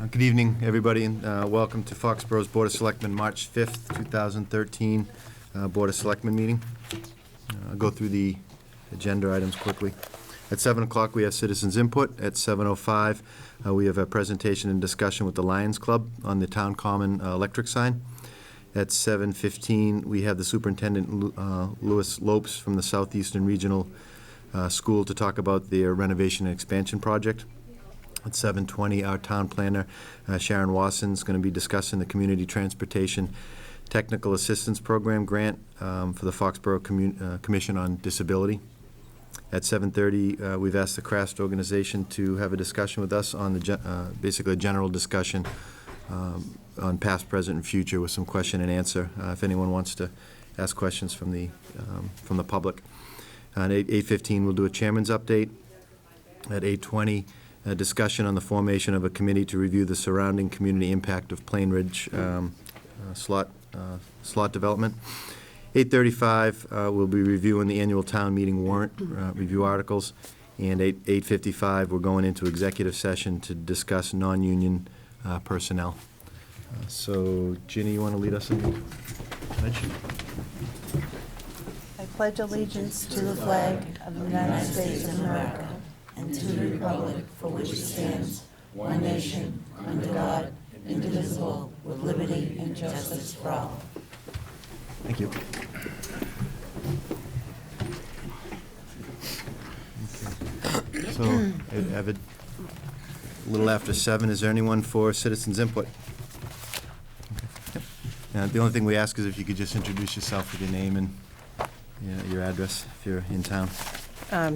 Good evening, everybody, and welcome to Foxborough's Board of Selectmen, March 5th, 2013 Board of Selectmen meeting. I'll go through the agenda items quickly. At 7 o'clock, we have citizens' input. At 7:05, we have a presentation and discussion with the Lions Club on the Town Common electric sign. At 7:15, we have the Superintendent, Louis Lopes, from the Southeastern Regional School to talk about their renovation and expansion project. At 7:20, our town planner, Sharon Wasson, is going to be discussing the Community Transportation Technical Assistance Program grant for the Foxborough Commission on Disability. At 7:30, we've asked the Craft organization to have a discussion with us on the basically a general discussion on past, present, and future with some question and answer. If anyone wants to ask questions from the public. At 8:15, we'll do a chairman's update. At 8:20. A discussion on the formation of a committee to review the surrounding community impact of Plain Ridge slot development. 8:35, we'll be reviewing the annual town meeting warrant review articles. And 8:55, we're going into executive session to discuss non-union personnel. So, Ginny, you want to lead us in the pledge? I pledge allegiance to the flag of the United States of America and to the republic for which it stands, one nation, under God, indivisible, with liberty and justice for all. Thank you. Okay. So, I have a little after 7. Is there anyone for citizens' input? Okay. Yep. The only thing we ask is if you could just introduce yourself with your name and your address if you're in town.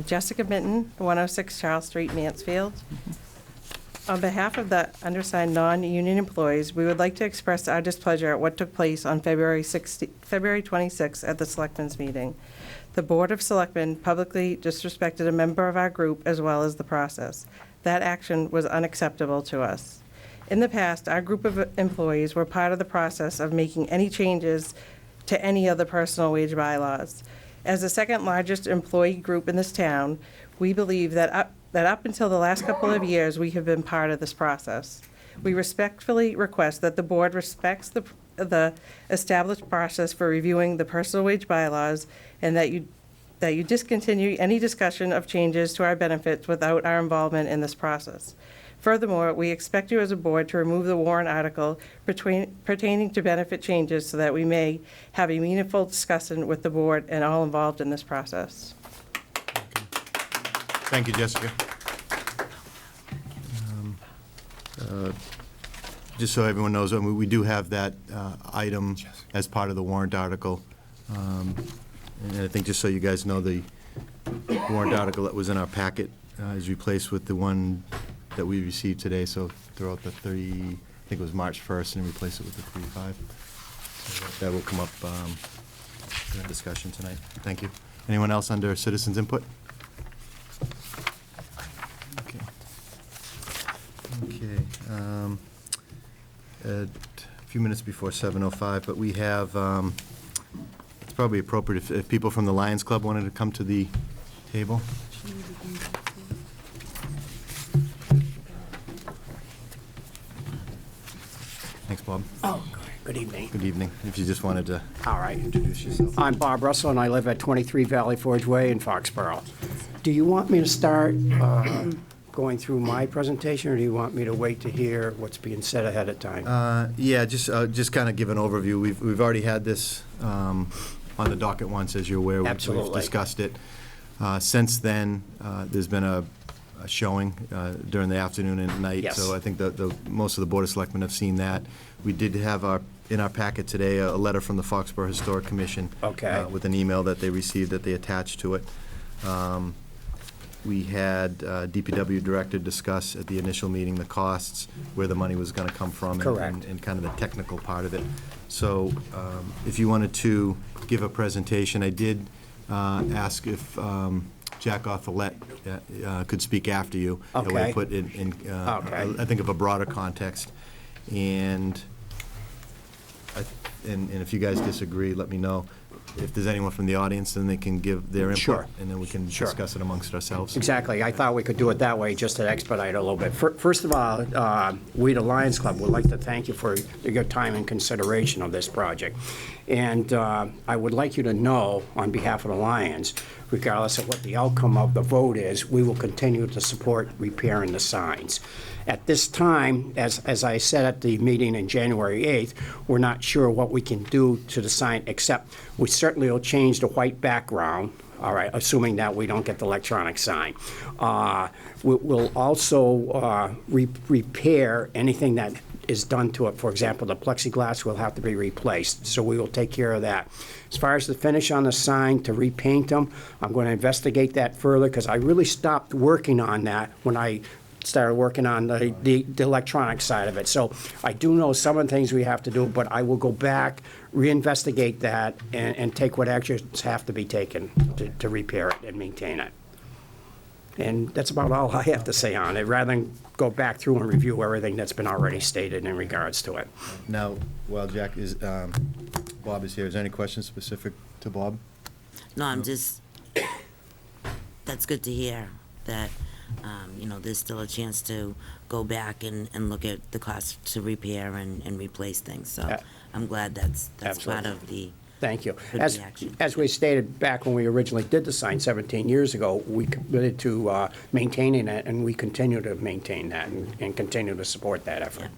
Jessica Minton, 106 Charles Street, Mansfield. On behalf of the undersigned non-union employees, we would like to express our displeasure at what took place on February 26th at the Selectmen's meeting. The Board of Selectmen publicly disrespected a member of our group as well as the process. That action was unacceptable to us. In the past, our group of employees were part of the process of making any changes to any of the personal wage bylaws. As the second largest employee group in this town, we believe that up until the last couple of years, we have been part of this process. We respectfully request that the board respects the established process for reviewing the personal wage bylaws, and that you discontinue any discussion of changes to our benefits without our involvement in this process. Furthermore, we expect you as a board to remove the warrant article pertaining to benefit changes so that we may have a meaningful discussion with the board and all involved in this process. Thank you, Jessica. Just so everyone knows, we do have that item as part of the warrant article. And I think just so you guys know, the warrant article that was in our packet is replaced with the one that we received today, so throughout the I think it was March 1st, and replace it with the 3-5. So that will come up in discussion tonight. Thank you. Anyone else under citizens' input? Okay. Okay. A few minutes before 7:05, but we have, it's probably appropriate if people from the Lions Club wanted to come to the table. Thanks, Bob. Oh, good evening. Good evening. If you just wanted to All right. introduce yourself. I'm Bob Russell, and I live at 23 Valley Forge Way in Foxborough. Do you want me to start going through my presentation, or do you want me to wait to hear what's being said ahead of time? Yeah, just kind of give an overview. We've already had this on the docket once, as you're aware. We've Absolutely. discussed it. Since then, there's been a showing during the afternoon and night. Yes. So I think the most of the Board of Selectmen have seen that. We did have in our packet today a letter from the Foxborough Historic Commission. Okay. With an email that they received that they attached to it. We had DPW Director discuss at the initial meeting the costs, where the money was going to come from. Correct. And kind of the technical part of it. So if you wanted to give a presentation, I did ask if Jack Arthurlet could speak after you. Okay. That way put in Okay. I think of a broader context. And if you guys disagree, let me know. if there's anyone from the audience, then they can give their input. Sure. And then we can Sure. discuss it amongst ourselves. Exactly. I thought we could do it that way, just to expedite it a little bit. First of all, we, the Lions Club, would like to thank you for your time and consideration of this project. And I would like you to know, on behalf of the Lions, regardless of what the outcome of the vote is, we will continue to support repairing the signs. At this time, as I said at the meeting in January 8th, we're not sure what we can do to the sign, except we certainly will change the white background, all right, assuming that we don't get the electronic sign. We'll also repair anything that is done to it. For example, the plexiglass will have to be replaced, so we will take care of that. As far as the finish on the sign, to repaint them, I'm going to investigate that further, because I really stopped working on that when I started working on the electronic side of it. So I do know some of the things we have to do, but I will go back, reinvestigate that, and take what actions have to be taken to repair it and maintain it. And that's about all I have to say on it, rather than go back through and review everything that's been already stated in regards to it. Now, while Jack is, Bob is here, is there any questions specific to Bob? No, I'm just, that's good to hear that, there's still a chance to go back and look at the cost to repair and replace things. So I'm glad that's part of the. Thank you. Good reaction. As we stated back when we originally did the sign 17 years ago, we committed to maintaining it, and we continue to maintain that and continue to support that effort.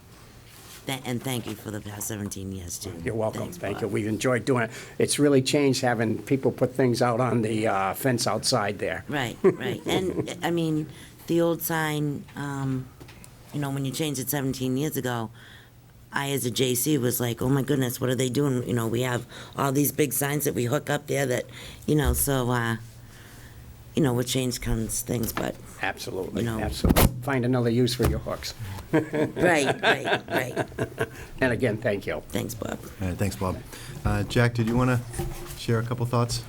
And thank you for the past 17 years, too. You're welcome. Thanks, Thank Bob. you. We've enjoyed doing it. It's really changed having people put things out on the fence outside there. Right. And, I mean, the old sign, when you changed it 17 years ago, I, as a JC, was like, oh my goodness, what are they doing? We have all these big signs that we hook up there that, with change comes things, but. Absolutely, absolutely. Find another use for your hooks. Right. And again, thank you. Thanks, Bob. All right, thanks, Bob. Jack, did you want to share a couple thoughts?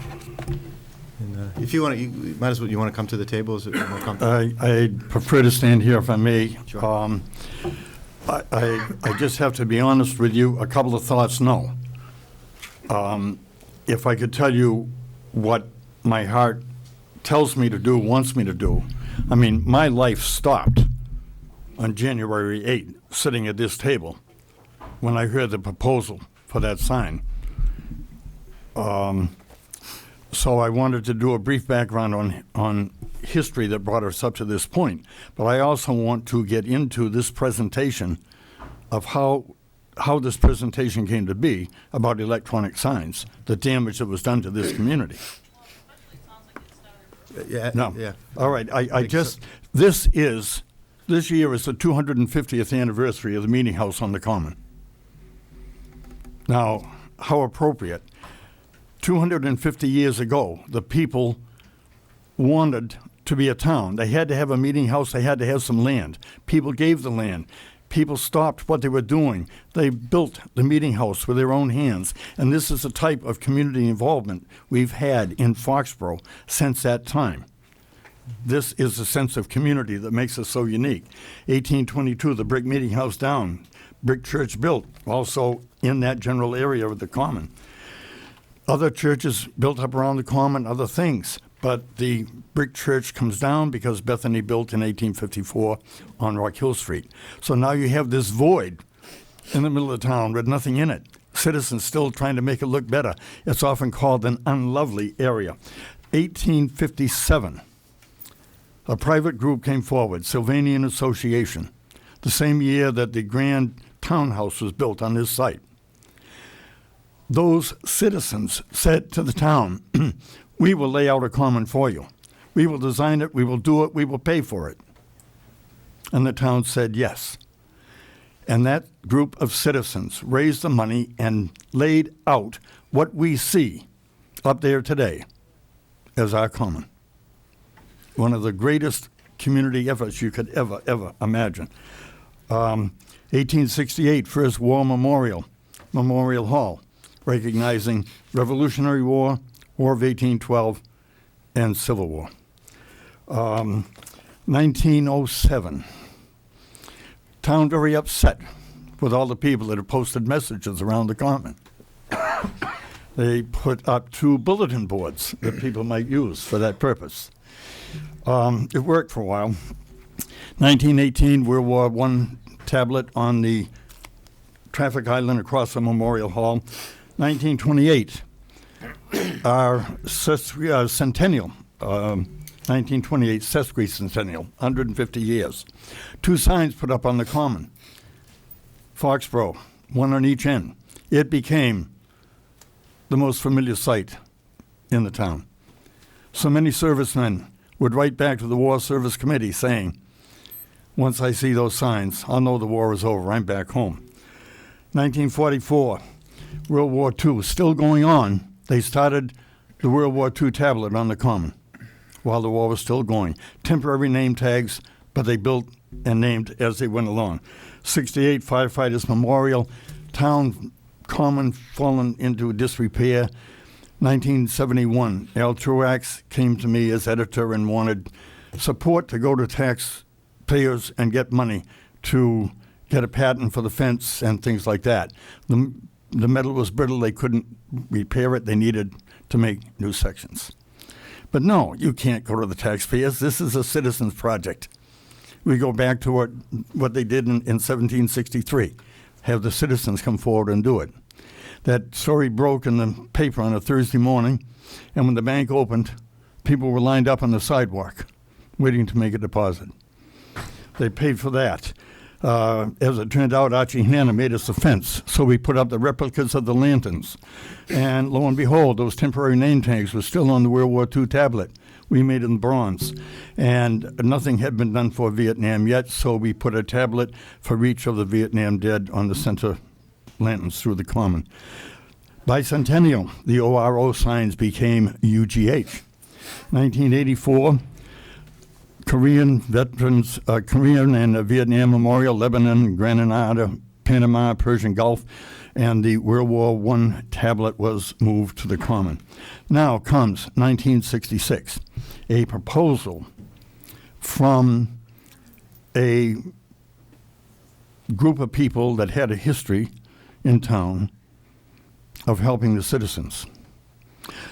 And if you want to, you might as well, you want to come to the table? Is it more comfortable? I prefer to stand here if I may. Sure. I just have to be honest with you, a couple of thoughts, no. If I could tell you what my heart tells me to do, wants me to do, I mean, my life stopped on January 8th, sitting at this table, when I heard the proposal for that sign. So I wanted to do a brief background on history that brought us up to this point. But I also want to get into this presentation of how this presentation came to be about electronic signs, the damage that was done to this community. Yeah. No. Yeah. All right. This year is the 250th anniversary of the Meeting House on the Common. Now, how appropriate. 250 years ago, the people wanted to be a town. They had to have a meeting house. They had to have some land. People gave the land. People stopped what they were doing. They built the meeting house with their own hands. And this is the type of community involvement we've had in Foxborough since that time. This is the sense of community that makes us so unique. 1822, the brick meeting house down, brick church built, also in that general area of the Common. Other churches built up around the Common, other things. But the brick church comes down because Bethany built in 1854 on Rock Hill Street. So now you have this void in the middle of town with nothing in it. Citizens still trying to make it look better. It's often called an unlovely area. 1857, a private group came forward, Sylvanian Association, the same year that the grand townhouse was built on this site. Those citizens said to the town, we will lay out a common for you. We will design it, we will do it, we will pay for it. And the town said yes. And that group of citizens raised the money and laid out what we see up there today as our common. One of the greatest community efforts you could ever imagine. 1868, first War Memorial Hall, recognizing Revolutionary War, War of 1812, and Civil War. 1907, town very upset with all the people that had posted messages around the Common. They put up 2 bulletin boards that people might use for that purpose. It worked for a while. 1918, World War I tablet on the traffic island across from Memorial Hall. 1928, our centennial, 1928 sesquicentennial, 150 years. 2 signs put up on the common. Foxborough, 1 on each end. It became the most familiar sight in the town. So many servicemen would write back to the War Service Committee saying, once I see those signs, I'll know the war is over. I'm back home. 1944, World War II, still going on. They started the World War II tablet on the common while the war was still going. Temporary name tags, but they built and named as they went along. 68, Firefighters Memorial, town common fallen into disrepair. 1971, Al Truax came to me as editor and wanted support to go to taxpayers and get money to get a patent for the fence and things like that. The metal was brittle. They couldn't repair it. They needed to make new sections. But no, you can't go to the taxpayers. This is a citizens project. We go back to what they did in 1763, have the citizens come forward and do it. That story broke in the paper on a Thursday morning, and when the bank opened, people were lined up on the sidewalk waiting to make a deposit. They paid for that. As it turned out, Archie Hanna made us a fence, so we put up the replicas of the lanterns. And lo and behold, those temporary name tags were still on the World War II tablet. We made it in bronze. And nothing had been done for Vietnam yet, so we put a tablet for each of the Vietnam dead on the center lanterns through the common. Bicentennial, the ORO signs became UGH. 1984, Korean veterans, Korean and Vietnam Memorial, Lebanon, Grenada, Panama, Persian Gulf, and the World War I tablet was moved to the common. Now comes 1966, a proposal from a group of people that had a history in town of helping the citizens.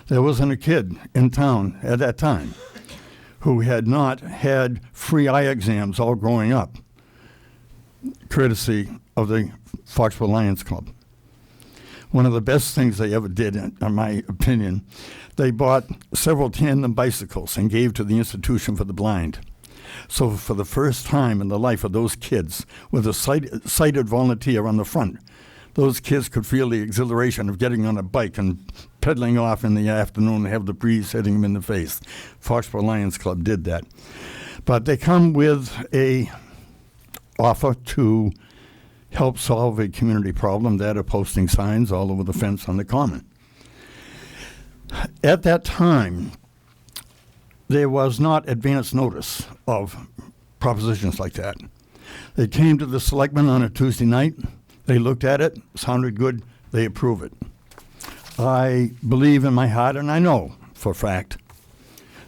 There wasn't a kid in town at that time who had not had free eye exams all growing up, courtesy of the Foxborough Lions Club. One of the best things they ever did, in my opinion, they bought several tandem bicycles and gave to the Institution for the Blind. So for the first time in the life of those kids, with a sighted volunteer on the front, those kids could feel the exhilaration of getting on a bike and pedaling off in the afternoon and have the breeze hitting them in the face. Foxborough Lions Club did that. But they come with a offer to help solve a community problem, that of posting signs all over the fence on the common. At that time, there was not advance notice of propositions like that. They came to the Selectmen on a Tuesday night. They looked at it, sounded good, they approve it. I believe in my heart, and I know for a fact,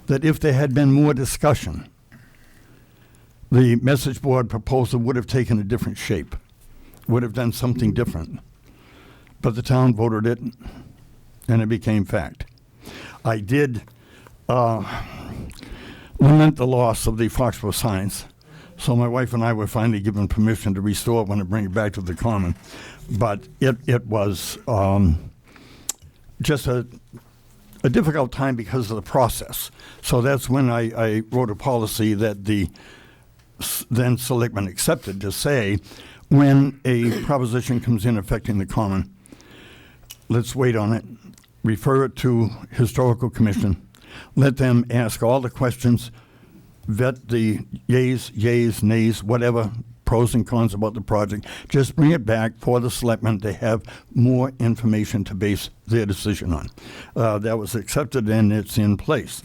that if there had been more discussion, the message board proposal would have taken a different shape, would have done something different. But the town voted it, and it became fact. I did lament the loss of the Foxborough signs, so my wife and I were finally given permission to restore it and to bring it back to the common. But it was just a difficult time because of the process. So that's when I wrote a policy that the then Selectmen accepted to say, when a proposition comes in affecting the common, let's wait on it, refer it to Historical Commission, let them ask all the questions, vet the yays, nays, whatever, pros and cons about the project. Just bring it back for the Selectmen to have more information to base their decision on. That was accepted and it's in place.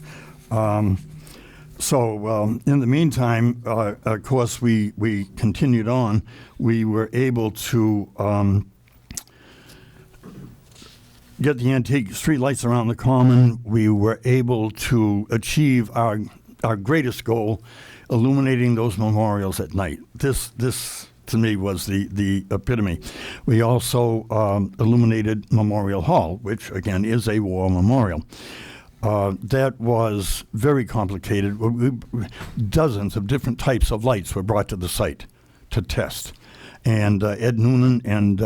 So in the meantime, of course, we continued on. We were able to get the antique street lights around the common. We were able to achieve our greatest goal, illuminating those memorials at night. This to me, was the epitome. We also illuminated Memorial Hall, which, again, is a war memorial. That was very complicated. Dozens of different types of lights were brought to the site to test. And Ed Noonan and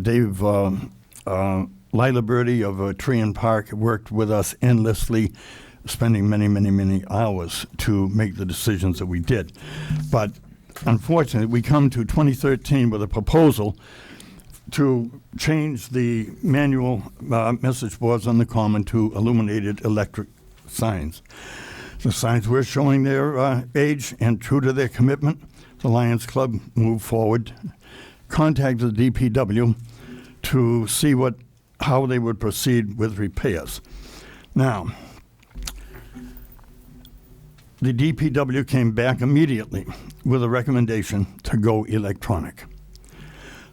Dave Lila Birdie of Tree and Park worked with us endlessly, spending many, many, many hours to make the decisions that we did. But unfortunately, we come to 2013 with a proposal to change the manual message boards on the common to illuminated electric signs. The signs were showing their age, and true to their commitment, the Lions Club moved forward, contacted the DPW to see how they would proceed with repairs. Now, the DPW came back immediately with a recommendation to go electronic.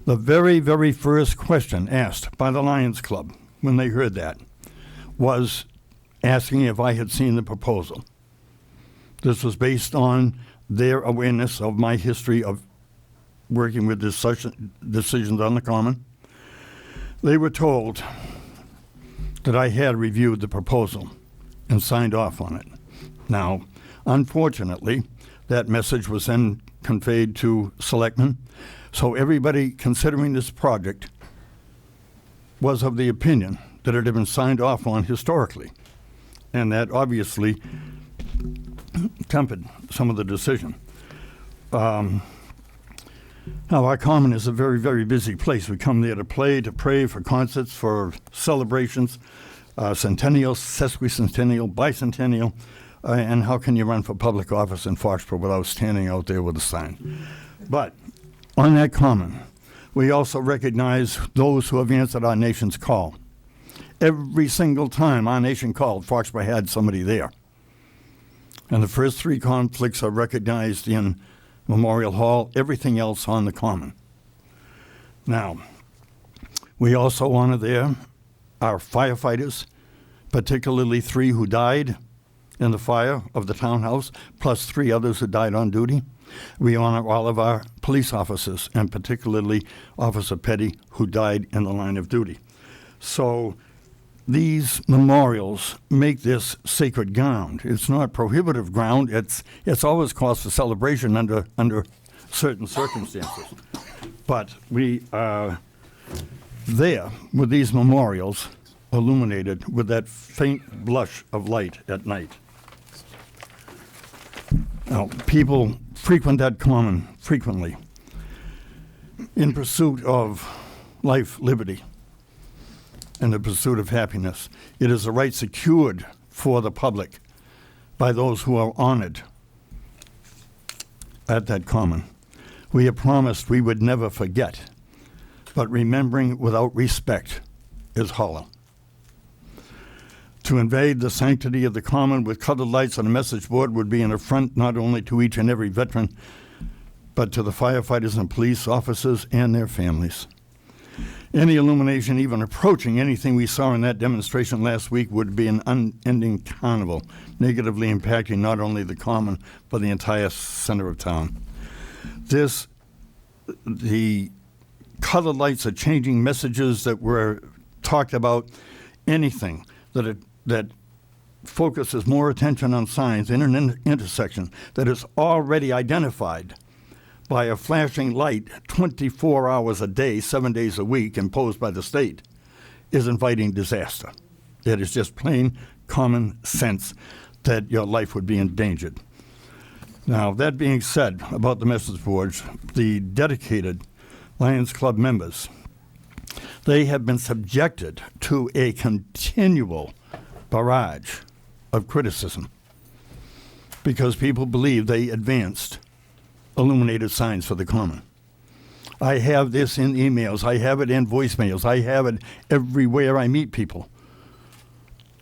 The very, very first question asked by the Lions Club when they heard that was asking if I had seen the proposal. This was based on their awareness of my history of working with decisions on the common. They were told that I had reviewed the proposal and signed off on it. Now, unfortunately, that message was then conveyed to Selectmen, so everybody considering this project was of the opinion that it had been signed off on historically, and that obviously tempered some of the decision. Now, our common is a very, very busy place. We come there to play, to pray, for concerts, for celebrations, centennial, sesquicentennial, bicentennial, and how can you run for public office in Foxborough without standing out there with a sign? But on that common, we also recognize those who have answered our nation's call. Every single time our nation called, Foxborough had somebody there. And the first three conflicts are recognized in Memorial Hall, everything else on the common. Now, we also honor there our firefighters, particularly 3 who died in the fire of the townhouse, plus 3 others who died on duty. We honor all of our police officers, and particularly Officer Petty, who died in the line of duty. So these memorials make this sacred ground. It's not prohibitive ground. It's always cause for celebration under certain circumstances. But we are there with these memorials illuminated with that faint blush of light at night. Now, people frequent that common frequently in pursuit of life, liberty, and the pursuit of happiness. It is a right secured for the public by those who are honored at that common. We have promised we would never forget, but remembering without respect is hollow. To invade the sanctity of the common with colored lights on a message board would be an affront not only to each and every veteran, but to the firefighters and police officers and their families. Any illumination even approaching anything we saw in that demonstration last week would be an unending carnival, negatively impacting not only the common, but the entire center of town. The colored lights are changing messages that were talked about, anything that focuses more attention on signs in an intersection that is already identified by a flashing light 24 hours a day, 7 days a week, imposed by the state, is inviting disaster. It is just plain common sense that your life would be endangered. Now, that being said about the message boards, the dedicated Lions Club members, they have been subjected to a continual barrage of criticism because people believe they advanced illuminated signs for the common. I have this in emails. I have it in voicemails. I have it everywhere I meet people.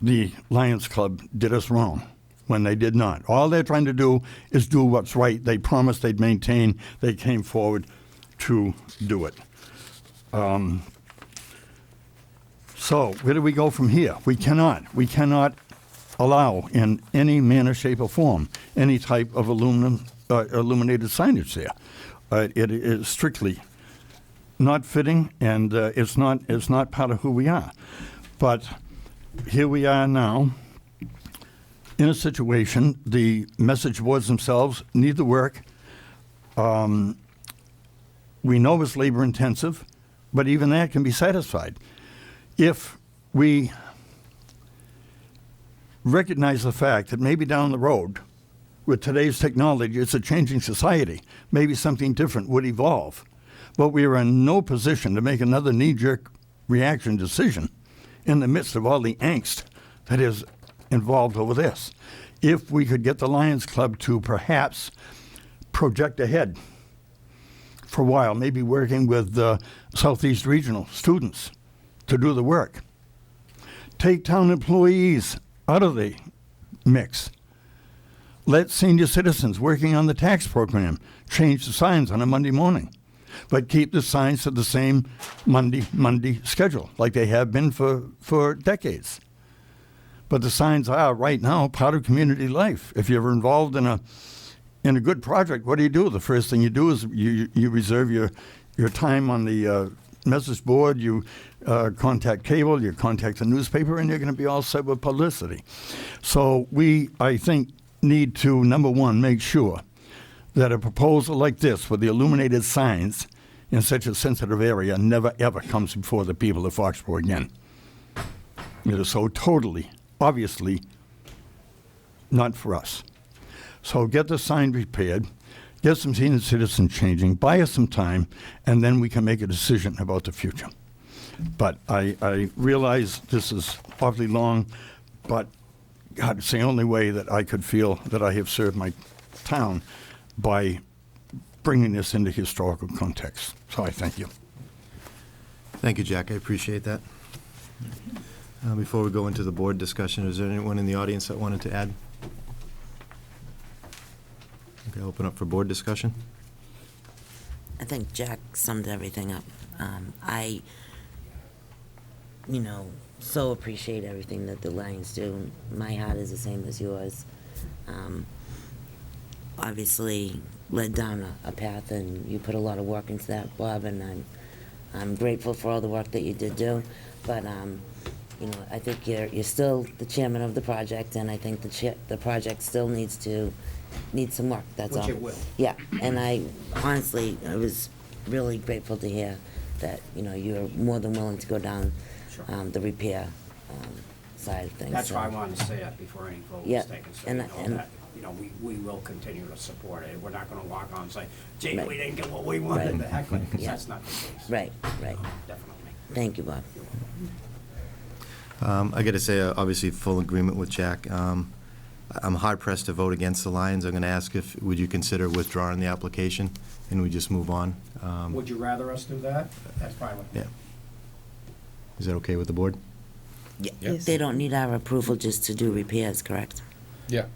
The Lions Club did us wrong when they did not. All they're trying to do is do what's right. They promised they'd maintain. They came forward to do it. So where do we go from here? We cannot allow in any manner, shape, or form any type of illuminated signage there. It is strictly not fitting, and it's not part of who we are. But here we are now in a situation, the message boards themselves need the work. We know it's labor intensive, but even that can be satisfied. If we recognize the fact that maybe down the road, with today's technology, it's a changing society, maybe something different would evolve. But we are in no position to make another knee-jerk reaction decision in the midst of all the angst that is involved over this. If we could get the Lions Club to perhaps project ahead for a while, maybe working with Southeast Regional students to do the work. Take town employees out of the mix. Let senior citizens working on the tax program change the signs on a Monday morning, but keep the signs to the same Monday schedule like they have been for decades. But the signs are right now part of community life. If you're involved in a good project, what do? The first thing you do is you reserve your time on the message board, you contact cable, you contact the newspaper, and you're going to be all set with publicity. So we, I think, need to, number one, make sure that a proposal like this with the illuminated signs in such a sensitive area never, ever comes before the people of Foxborough again. It is so totally, obviously, not for us. So get the sign repaired, get some senior citizens changing, buy us some time, and then we can make a decision about the future. But I realize this is awfully long, but God, it's the only way that I could feel that I have served my town by bringing this into historical context. So I thank you. Thank you, Jack. I appreciate that. Before we go into the board discussion, is there anyone in the audience that wanted to add? Okay, open up for board discussion. I think Jack summed everything up. I, so appreciate everything that the Lions do. My heart is the same as yours. Obviously led down a path, and you put a lot of work into that, Bob, and I'm grateful for all the work that you did do. But I think you're still the chairman of the project, and I think the project still needs some work. That's all. Which it will. Yeah, and I was really grateful to hear that you're more than willing to go down the repair side of things. That's so. why I wanted to say that before any vote Yeah, was taken, so and- you know and- that, we will continue to support it. We're not gonna walk on and say, gee, we didn't get what we wanted, Right. the heck with it, 'cause Yeah. that's not the case. Right. Definitely. Thank you, Bob. I got to say, obviously, full agreement with Jack. I'm hard pressed to vote against the Lions. I'm going to ask would you consider withdrawing the application and we just move on? Would you rather us do that? That's fine with me. Yeah. Is that okay with the board? Yeah, Yes. they don't need our approval just to do repairs, correct? Yeah.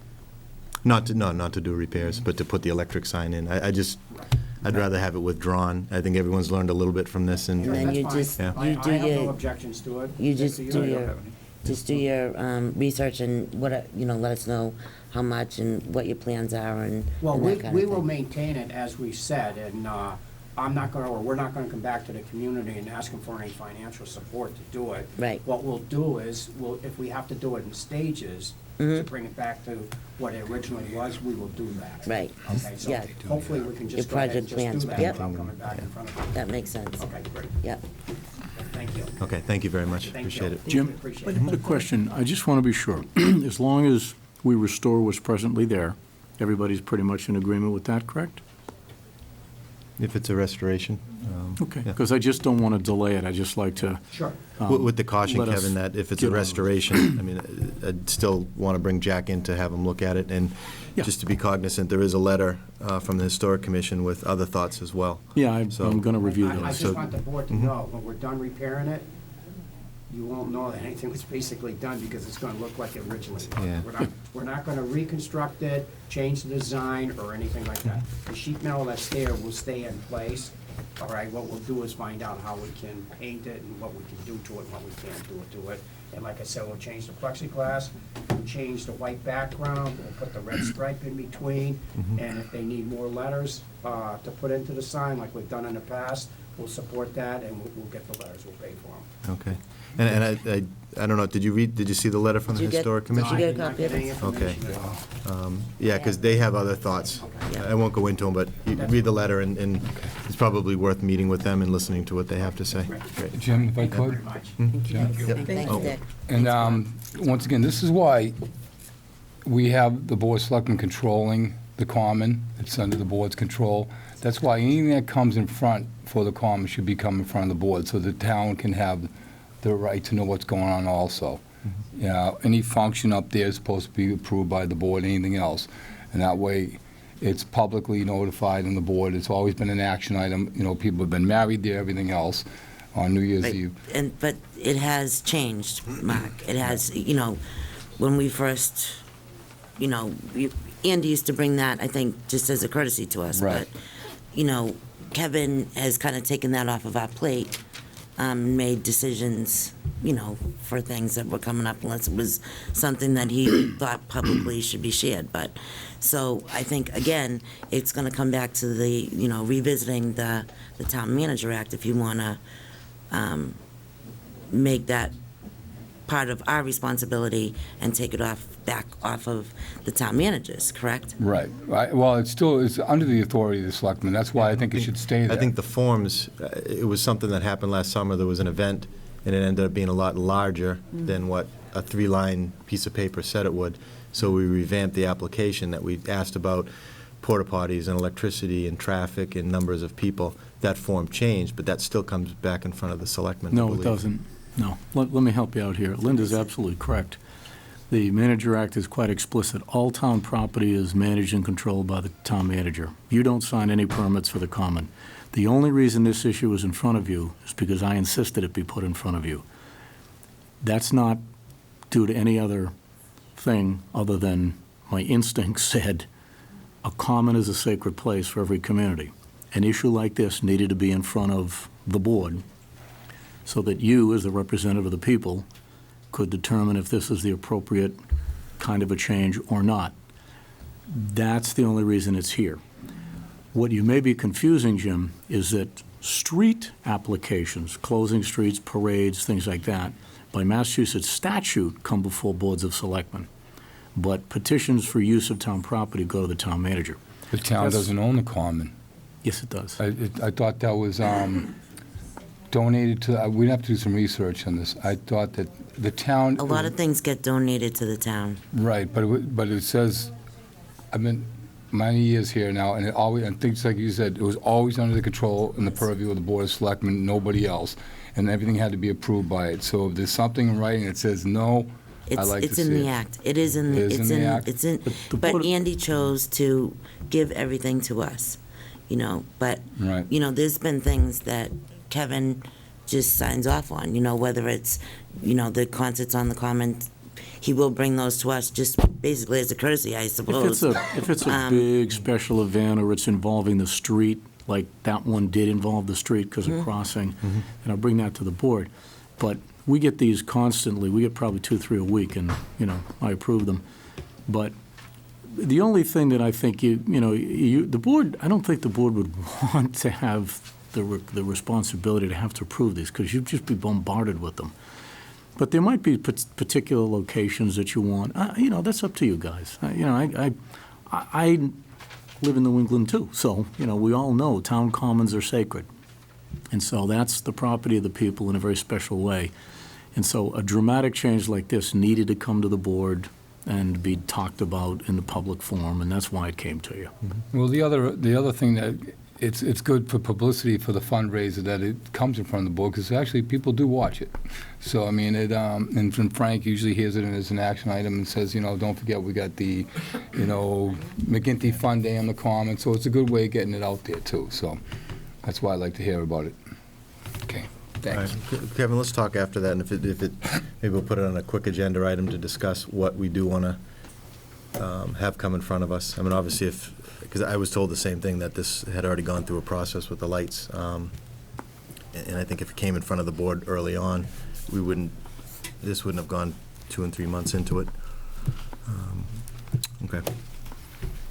Not to do repairs, but to put the electric sign in. I'd rather have it withdrawn. I think everyone's learned a little bit from this, and And then you That's just, fine. you I do have no your, objections to it. you It's just up to do I don't your, have any. just do your research and let us know how much and what your plans are and Well, and we, that kind we of will thing. maintain it as we said, and we're not gonna come back to the community and ask them for any financial support to do it. Right. What we'll do is, if we have to do it in stages, to bring it back to what it originally was, we will do that. Right. Okay, so Yeah. hopefully we can Your just go ahead and project just plans, do that yep. without coming back in front of you. That makes sense. Okay, great. Yep. Thank you. okay, thank you very much. Thank Appreciate you. it. Jim, Appreciate I had a question. I just want to be sure. As long as we restore what's presently there, everybody's pretty much in agreement with that, correct? If it's a restoration. Okay, Yeah. because I just don't want to delay it. I just like to, Sure. With the caution, let us Kevin, that if it's get a on with it. restoration, I mean, I'd still want to bring Jack in to have him look at it, and Yeah. just to be cognizant, there is a letter from the Historic Commission with other thoughts as well. yeah, So- I'm going to review I those. just want the board to know, when we're done repairing it, you won't know that anything was basically done because it's gonna look like it originally Yeah. was. We're not gonna reconstruct it, change the design, or anything like that. The sheet metal that's there will stay in place, All right, what we'll do is find out how we can paint it and what we can do to it and what we can't do to it. And like I said, we'll change the plexiglass, we'll change the white background, we'll put the red stripe in between. And if they need more letters to put into the sign, like we've done in the past, we'll support that and we'll get the letters, we'll pay for them. Okay. And I don't know, did you see the letter from the Did you get- Historic did you Commission? get a copy of Any this? Okay. information. Yeah, because they have other thoughts. I won't go into them, but you read the letter, and it's probably worth meeting with them and listening to what they have to say. Great. Jim, if I Very could? much. Thanks, Dick. And once again, this is why we have the Board of Selectmen controlling the Common. It's under the board's control. That's why anything that comes in front for the Common should be coming in front of the board, so the town can have the right to know what's going on also. Any function up there is supposed to be approved by the board, anything else. And that way, it's publicly notified in the board. It's always been an action item. You know, people have been married there, everything else, on New Year's Right. Eve. But it has changed, Mark. It has, when we first, Andy used to bring that, I think, just as a courtesy to us. Right. But, Kevin has kind of taken that off of our plate, made decisions, for things that were coming up, unless it was something that he thought publicly should be shared. But, so I think, again, it's going to come back to the, revisiting the Town Manager Act, if you want to make that part of our responsibility and take it back off of the town managers, correct? Right. Well, it's under the authority of the Selectmen. That's why I think it should stay there. I think the forms, it was something that happened last summer. There was an event, and it ended up being a lot larger than what a 3-line piece of paper said it would. So we revamped the application that we asked about porta potties and electricity and traffic and numbers of people. That form changed, but that still comes back in front of the selectmen, I No, it believe. doesn't. No. Let me help you out here. Linda's absolutely correct. The Manager Act is quite explicit. All town property is managed and controlled by the town manager. You don't sign any permits for the Common. The only reason this issue is in front of you is because I insisted it be put in front of you. That's not due to any other thing other than my instinct said a Common is a sacred place for every community. An issue like this needed to be in front of the board so that you, as the representative of the people, could determine if this is the appropriate kind of a change or not. That's the only reason it's here. What you may be confusing, Jim, is that street applications, closing streets, parades, things like that, by Massachusetts statute come before boards of selectmen. But petitions for use of town property go to the town manager. The town That's- doesn't own the Common. Yes, it does. I thought that was donated to, we'd have to do some research on this. I thought that the town. A lot of things get donated to the town. Right, but it says, I've been many years here now, and it always, and things like you said, it was always under the control and the purview of the Board of Selectmen, nobody else, and everything had to be approved by it. So if there's something in writing that says no, I like to It's see in it. the act. It is in, It is in the act? it's in, the but Board of- Andy chose to give everything to us, but, Right. there's been things that Kevin just signs off on, whether it's, the concerts on the Common, he will bring those to us just basically as a courtesy, I suppose. If it's a big special event or it's involving the street, like that one did involve the street because of crossing, and I'll bring that to the board. But we get these constantly. We get probably 2 or 3 a week, and, I approve them. But the only thing that I think the board, I don't think the board would want to have the responsibility to have to approve these because you'd just be bombarded with them. But there might be particular locations that you want. That's up to you guys. I live in New England too, so we all know town commons are sacred, and so that's the property of the people in a very special way. And so a dramatic change like this needed to come to the board and be talked about in the public forum, and that's why it came to you. Well, the other thing that, it's good for publicity for the fundraiser that it comes in front of the board, because actually people do watch it. So, I mean, and Frank usually hears it as an action item and says, don't forget, we got the, McGinty Fun Day on the Common, so it's a good way of getting it out there, too. So that's why I like to hear about it. Okay, All right. thanks. Kevin, let's talk after that, and if it, maybe we'll put it on a quick agenda item to discuss what we do want to have come in front of us. I mean, obviously, if because I was told the same thing, that this had already gone through a process with the lights. And I think if it came in front of the board early on, this wouldn't have gone 2 and 3 months into it. Okay.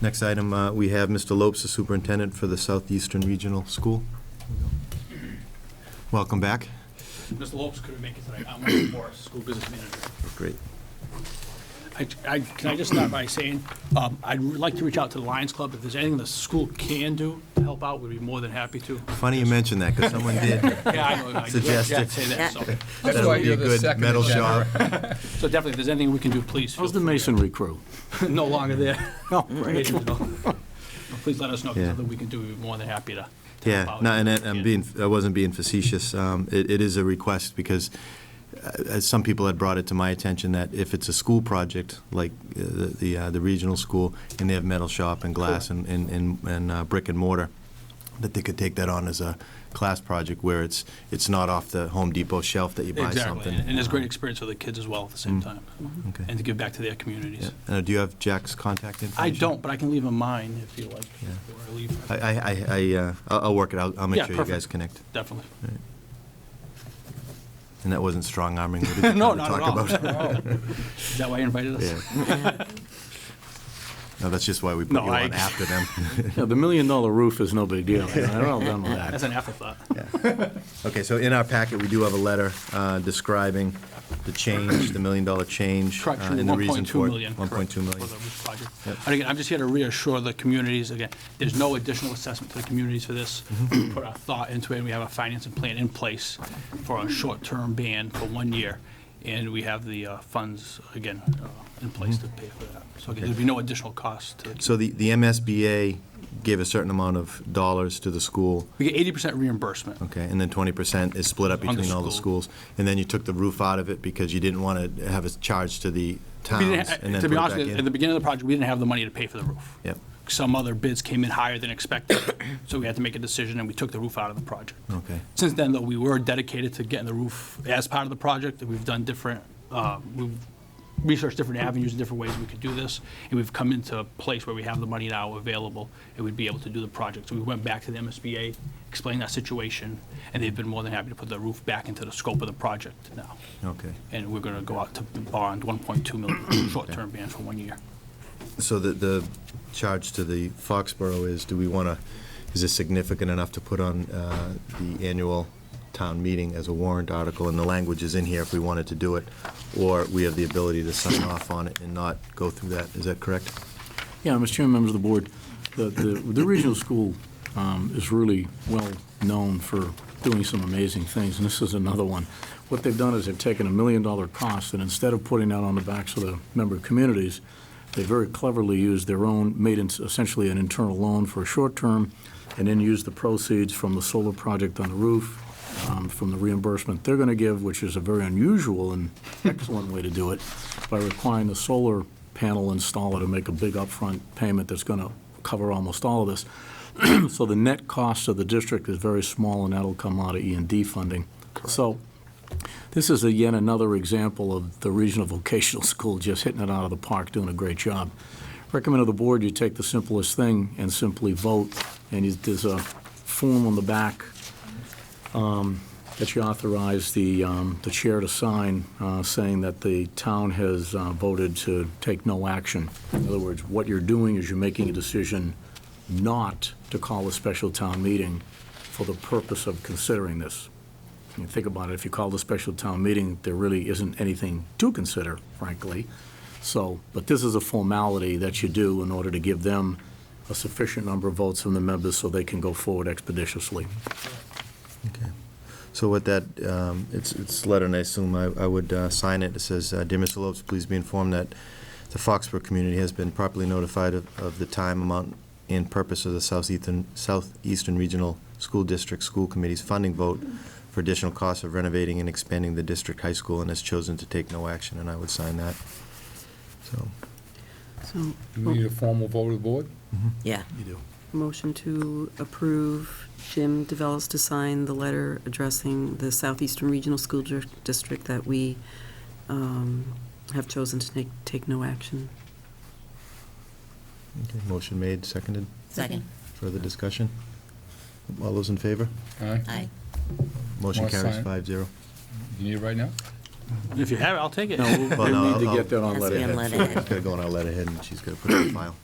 Next item, we have Mr. Lopes, the superintendent for the Southeastern Regional School. Welcome back. Mr. Lopes couldn't make it tonight. I'm with Morris, school business manager. Great. Can I just start by saying, I'd like to reach out to the Lions Club. If there's anything the school can do to help out, we'd be more than happy to. Funny you mentioned that, because someone did Yeah, I know. suggest Yeah, it. say that, so. That it would be a good metal shop. So definitely, if there's anything we can do, please. How's the masonry crew? No longer there. Oh, Great. Please let us know if there's Yeah. something we can do. We'd be more than happy to help Yeah, out. no, and I wasn't being facetious. It is a request, because as some people had brought it to my attention, that if it's a school project, like the regional school, and they have metal shop and glass and brick and mortar, that they could take that on as a class project where it's not off the Home Depot shelf that you buy Exactly, something. and there's great experience for the kids as well at the same time, Okay. and to give back to their communities. Yeah. Do you have Jack's contact information? I don't, but I can leave him mine if you like, Yeah. before I leave. I'll work it out. I'll make Yeah, sure perfect. you guys connect. Definitely. And that wasn't strong arming. What did you No, try to not talk at all. about? Is that why you invited us? Yeah. No, that's just why we put No, you on I- after them. Yeah, the $1 million roof is no big deal. I'm all done with that. That's an afterthought. Okay, so in our packet, we do have a letter describing the change, the $1 million change, Correct, and the reason 1.2 for it. million. 1.2 correct, million. For the roof project. Yep. And again, I'm just here to reassure the communities, again, there's no additional assessment to the communities for this. We put our thought into it, and we have a financing plan in place for a short-term ban for 1 year. And we have the funds, again, in place to pay for that. So again, there'd be no additional cost to the So the MSBA gave a certain amount of dollars to the school, We get 80% reimbursement. okay, and then 20% is split up On the between all the school. schools. And then you took the roof out of it because you didn't want to have a charge to the We towns, didn't and then To put be it honest, back with you, at in? the beginning of the project, we didn't have the money to pay for the roof. Yep, Some other bids came in higher than expected, so we had to make a decision, and we took the roof out of the project. okay. Since then, though, we were dedicated to getting the roof as part of the project, and we've done different, we've researched different avenues and different ways we could do this, and we've come into a place where we have the money now available, and we'd be able to do the project. So we went back to the MSBA, explained that situation, and they've been more than happy to put the roof back into the scope of the project now. Okay. And we're gonna go out to bond 1.2 million, short-term ban for 1 year. So the charge to the Foxborough is, is this significant enough to put on the annual town meeting as a warrant article, and the language is in here if we wanted to do it, or we have the ability to sign off on it and not go through that? Is that correct? Yeah, Mr. Chairman, members of the board, the regional school is really well known for doing some amazing things, and this is another one. What they've done is they've taken $1 million cost, and instead of putting that on the backs of the member communities, they very cleverly used their own, made essentially an internal loan for a short term, and then used the proceeds from the solar project on the roof, from the reimbursement they're going to give, which is a very unusual and excellent way to do it, by requiring the solar panel installer to make a big upfront payment that's going to cover almost all of this. So the net cost of the district is very small, and that'll come out of E&D funding. So this is yet another example of the regional vocational school just hitting it out of the park, doing a great job. Recommend to the board you take the simplest thing and simply vote, and there's a form on the back that you authorize the chair to sign, saying that the town has voted to take no action. In other words, what you're doing is you're making a decision not to call a special town meeting for the purpose of considering this. You think about it, if you call the special town meeting, there really isn't anything to consider, frankly. So, but this is a formality that you do in order to give them a sufficient number of votes from the members so they can go forward expeditiously. Okay. So with that, it's letter, and I assume I would sign it. It says, "Dear Mr. Lopes, please be informed that the Foxborough community has been properly notified of the time, amount, and purpose of the Southeastern Regional School District School Committee's funding vote for additional costs of renovating and expanding the district high school, and has chosen to take no action," and I would sign that. So, So, Do we need a formal vote of the board? yeah. you do. Motion to approve Jim DeVellis to sign the letter addressing the Southeastern Regional School District that we have chosen to take no action. Okay, motion made, seconded. Second. Further discussion? All those in favor? All right? Aye. Motion Wanna carries sign? 5-0. You need it right now? If you have it, I'll take it. No, Well, we'll no, need to I'll- get that on Has to be on letterhead. letterhead. It's gotta go on our letterhead, and she's gonna put it in the file.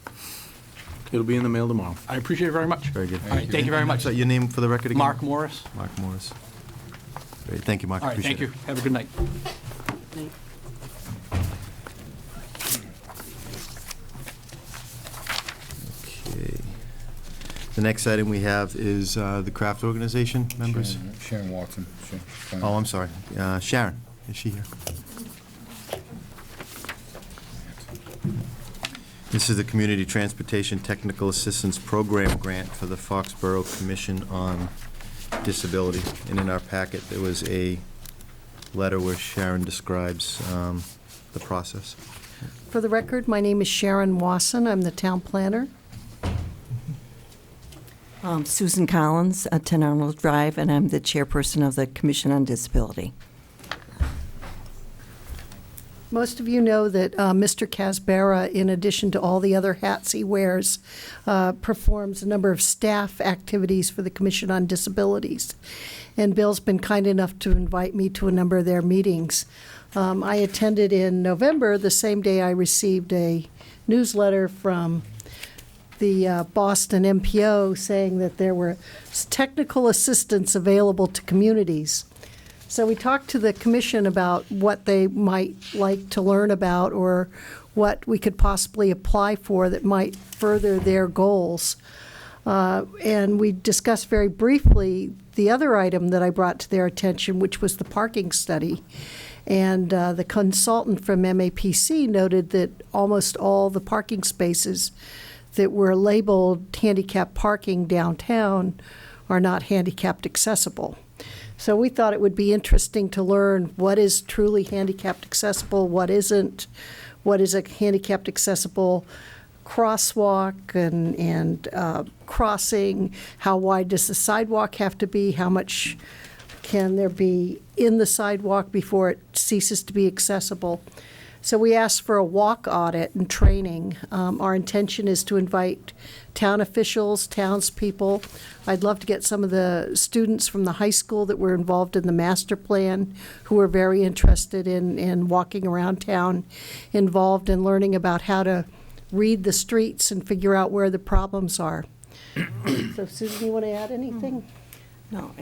It'll be in the mail tomorrow. I appreciate it very much. Very good. All right, thank you very much. Is that your name for the record again? Mark Morris. Mark Morris. Great, thank you, Mark. All right, Appreciate thank it. you. Have a good night. Okay. The next item we have is the craft organization members. Sharon Watson. Oh, I'm sorry. Sharon, is she here? This is the Community Transportation Technical Assistance Program grant for the Foxborough Commission on Disability. And in our packet, there was a letter where Sharon describes the process. For the record, my name is Sharon Wasson. I'm the town planner. Susan Collins, 10 Arnold Drive, and I'm the chairperson of the Commission on Disability. Most of you know that Mr. Casbara, in addition to all the other hats he wears, performs a number of staff activities for the Commission on Disabilities. And Bill's been kind enough to invite me to a number of their meetings. I attended in November, the same day I received a newsletter from the Boston MPO saying that there were technical assistance available to communities. So we talked to the commission about what they might like to learn about or what we could possibly apply for that might further their goals. And we discussed very briefly the other item that I brought to their attention, which was the parking study. And the consultant from MAPC noted that almost all the parking spaces that were labeled handicap parking downtown are not handicapped accessible. So we thought it would be interesting to learn what is truly handicapped accessible, what isn't, what is a handicapped accessible crosswalk and crossing, how wide does the sidewalk have to be, how much can there be in the sidewalk before it ceases to be accessible. So we asked for a walk audit and training. Our intention is to invite town officials, townspeople. I'd love to get some of the students from the high school that were involved in the master plan, who are very interested in walking around town, involved in learning about how to read the streets and figure out where the problems are. So Susan, you want to add anything? No,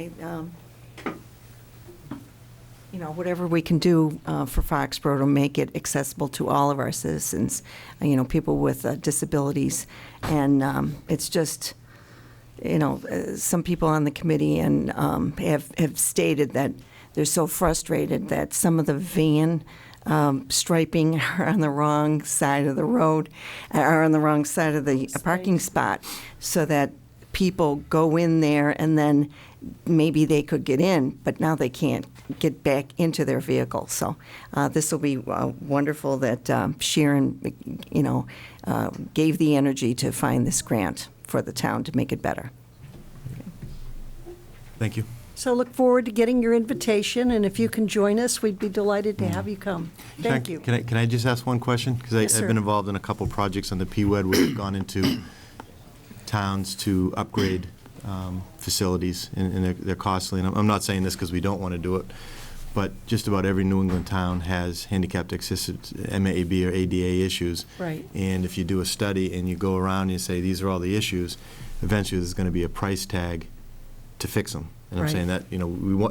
whatever we can do for Foxborough to make it accessible to all of our citizens, people with disabilities. And it's just, some people on the committee and have stated that they're so frustrated that some of the van striping are on the wrong side of the road, are on the wrong side of the parking spot, so that people go in there and then maybe they could get in, but now they can't get back into their vehicle. So this will be wonderful that Sharon, gave the energy to find this grant for the town to make it better. Thank you. So look forward to getting your invitation, and if you can join us, we'd be delighted to have you come. Thank you. Can I just ask one question? Yes, Because sir. I've been involved in a couple projects on the PWED where we've gone into towns to upgrade facilities, and they're costly. And I'm not saying this because we don't want to do it, but just about every New England town has handicapped accessibility, MAB or ADA issues. Right. And if you do a study and you go around and you say, these are all the issues, eventually there's going to be a price tag to fix them. And I'm Right. saying that,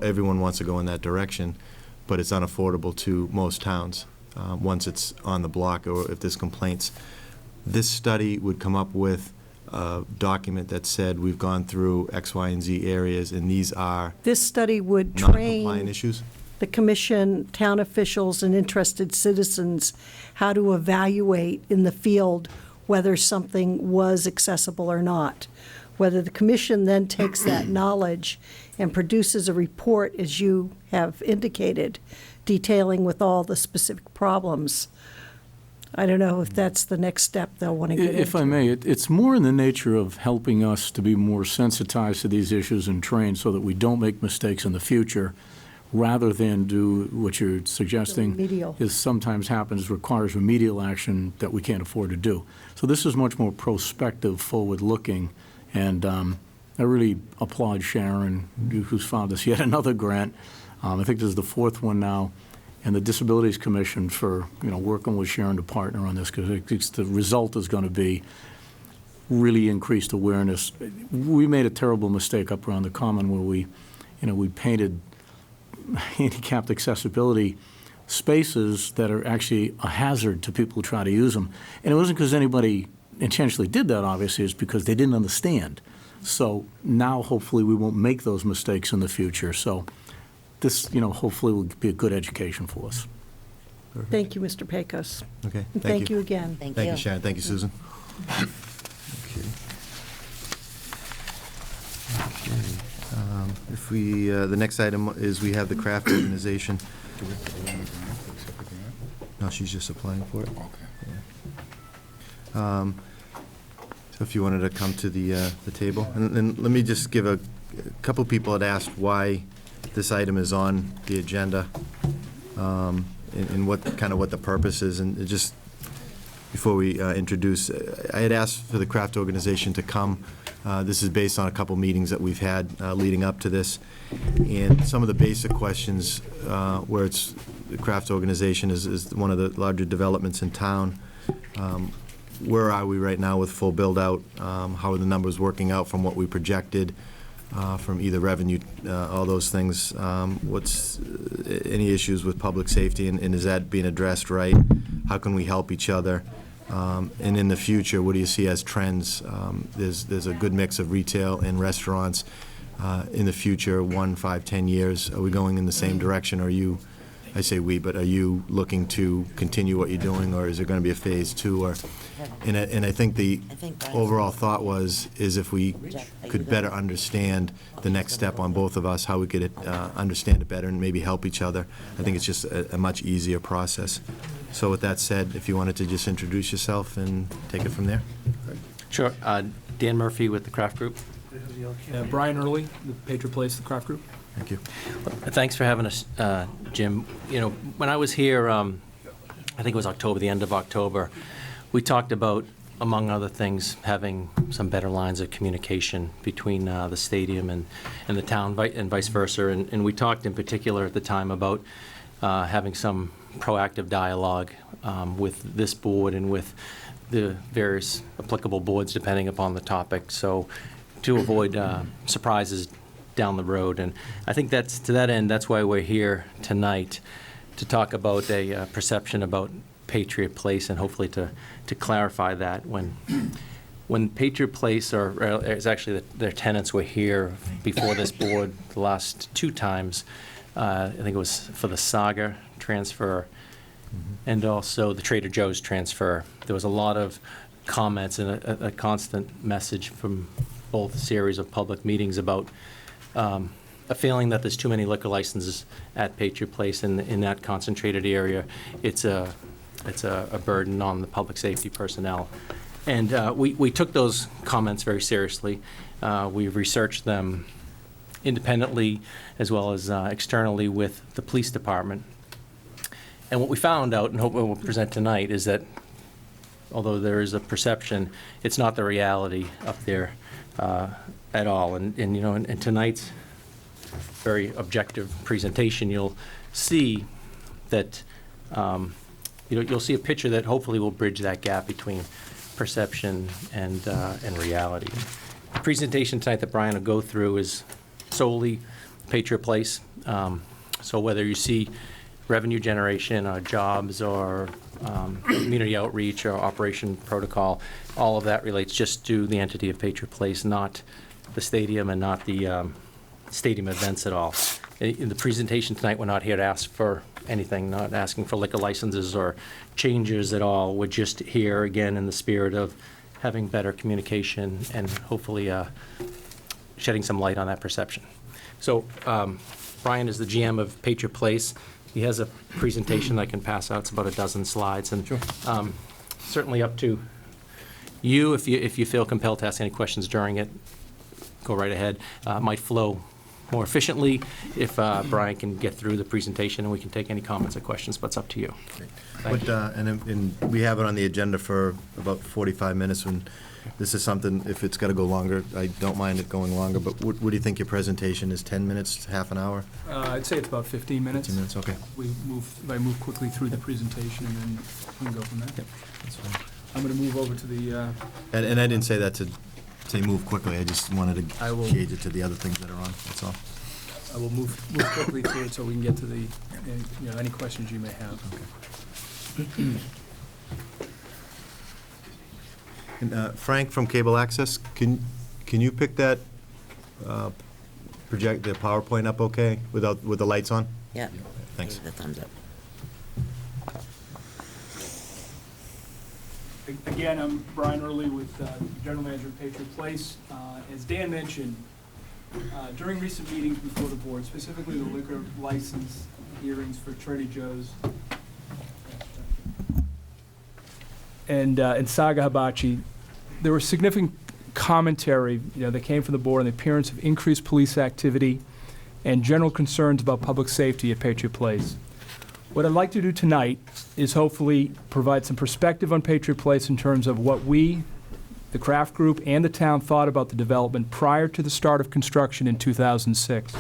everyone wants to go in that direction, but it's unaffordable to most towns once it's on the block or if there's complaints. This study would come up with a document that said we've gone through X, Y, and Z areas, and these are This study would non-compliant train issues? the commission, town officials, and interested citizens how to evaluate in the field whether something was accessible or not. Whether the commission then takes that knowledge and produces a report, as you have indicated, detailing with all the specific problems. I don't know if that's the next step they'll want to get into. If I may, it's more in the nature of helping us to be more sensitized to these issues and trained so that we don't make mistakes in the future, rather than do what you're suggesting. Remedial. Is sometimes happens, requires remedial action that we can't afford to do. So this is much more prospective, forward-looking, and I really applaud Sharon, who's found us yet another grant. I think this is the fourth one now, and the Disabilities Commission for, working with Sharon to partner on this, because the result is going to be really increased awareness. We made a terrible mistake up around the Common where we painted handicapped accessibility spaces that are actually a hazard to people who try to use them. And it wasn't because anybody intentionally did that, obviously, it's because they didn't understand. So now, hopefully, we won't make those mistakes in the future. So this, hopefully will be a good education for us. Thank you, Mr. Pecos. Okay, And thank you again. Thank Thank you. you, Sharon. Thank you, Susan. Okay. If we, the next item is we have the craft organization. No, she's just applying for it. Okay. So if you wanted to come to the table. And let me just give a couple people had asked why this item is on the agenda, and what the purpose is. And just before we introduce, I had asked for the craft organization to come. This is based on a couple meetings that we've had leading up to this. And some of the basic questions where it's the craft organization is one of the larger developments in town. Where are we right now with full build-out? How are the numbers working out from what we projected from either revenue, all those things? What's any issues with public safety, and is that being addressed right? How can we help each other? And in the future, what do you see as trends? There's a good mix of retail and restaurants. In the future, 1, 5, 10 years, are we going in the same direction? Are you, I say we, but are you looking to continue what you're doing, or is there going to be a phase 2? And I think the overall thought is if we could better understand the next step on both of us, how we could understand it better and maybe help each other. I think it's just a much easier process. So with that said, if you wanted to just introduce yourself and take it from there. Sure. Dan Murphy with the Craft Group. Brian Early, the Patriot Place, the Craft Group. Thank you. Thanks for having us, Jim. When I was here, I think it was October, the end of October, we talked about, among other things, having some better lines of communication between the stadium and the town and vice versa. And we talked in particular at the time about having some proactive dialogue with this board and with the various applicable boards depending upon the topic, so to avoid surprises down the road. And I think that's, to that end, that's why we're here tonight, to talk about a perception about Patriot Place and hopefully to clarify that. When Patriot Place, or it's actually their tenants were here before this board the last 2 times, I think it was for the Saga transfer and also the Trader Joe's transfer. There was a lot of comments and a constant message from both series of public meetings about a feeling that there's too many liquor licenses at Patriot Place in that concentrated area. It's a burden on the public safety personnel. And we took those comments very seriously. We researched them independently as well as externally with the police department. And what we found out, and hope we'll present tonight, is that although there is a perception, it's not the reality up there at all. And in tonight's very objective presentation, you'll see that you'll see a picture that hopefully will bridge that gap between perception and reality. The presentation tonight that Brian will go through is solely Patriot Place. So whether you see revenue generation, or jobs, or community outreach, or operation protocol, all of that relates just to the entity of Patriot Place, not the stadium and not the stadium events at all. In the presentation tonight, we're not here to ask for anything, not asking for liquor licenses or changes at all. We're just here, again, in the spirit of having better communication and hopefully shedding some light on that perception. So Brian is the GM of Patriot Place. He has a presentation I can pass out. It's about a dozen slides, and sure. Certainly up to you if you feel compelled to ask any questions during it. Go right ahead. Might flow more efficiently if Brian can get through the presentation and we can take any comments or questions, but it's up to you. Thank you. And we have it on the agenda for about 45 minutes, and this is something, if it's got to go longer, I don't mind it going longer, but what do you think your presentation is, 10 minutes, half an hour? I'd say it's about 15 minutes. 15 minutes, okay. If I move quickly through the presentation, and then we can go from there. Yep, that's fine. I'm going to move over to the, And I didn't say that to say move quickly, I just wanted I will- to gauge it to the other things that are on, that's all. I will move quickly through it so we can get to the, any questions you may have. And Frank from Cable Access, can you pick that, project the PowerPoint up okay with the lights on? Yeah. Thanks. The thumbs up. Again, I'm Brian Early with General Manager of Patriot Place. As Dan mentioned, during recent meetings before the board, specifically the liquor license hearings for Trader Joe's and Saga Hibachi, there was significant commentary, that came from the board on the appearance of increased police activity and general concerns about public safety at Patriot Place. What I'd like to do tonight is hopefully provide some perspective on Patriot Place in terms of what we, the Kraft Group, and the town thought about the development prior to the start of construction in 2006.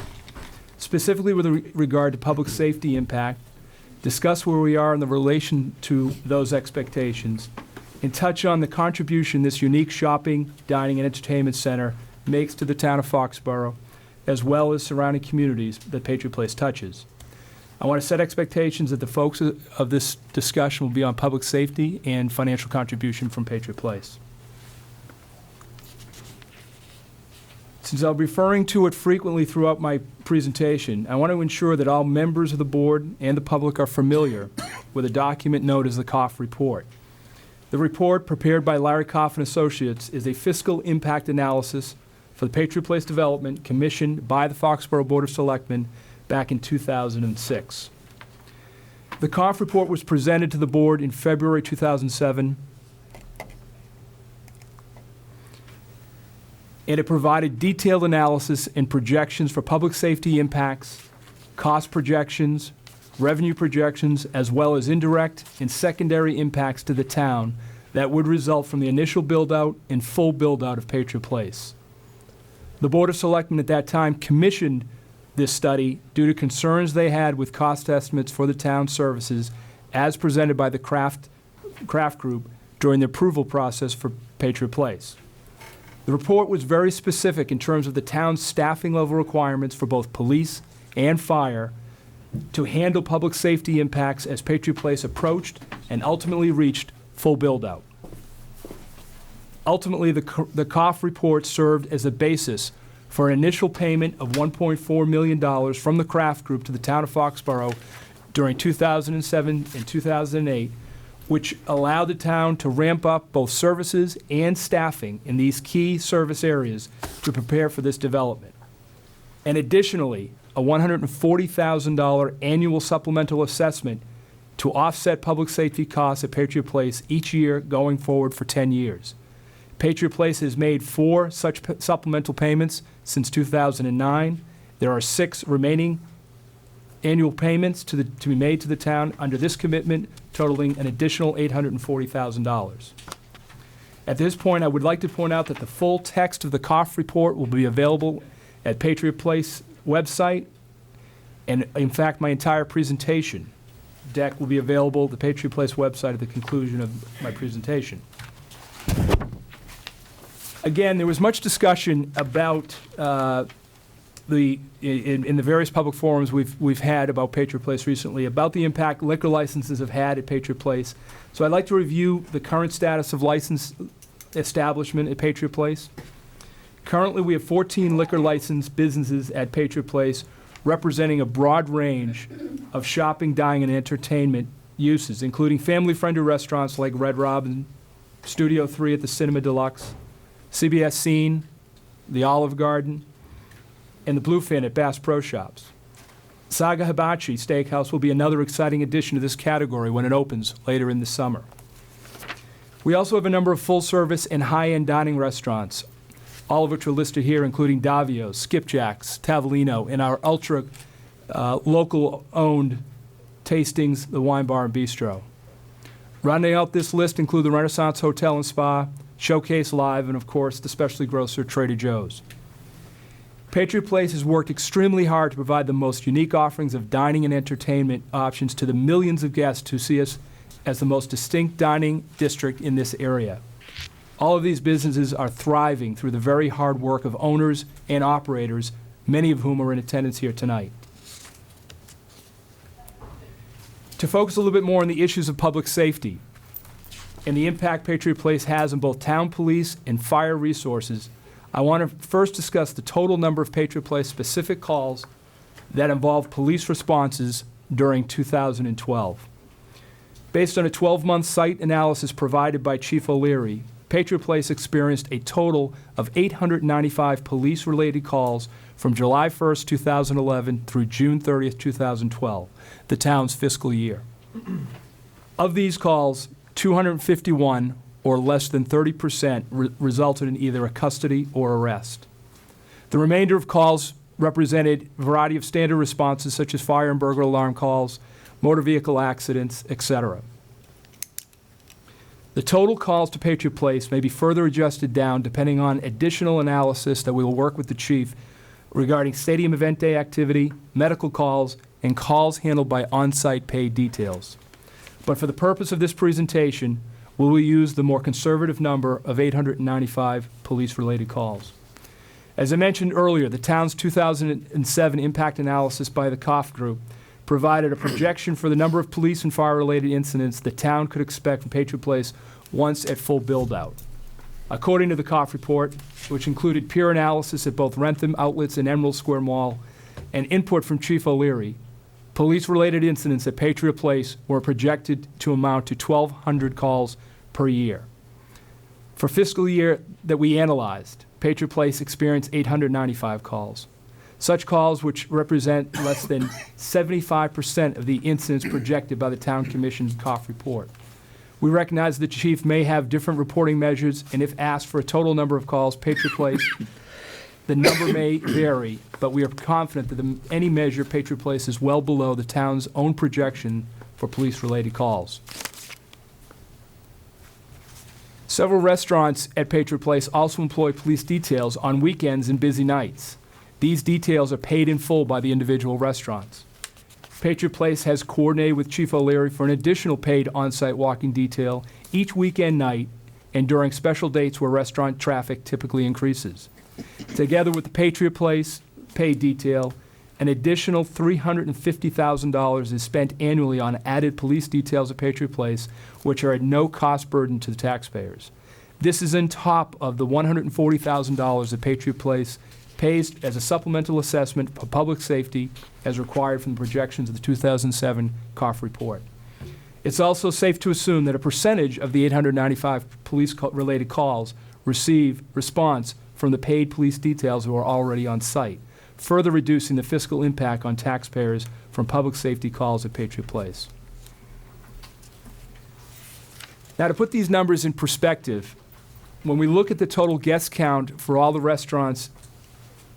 Specifically with regard to public safety impact, discuss where we are in the relation to those expectations, and touch on the contribution this unique shopping, dining, and entertainment center makes to the town of Foxborough, as well as surrounding communities that Patriot Place touches. I want to set expectations that the focus of this discussion will be on public safety and financial contribution from Patriot Place. Since I'll be referring to it frequently throughout my presentation, I want to ensure that all members of the board and the public are familiar with a document known as the Koff Report. The report, prepared by Larry Koff and Associates, is a fiscal impact analysis for the Patriot Place development commissioned by the Foxborough Board of Selectmen back in 2006. The Koff Report was presented to the board in February 2007, and it provided detailed analysis and projections for public safety impacts, cost projections, revenue projections, as well as indirect and secondary impacts to the town that would result from the initial build-out and full build-out of Patriot Place. The Board of Selectmen at that time commissioned this study due to concerns they had with cost estimates for the town's services as presented by the Kraft Group during the approval process for Patriot Place. The report was very specific in terms of the town's staffing level requirements for both police and fire to handle public safety impacts as Patriot Place approached and ultimately reached full build-out. Ultimately, the Koff Report served as a basis for an initial payment of $1.4 million from the Kraft Group to the town of Foxborough during 2007 and 2008, which allowed the town to ramp up both services and staffing in these key service areas to prepare for this development. And additionally, a $140,000 annual supplemental assessment to offset public safety costs at Patriot Place each year going forward for 10 years. Patriot Place has made 4 such supplemental payments since 2009. There are 6 remaining annual payments to be made to the town under this commitment, totaling an additional $840,000. At this point, I would like to point out that the full text of the Koff Report will be available at Patriot Place website, and in fact, my entire presentation deck will be available at the Patriot Place website at the conclusion of my presentation. Again, there was much discussion about in the various public forums we've had about Patriot Place recently about the impact liquor licenses have had at Patriot Place. So I'd like to review the current status of license establishment at Patriot Place. Currently, we have 14 liquor licensed businesses at Patriot Place, representing a broad range of shopping, dining, and entertainment uses, including family-friendly restaurants like Red Robin, Studio 3 at the Cinema Deluxe, CBS Scene, the Olive Garden, and the Bluefin at Bass Pro Shops. Saga Hibachi Steakhouse will be another exciting addition to this category when it opens later in the summer. We also have a number of full-service and high-end dining restaurants. all of which are listed here, including Davio's, Skipjack's, Tavolino, and our ultra local-owned tastings, the Wine Bar and Bistro. Rounding out this list include the Renaissance Hotel and Spa, Showcase Live, and of course, the specialty grocer Trader Joe's. Patriot Place has worked extremely hard to provide the most unique offerings of dining and entertainment options to the millions of guests who see us as the most distinct dining district in this area. All of these businesses are thriving through the very hard work of owners and operators, many of whom are in attendance here tonight. To focus a little bit more on the issues of public safety and the impact Patriot Place has on both town police and fire resources, I want to first discuss the total number of Patriot Place specific calls that involve police responses during 2012. Based on a 12-month site analysis provided by Chief O'Leary, Patriot Place experienced a total of 895 police-related calls from July 1st, 2011 through June 30th, 2012, the town's fiscal year. Of these calls, 251, or less than 30%, resulted in either a custody or arrest. The remainder of calls represented a variety of standard responses such as fire and burglar alarm calls, motor vehicle accidents, etc. The total calls to Patriot Place may be further adjusted down depending on additional analysis that we will work with the chief regarding stadium event day activity, medical calls, and calls handled by on-site paid details. But for the purpose of this presentation, we will use the more conservative number of 895 police-related calls. As I mentioned earlier, the town's 2007 impact analysis by the COF Group provided a projection for the number of police and fire-related incidents the town could expect from Patriot Place once at full build-out. According to the COF report, which included peer analysis at both Rentham Outlets and Emerald Square Mall, and input from Chief O'Leary, police-related incidents at Patriot Place were projected to amount to 1,200 calls per year. For fiscal year that we analyzed, Patriot Place experienced 895 calls. Such calls, which represent less than 75% of the incidents projected by the Town Commission's COF report. We recognize the chief may have different reporting measures, and if asked for a total number of calls, Patriot Place, the number may vary, but we are confident that any measure Patriot Place is well below the town's own projection for police-related calls. Several restaurants at Patriot Place also employ police details on weekends and busy nights. These details are paid in full by the individual restaurants. Patriot Place has coordinated with Chief O'Leary for an additional paid on-site walking detail each weekend night and during special dates where restaurant traffic typically increases. Together with the Patriot Place paid detail, an additional $350,000 is spent annually on added police details at Patriot Place, which are at no cost burden to the taxpayers. This is on top of the $140,000 that Patriot Place pays as a supplemental assessment for public safety as required from the projections of the 2007 COF report. It's also safe to assume that a percentage of the 895 police-related calls receive response from the paid police details who are already on site, further reducing the fiscal impact on taxpayers from public safety calls at Patriot Place. Now, to put these numbers in perspective, when we look at the total guest count for all the restaurants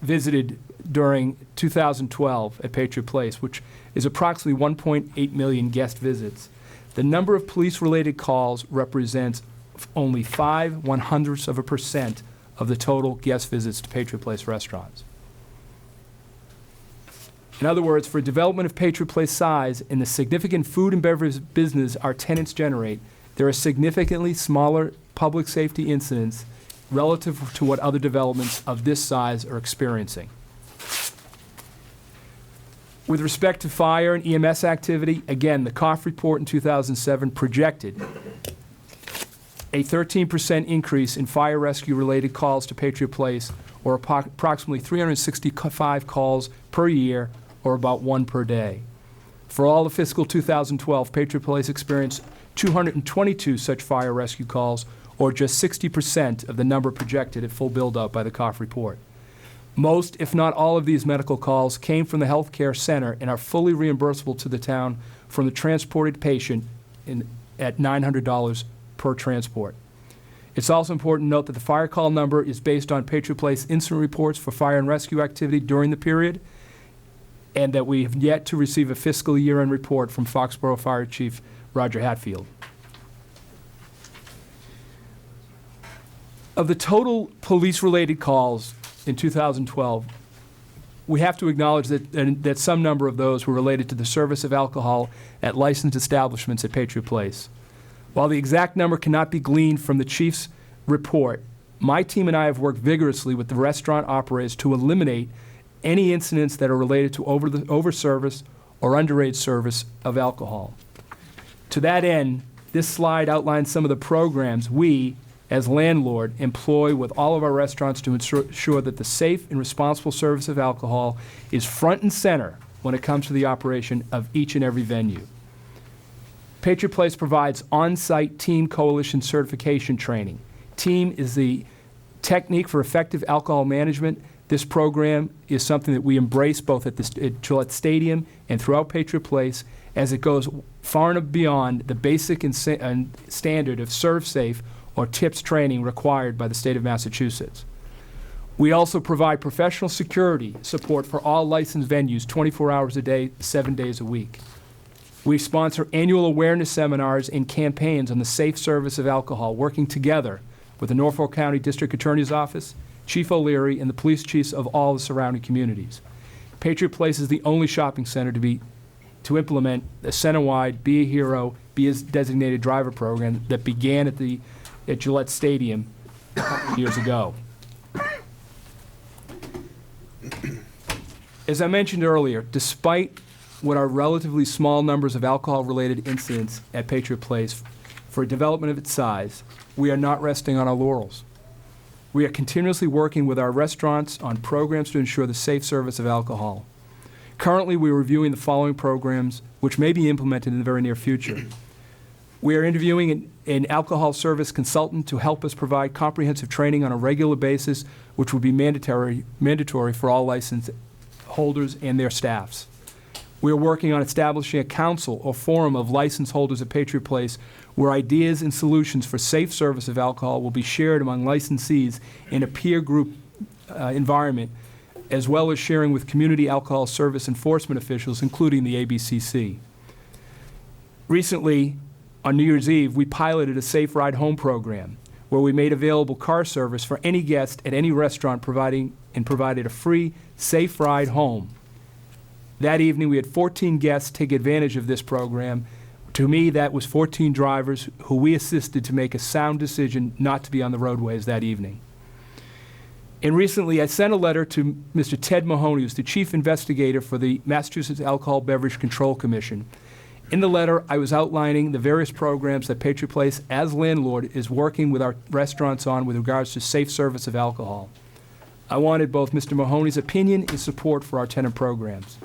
visited during 2012 at Patriot Place, which is approximately 1.8 million guest visits, the number of police-related calls represents only 0.05% of the total guest visits to Patriot Place restaurants. In other words, for development of Patriot Place size and the significant food and beverage business our tenants generate, there are significantly smaller public safety incidents relative to what other developments of this size are experiencing. With respect to fire and EMS activity, again, the COF report in 2007 projected a 13% increase in fire rescue-related calls to Patriot Place, or approximately 365 calls per year, or about one per day. For all of fiscal 2012, Patriot Place experienced 222 such fire rescue calls, or just 60% of the number projected at full build-out by the COF report. Most, if not all, of these medical calls came from the healthcare center and are fully reimbursable to the town from the transported patient at $900 per transport. It's also important to note that the fire call number is based on Patriot Place incident reports for fire and rescue activity during the period, and that we have yet to receive a fiscal year-end report from Foxborough Fire Chief Roger Hatfield. Of the total police-related calls in 2012, we have to acknowledge that some number of those were related to the service of alcohol at licensed establishments at Patriot Place. While the exact number cannot be gleaned from the chief's report, my team and I have worked vigorously with the restaurant operators to eliminate any incidents that are related to over-service or underage service of alcohol. To that end, this slide outlines some of the programs we, as landlord, employ with all of our restaurants to ensure that the safe and responsible service of alcohol is front and center when it comes to the operation of each and every venue. Patriot Place provides on-site Team Coalition certification training. TEAM is the technique for effective alcohol management. This program is something that we embrace both at Gillette Stadium and throughout Patriot Place, as it goes far and beyond the basic and standard of Serve Safe or TIPS training required by the state of Massachusetts. We also provide professional security support for all licensed venues 24 hours a day, 7 days a week. We sponsor annual awareness seminars and campaigns on the safe service of alcohol, working together with the Norfolk County District Attorney's Office, Chief O'Leary, and the police chiefs of all the surrounding communities. Patriot Place is the only shopping center to implement a center-wide Be a Hero, Be a Designated Driver program that began at Gillette Stadium a couple of years ago. As I mentioned earlier, despite what are relatively small numbers of alcohol-related incidents at Patriot Place, for a development of its size, we are not resting on our laurels. We are continuously working with our restaurants on programs to ensure the safe service of alcohol. Currently, we are reviewing the following programs, which may be implemented in the very near future. We are interviewing an alcohol service consultant to help us provide comprehensive training on a regular basis, which will be mandatory for all license holders and their staffs. We are working on establishing a council or forum of license holders at Patriot Place where ideas and solutions for safe service of alcohol will be shared among licensees in a peer group environment, as well as sharing with community alcohol service enforcement officials, including the ABCC. Recently, on New Year's Eve, we piloted a Safe Ride Home program where we made available car service for any guest at any restaurant provided a free safe ride home. That evening, we had 14 guests take advantage of this program. To me, that was 14 drivers who we assisted to make a sound decision not to be on the roadways that evening. And recently, I sent a letter to Mr. Ted Mahoney, who's the chief investigator for the Massachusetts Alcohol Beverage Control Commission. In the letter, I was outlining the various programs that Patriot Place, as landlord, is working with our restaurants on with regards to safe service of alcohol. I wanted both Mr. Mahoney's opinion and support for our tenant programs.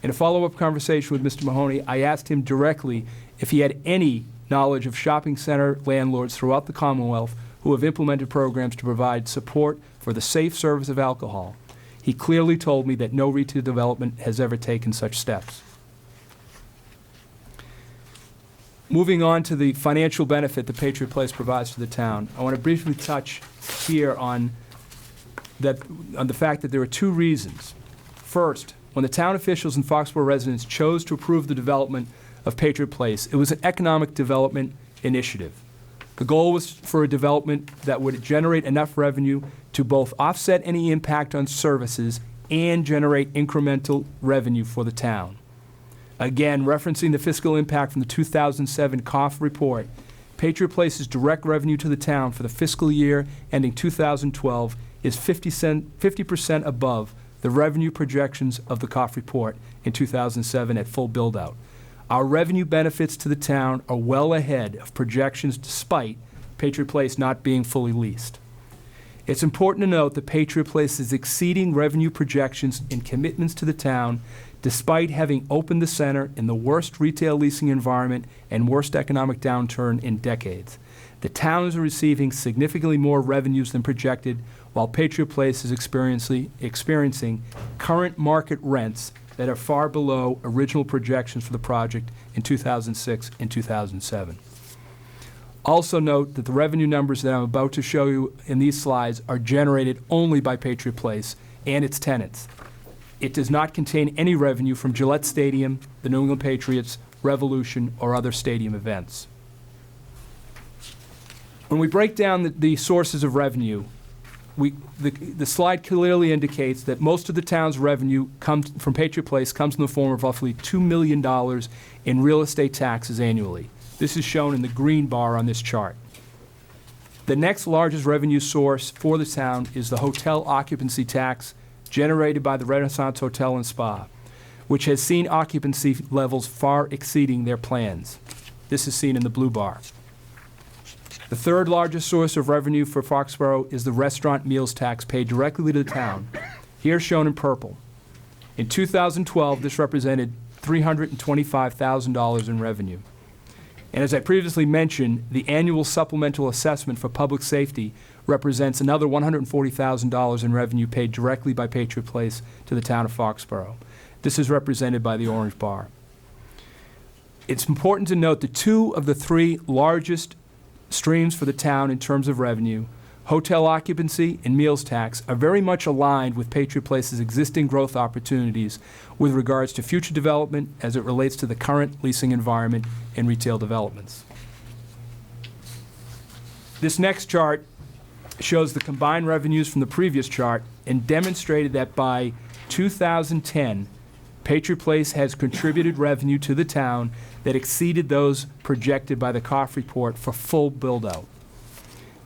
In a follow-up conversation with Mr. Mahoney, I asked him directly if he had any knowledge of shopping center landlords throughout the Commonwealth who have implemented programs to provide support for the safe service of alcohol. He clearly told me that no retail development has ever taken such steps. Moving on to the financial benefit that Patriot Place provides to the town, I want to briefly touch here on the fact that there are two reasons. First, when the town officials and Foxborough residents chose to approve the development of Patriot Place, it was an economic development initiative. The goal was for a development that would generate enough revenue to both offset any impact on services and generate incremental revenue for the town. Again, referencing the fiscal impact from the 2007 COF report, Patriot Place's direct revenue to the town for the fiscal year ending 2012 is 50% above the revenue projections of the COF report in 2007 at full build-out. Our revenue benefits to the town are well ahead of projections despite Patriot Place not being fully leased. It's important to note that Patriot Place is exceeding revenue projections and commitments to the town despite having opened the center in the worst retail leasing environment and worst economic downturn in decades. The town is receiving significantly more revenues than projected, while Patriot Place is experiencing current market rents that are far below original projections for the project in 2006 and 2007. Also note that the revenue numbers that I'm about to show you in these slides are generated only by Patriot Place and its tenants. It does not contain any revenue from Gillette Stadium, the New England Patriots, Revolution, or other stadium events. When we break down the sources of revenue, the slide clearly indicates that most of the town's revenue comes from Patriot Place comes in the form of roughly $2 million in real estate taxes annually. This is shown in the green bar on this chart. The next largest revenue source for the town is the hotel occupancy tax generated by the Renaissance Hotel and Spa, which has seen occupancy levels far exceeding their plans. This is seen in the blue bar. The third largest source of revenue for Foxborough is the restaurant meals tax paid directly to the town, here shown in purple. In 2012, this represented $325,000 in revenue. And as I previously mentioned, the annual supplemental assessment for public safety represents another $140,000 in revenue paid directly by Patriot Place to the town of Foxborough. This is represented by the orange bar. It's important to note that 2 of the 3 largest streams for the town in terms of revenue, hotel occupancy and meals tax, are very much aligned with Patriot Place's existing growth opportunities with regards to future development as it relates to the current leasing environment and retail developments. This next chart shows the combined revenues from the previous chart and demonstrated that by 2010, Patriot Place has contributed revenue to the town that exceeded those projected by the COF report for full build-out.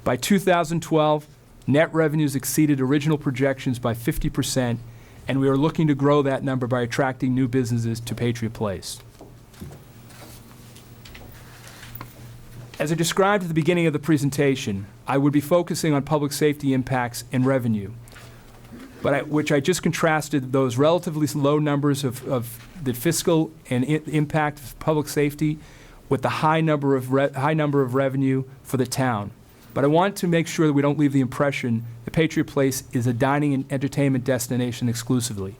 By 2012, net revenues exceeded original projections by 50%, and we are looking to grow that number by attracting new businesses to Patriot Place. As I described at the beginning of the presentation, I would be focusing on public safety impacts and revenue, which I just contrasted those relatively low numbers of the fiscal and impact of public safety with the high number of revenue for the town. But I want to make sure that we don't leave the impression that Patriot Place is a dining and entertainment destination exclusively.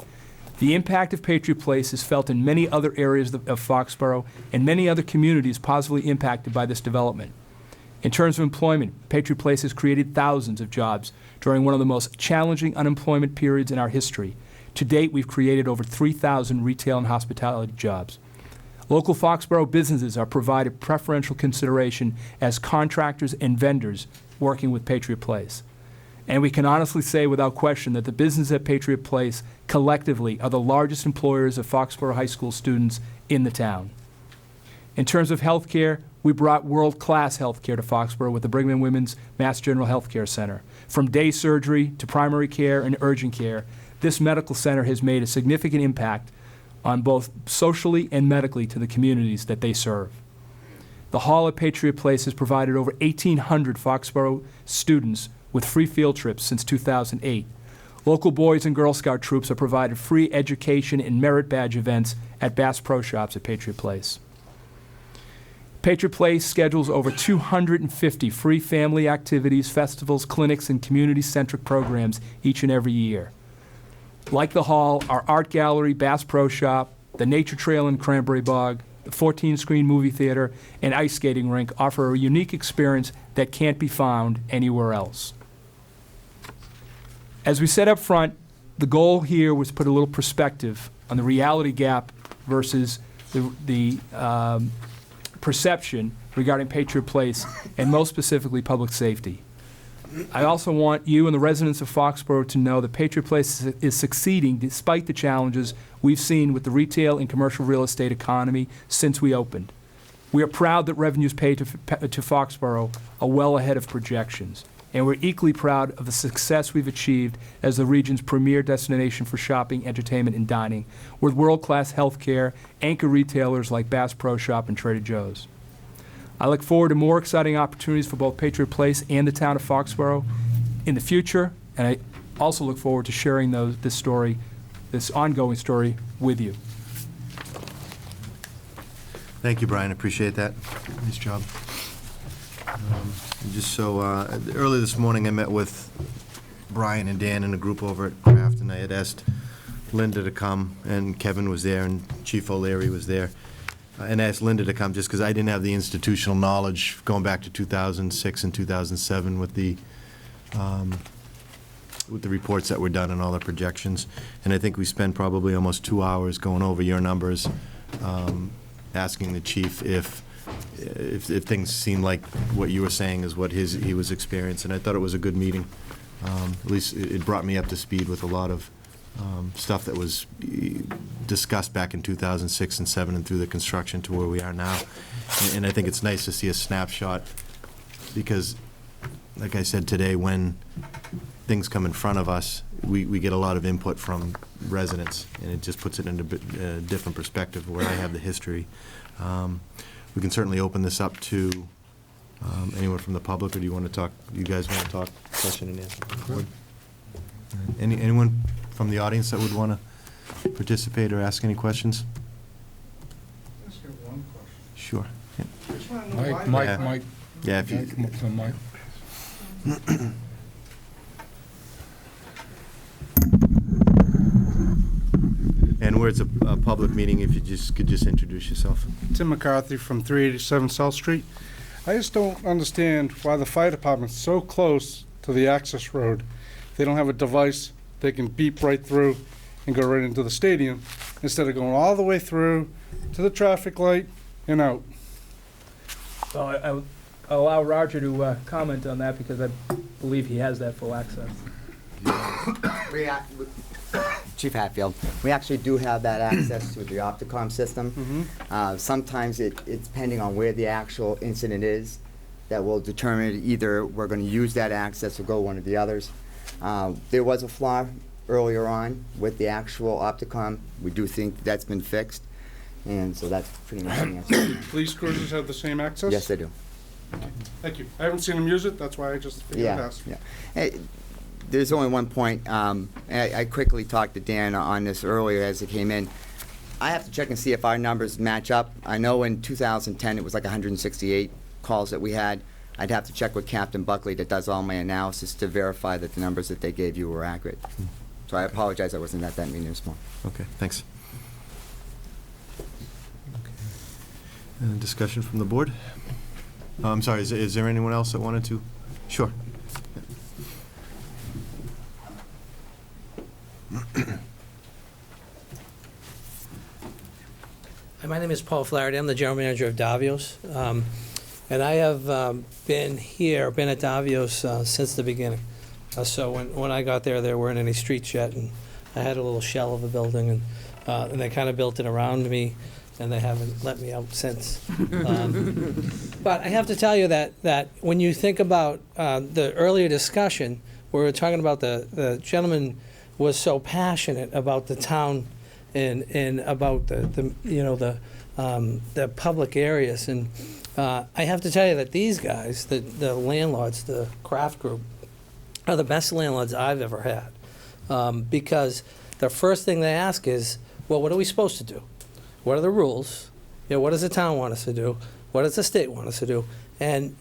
The impact of Patriot Place is felt in many other areas of Foxborough and many other communities positively impacted by this development. In terms of employment, Patriot Place has created thousands of jobs during one of the most challenging unemployment periods in our history. To date, we've created over 3,000 retail and hospitality jobs. Local Foxborough businesses are provided preferential consideration as contractors and vendors working with Patriot Place. And we can honestly say without question that the businesses at Patriot Place collectively are the largest employers of Foxborough High School students in the town. In terms of health care, we brought world-class health care to Foxborough with the Brigham and Women's Mass General Health Care Center. From day surgery to primary care and urgent care, this medical center has made a significant impact on both socially and medically to the communities that they serve. The Hall at Patriot Place has provided over 1,800 Foxborough students with free field trips since 2008. Local Boys and Girl Scout troops are provided free education and merit badge events at Bass Pro Shops at Patriot Place. Patriot Place schedules over 250 free family activities, festivals, clinics, and community-centric programs each and every year. Like the Hall, our art gallery, Bass Pro Shop, the Nature Trail in Cranberry Bog, the 14-screen movie theater, and ice skating rink offer a unique experience that can't be found anywhere else. As we said up front, the goal here was to put a little perspective on the reality gap versus the perception regarding Patriot Place, and most specifically public safety. I also want you and the residents of Foxborough to know that Patriot Place is succeeding despite the challenges we've seen with the retail and commercial real estate economy since we opened. We are proud that revenues paid to Foxborough are well ahead of projections, and we're equally proud of the success we've achieved as the region's premier destination for shopping, entertainment, and dining, with world-class health care, anchor retailers like Bass Pro Shop and Trader Joe's. I look forward to more exciting opportunities for both Patriot Place and the town of Foxborough in the future, and I also look forward to sharing this ongoing story with you. Thank you, Brian. Appreciate that. Nice job. Just so, early this morning I met with Brian and Dan in a group over at Kraft, and I had asked Linda to come, and Kevin was there, and Chief O'Leary was there. and asked Linda to come, just because I didn't have the institutional knowledge going back to 2006 and 2007 with the reports that were done and all the projections. And I think we spent probably almost 2 hours going over your numbers, asking the chief if things seemed like what you were saying is what he was experiencing. I thought it was a good meeting. At least it brought me up to speed with a lot of stuff that was discussed back in 2006 and 7 and through the construction to where we are now. And I think it's nice to see a snapshot because, like I said today, when things come in front of us, we get a lot of input from residents, and it just puts it into a different perspective where I have the history. We can certainly open this up to anyone from the public, or do you want to talk, you guys want to talk question and answer? Anyone from the audience that would want to participate or ask any questions? Let's get one question. Sure. Yeah. I just want to know why. Mike. Yeah, if you, Come up to the mic. and where it's a public meeting, if you could just introduce yourself. Tim McCarthy from 387 South Street. I just don't understand why the fire department's so close to the access road. They don't have a device they can beep right through and go right into the stadium instead of going all the way through to the traffic light and out. Well, I'll allow Roger to comment on that because I believe he has that full access. Chief Hatfield, we actually do have that access to the Opticom system. Sometimes it's depending on where the actual incident is that will determine either we're going to use that access or go one of the others. There was a flaw earlier on with the actual Opticom. We do think that's been fixed, and so that's pretty much the answer. Police cruisers have the same access? Yes, they do. Thank you. I haven't seen them use it, that's why I just figured I'd ask. There's only one point. I quickly talked to Dan on this earlier as it came in. I have to check and see if our numbers match up. I know in 2010 it was like 168 calls that we had. I'd have to check with Captain Buckley that does all my analysis to verify that the numbers that they gave you were accurate. So I apologize I wasn't at that meeting this morning. Okay, thanks. Discussion from the board? I'm sorry, is there anyone else that wanted to? Sure. Hi, my name is Paul Flaherty. I'm the general manager of Davios. And I have been at Davios since the beginning. So when I got there weren't any streets yet, and I had a little shell of a building, and they kind of built it around me, and they haven't let me out since. But I have to tell you that when you think about the earlier discussion, where we were talking about the gentleman was so passionate about the town and about the public areas, and I have to tell you that these guys, the landlords, the Kraft Group, are the best landlords I've ever had, because the first thing they ask is, well, what are we supposed to do? What are the rules? What does the town want us to do? What does the state want us to do? And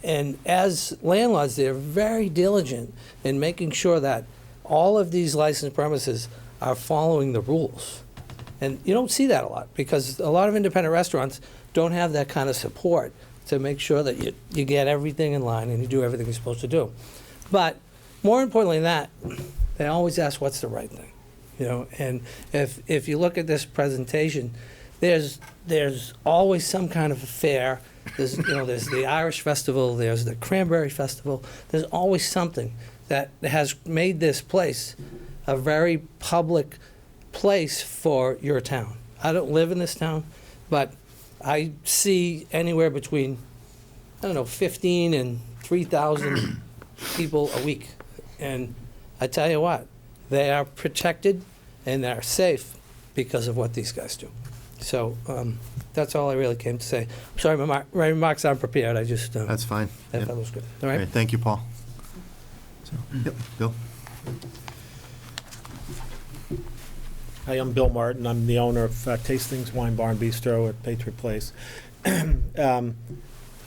as landlords, they're very diligent in making sure that all of these licensed premises are following the rules. And you don't see that a lot, because a lot of independent restaurants don't have that kind of support to make sure that you get everything in line and you do everything you're supposed to do. But more importantly than that, they always ask what's the right thing. And if you look at this presentation, there's always some kind of a fair. There's the Irish Festival, there's the Cranberry Festival. There's always something that has made this place a very public place for your town. I don't live in this town, but I see anywhere between, 15 and 3,000 people a week. And I tell you what, they are protected and they're safe because of what these guys do. So that's all I really came to say. I'm sorry, my remarks aren't prepared. I just That's fine. I Yep. thought it was good. All right. Great, thank you, Paul. Yep, Bill? Hi, I'm Bill Martin. I'm the owner of Tastings Wine Bar and Bistro at Patriot Place. I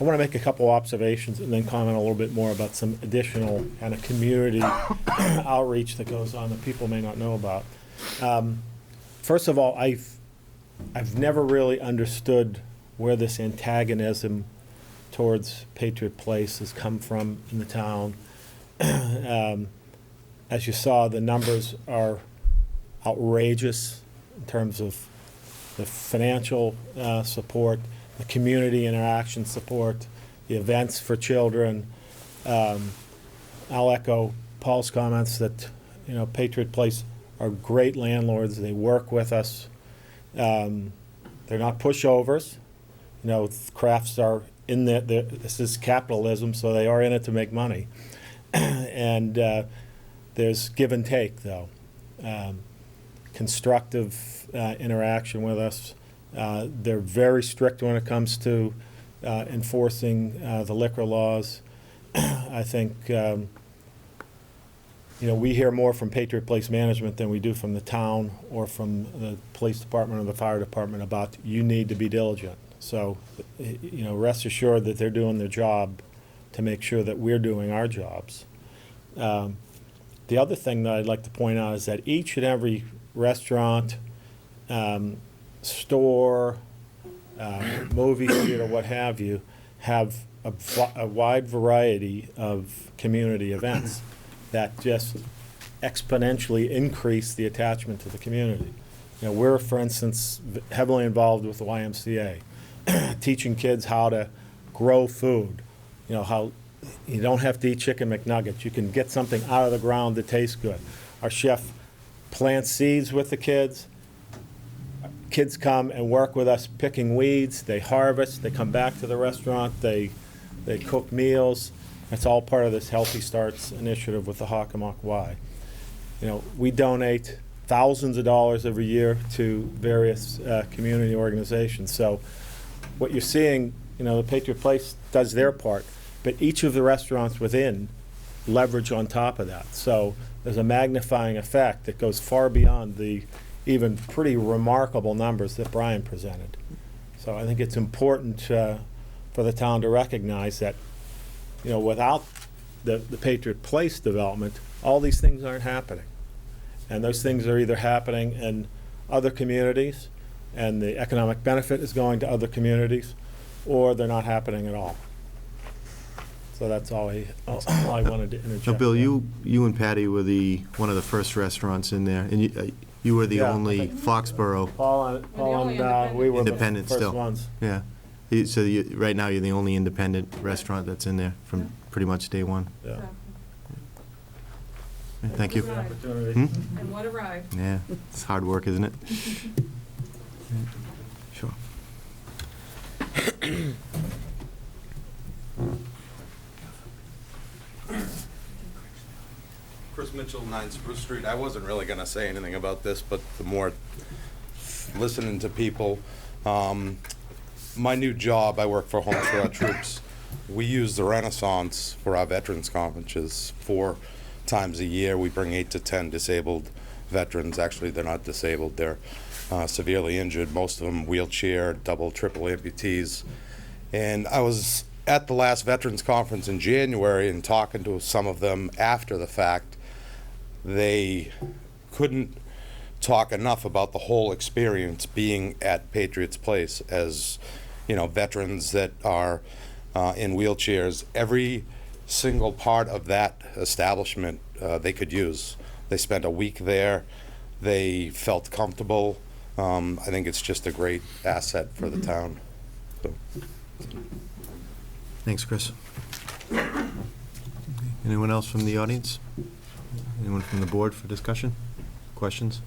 want to make a couple observations and then comment a little bit more about some additional kind of community outreach that goes on that people may not know about. First of all, I've never really understood where this antagonism towards Patriot Place has come from in the town. As you saw, the numbers are outrageous in terms of the financial support, the community interaction support, the events for children. I'll echo Paul's comments that, Patriot Place are great landlords. They work with us. They're not pushovers. Crafts are in there. This is capitalism, so they are in it to make money. And there's give and take, though. Constructive interaction with us. They're very strict when it comes to enforcing the liquor laws. I think, we hear more from Patriot Place Management than we do from the town or from the police department or the fire department about you need to be diligent. So, rest assured that they're doing their job to make sure that we're doing our jobs. The other thing that I'd like to point out is that each and every restaurant, store, movie theater, what have you, have a wide variety of community events that just exponentially increase the attachment to the community. We're, for instance, heavily involved with the YMCA, teaching kids how to grow food, how you don't have to eat chicken McNuggets. You can get something out of the ground that tastes good. Our chef plants seeds with the kids. Kids come and work with us picking weeds. They harvest. They come back to the restaurant. They cook meals. That's all part of this Healthy Starts initiative with the Hockomock Y. We donate thousands of dollars every year to various community organizations. So what you're seeing, the Patriot Place does their part, but each of the restaurants within leverage on top of that. So there's a magnifying effect that goes far beyond the even pretty remarkable numbers that Brian presented. So I think it's important for the town to recognize that, without the Patriot Place development, all these things aren't happening. And those things are either happening in other communities, and the economic benefit is going to other communities, or they're not happening at all. So that's all I wanted to interject. So, Bill, you and Patty were one of the first restaurants in there, and you were the only Foxborough Paul and we were independent the first still. ones. Yeah. So right now you're the only independent restaurant that's in there from pretty much day one. Yeah. Thank you. And what a ride. Yeah, it's hard work, isn't it? Sure. Chris Mitchell, 9 Spruce Street. I wasn't really going to say anything about this, but the more listening to people, my new job, I work for Homes for Our Troops. We use the Renaissance for our veterans conferences 4 times a year. We bring 8 to 10 disabled veterans. Actually, they're not disabled. They're severely injured, most of them wheelchair, double, triple amputees. And I was at the last veterans conference in January and talking to some of them after the fact. They couldn't talk enough about the whole experience being at Patriots Place as, veterans that are in wheelchairs. Every single part of that establishment they could use. They spent a week there. They felt comfortable. I think it's just a great asset for the town. So. Thanks, Chris. Anyone else from the audience? Anyone from the board for discussion? Questions?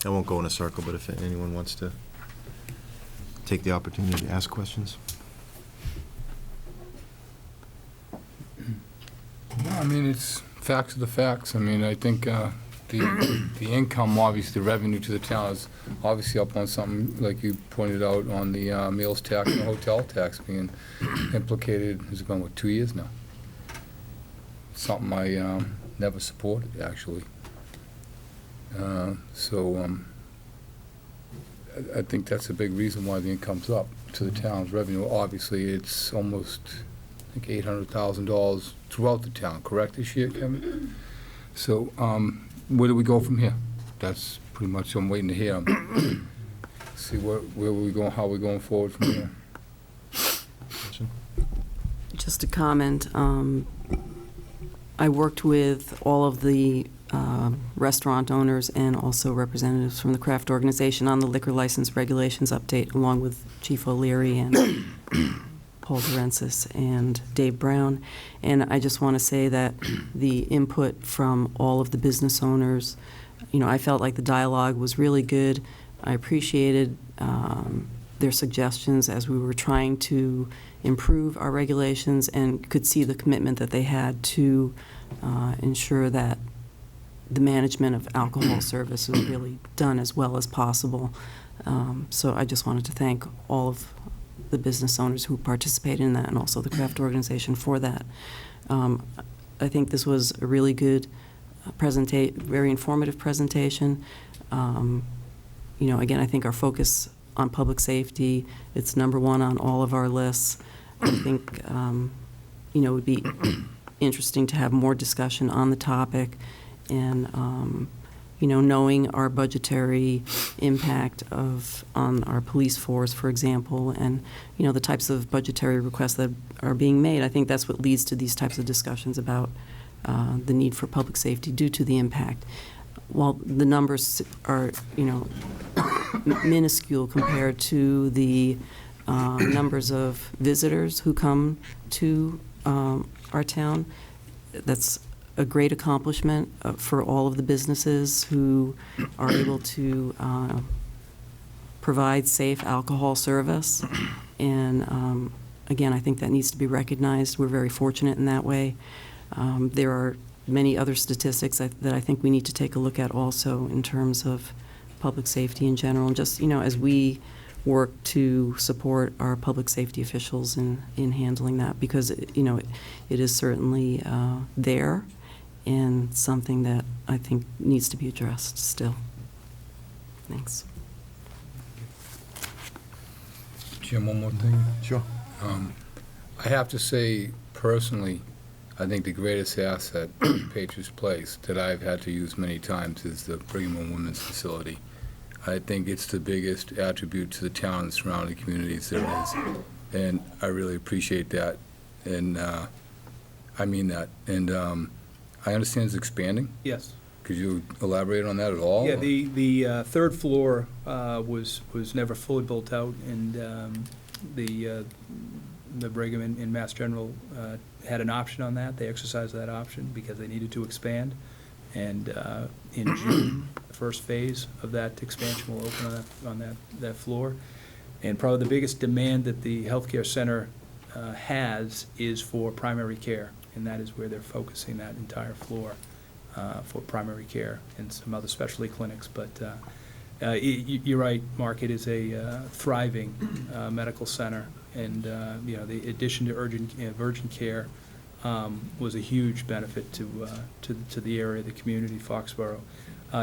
I won't go in a circle, but if anyone wants to take the opportunity to ask questions. No, I mean, it's facts are the facts. I mean, I think the income, obviously, the revenue to the town is obviously up on something, like you pointed out, on the meals tax and the hotel tax being implicated. Has it gone, 2 years now? Something I never supported, actually. I think that's a big reason why the income's up to the town's revenue. Obviously, it's almost, I think, $800,000 throughout the town, correct, this year, Kevin? So where do we go from here? That's pretty much what I'm waiting to hear. See where we going, how we going forward from here. Just a comment, I worked with all of the restaurant owners and also representatives from the craft organization on the liquor license regulations update, along with Chief O'Leary and Paul Durensis and Dave Brown. And I just want to say that the input from all of the business owners, I felt like the dialogue was really good. I appreciated their suggestions as we were trying to improve our regulations, and could see the commitment that they had to ensure that the management of alcohol service was really done as well as possible. So I just wanted to thank all of the business owners who participated in that, and also the craft organization for that. I think this was a really good very informative presentation. Again, I think our focus on public safety, it's number one on all of our lists. I think, it would be interesting to have more discussion on the topic, and, knowing our budgetary impact on our police force, for example, and, the types of budgetary requests that are being made. I think that's what leads to these types of discussions about the need for public safety due to the impact. While the numbers are, minuscule compared to the numbers of visitors who come to our town, that's a great accomplishment for all of the businesses who are able to provide safe alcohol service. And again, I think that needs to be recognized. We're very fortunate in that way. There are many other statistics that I think we need to take a look at also in terms of public safety in general, and just, as we work to support our public safety officials in handling that, because, it is certainly there, and something that I think needs to be addressed still. Thanks. Jim, one more thing. Sure. I have to say, personally, I think the greatest asset in Patriots Place that I've had to use many times is the Brigham Young Women's Facility. I think it's the biggest attribute to the town and surrounding communities there is, and I really appreciate that, and I mean that. And I understand it's expanding. Yes. Could you elaborate on that at all? Yeah, the third floor was never fully built out, and the Brigham and Mass General had an option on that. They exercised that option because they needed to expand. And in June, the first phase of that expansion will open on that floor. And probably the biggest demand that the healthcare center has is for primary care, and that is where they're focusing that entire floor for primary care and some other specialty clinics. But you're right, Mark, it is a thriving medical center, and the addition to urgent care was a huge benefit to the area, the community, Foxborough.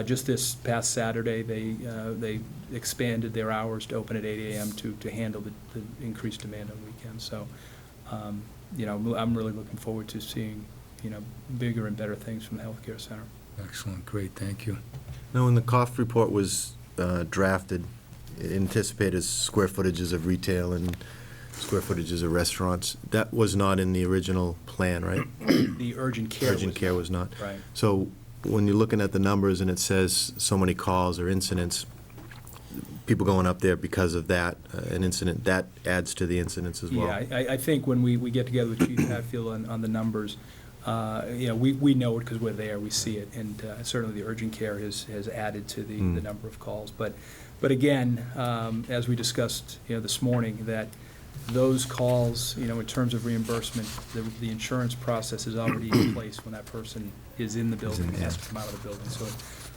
Just this past Saturday, they expanded their hours to open at 8 a.m. to handle the increased demand on weekends. So, I'm really looking forward to seeing, bigger and better things from the healthcare center. Excellent, great, thank you. Now, when the cost report was drafted, it anticipated square footages of retail and square footages of restaurants. That was not in the original plan, right? The urgent care was not. Right. So when you're looking at the numbers and it says so many calls or incidents, people going up there because of that, an incident, that adds to the incidents as well. Yeah, I think when we get together with Chief Hatfield on the numbers, we know it because we're there, we see it, and certainly the urgent care has added to the number of calls. But again, as we discussed this morning, that those calls, in terms of reimbursement, the insurance process is already in place when that person is in the building and has to come out of the building. So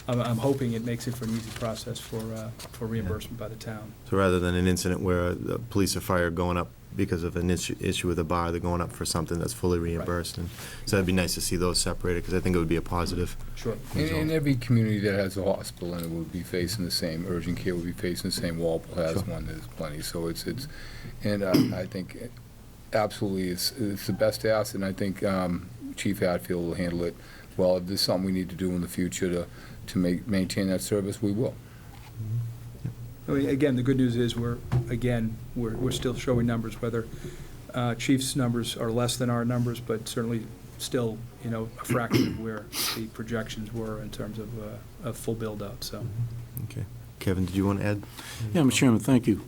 I'm hoping it makes it for an easy process for reimbursement by the town. So rather than an incident where the police or fire are going up because of an issue with a bar, they're going up for something that's fully reimbursed. Right. And so it'd be nice to see those separated, because I think it would be a positive. Sure. And every community that has a hospital in it would be facing the same, urgent care would be facing the same. Walpole has one, there's plenty. So and I think absolutely it's the best asset, and I think Chief Hatfield will handle it well. If there's something we need to do in the future to maintain that service, we will. I mean, again, the good news is we're still showing numbers, whether Chief's numbers are less than our numbers, but certainly still, a fraction of where the projections were in terms of a full build-out, so. Okay. Kevin, did you want to add? Yeah, Mr. Chairman, thank you.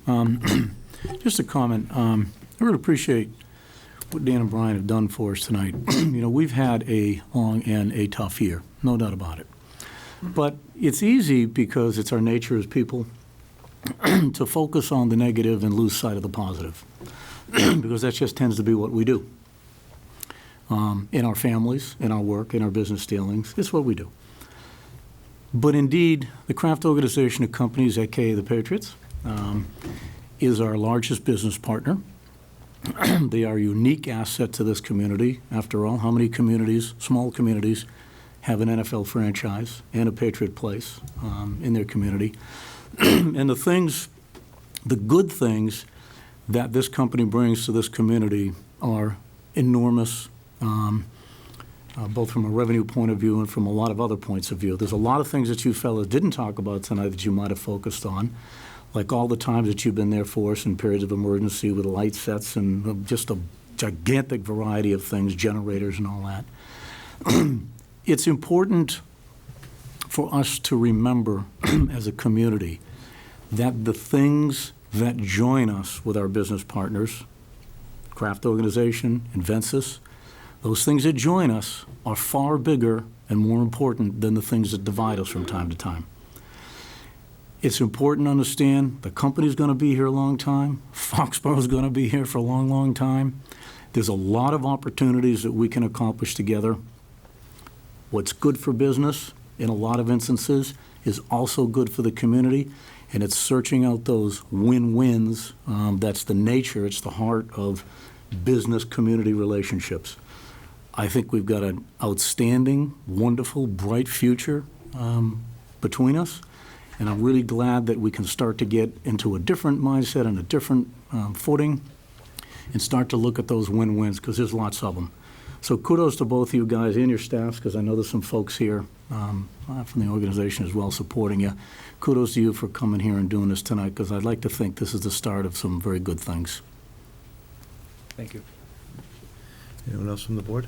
Just a comment. I really appreciate what Dan and Brian have done for us tonight. We've had a long and a tough year, no doubt about it. But it's easy, because it's our nature as people, to focus on the negative and lose sight of the positive, because that just tends to be what we do. In our families, in our work, in our business dealings, it's what we do. But indeed, the Kraft Organization of Companies, aka the Patriots, is our largest business partner. They are a unique asset to this community. After all, how many communities, small communities, have an NFL franchise and a Patriot place in their community? And the good things that this company brings to this community are enormous, both from a revenue point of view and from a lot of other points of view. There's a lot of things that you fellas didn't talk about tonight that you might have focused on, like all the times that you've been there for us in periods of emergency with light sets and just a gigantic variety of things, generators and all that. It's important for us to remember as a community that the things that join us with our business partners, Kraft Organization, Inventus, those things that join us are far bigger and more important than the things that divide us from time to time. It's important to understand the company's going to be here a long time. Foxborough's going to be here for a long, long time. There's a lot of opportunities that we can accomplish together. What's good for business, in a lot of instances, is also good for the community, and it's searching out those win-wins. That's the nature, it's the heart of business-community relationships. I think we've got an outstanding, wonderful, bright future between us, and I'm really glad that we can start to get into a different mindset and a different footing and start to look at those win-wins, because there's lots of them. So kudos to both of you guys and your staffs, because I know there's some folks here from the organization as well supporting you. Kudos to you for coming here and doing this tonight, because I'd like to think this is the start of some very good things. Thank you. Anyone else from the board?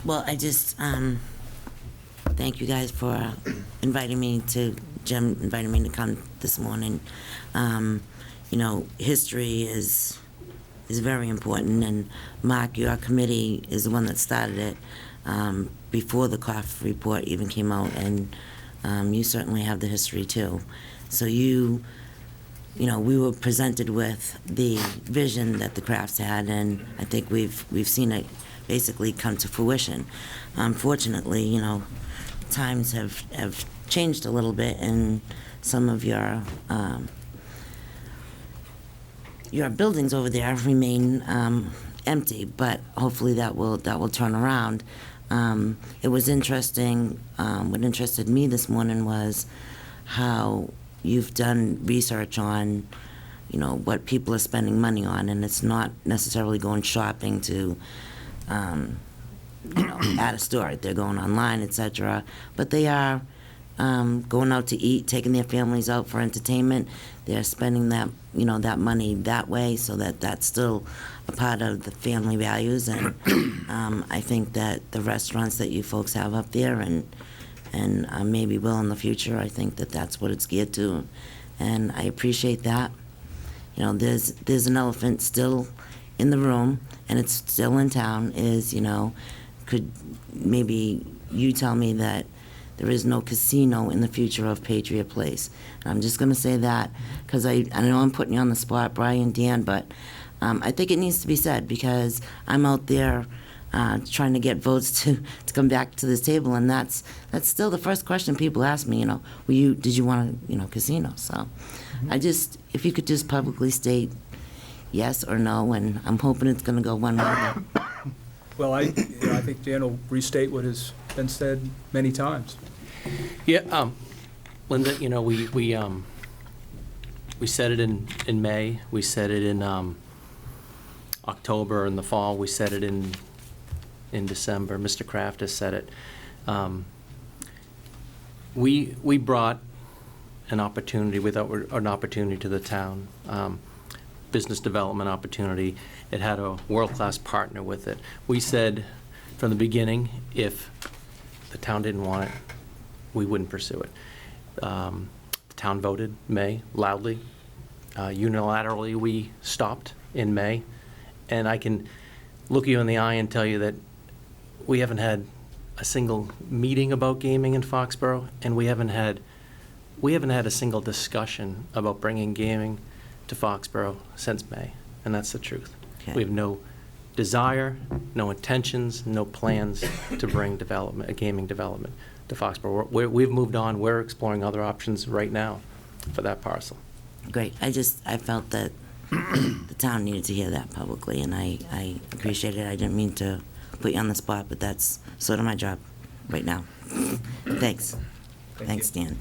Well, I just thank you guys for inviting me to, Jim invited me to come this morning. History is very important, and Mark, your committee is the one that started it before the Kraft report even came out, and you certainly have the history too. So we were presented with the vision that the Krafts had, and I think we've seen it basically come to fruition. Unfortunately, times have changed a little bit, and some of your buildings over there remain empty, but hopefully that will turn around. It was interesting. What interested me this morning was how you've done research on, what people are spending money on, and it's not necessarily going shopping to, at a store. They're going online, etc. But they are going out to eat, taking their families out for entertainment. They're spending that, that money that way, so that's still a part of the family values. And I think that the restaurants that you folks have up there, and maybe will in the future, I think that's what it's geared to, and I appreciate that. There's an elephant still in the room, and it's still in town. Could maybe you tell me that there is no casino in the future of Patriot Place? And I'm just going to say that because I know I'm putting you on the spot, Brian, Dan, but I think it needs to be said, because I'm out there trying to get votes to come back to this table, and that's still the first question people ask me. Did you want a casino? So if you could just publicly state yes or no, and I'm hoping it's going to go one way. Well, I think Dan will restate what has been said many times. Yeah, Linda, we said it in May, we said it in October, in the fall, we said it in December. Mr. Kraft has said it. We brought an opportunity without an opportunity to the town. Business development opportunity. It had a world-class partner with it. We said from the beginning, if the town didn't want it, we wouldn't pursue it. The town voted May loudly. Unilaterally, we stopped in May. And I can look you in the eye and tell you that we haven't had a single meeting about gaming in Foxborough, and we haven't had a single discussion about bringing gaming to Foxborough since May, and that's the truth. Okay. We have no desire, no intentions, no plans to bring gaming development to Foxborough. We've moved on. We're exploring other options right now for that parcel. Great. I felt that the town needed to hear that publicly, and I appreciate it. I didn't mean to put you on the spot, but that's sort of my job right now. Thanks. Thanks, Dan.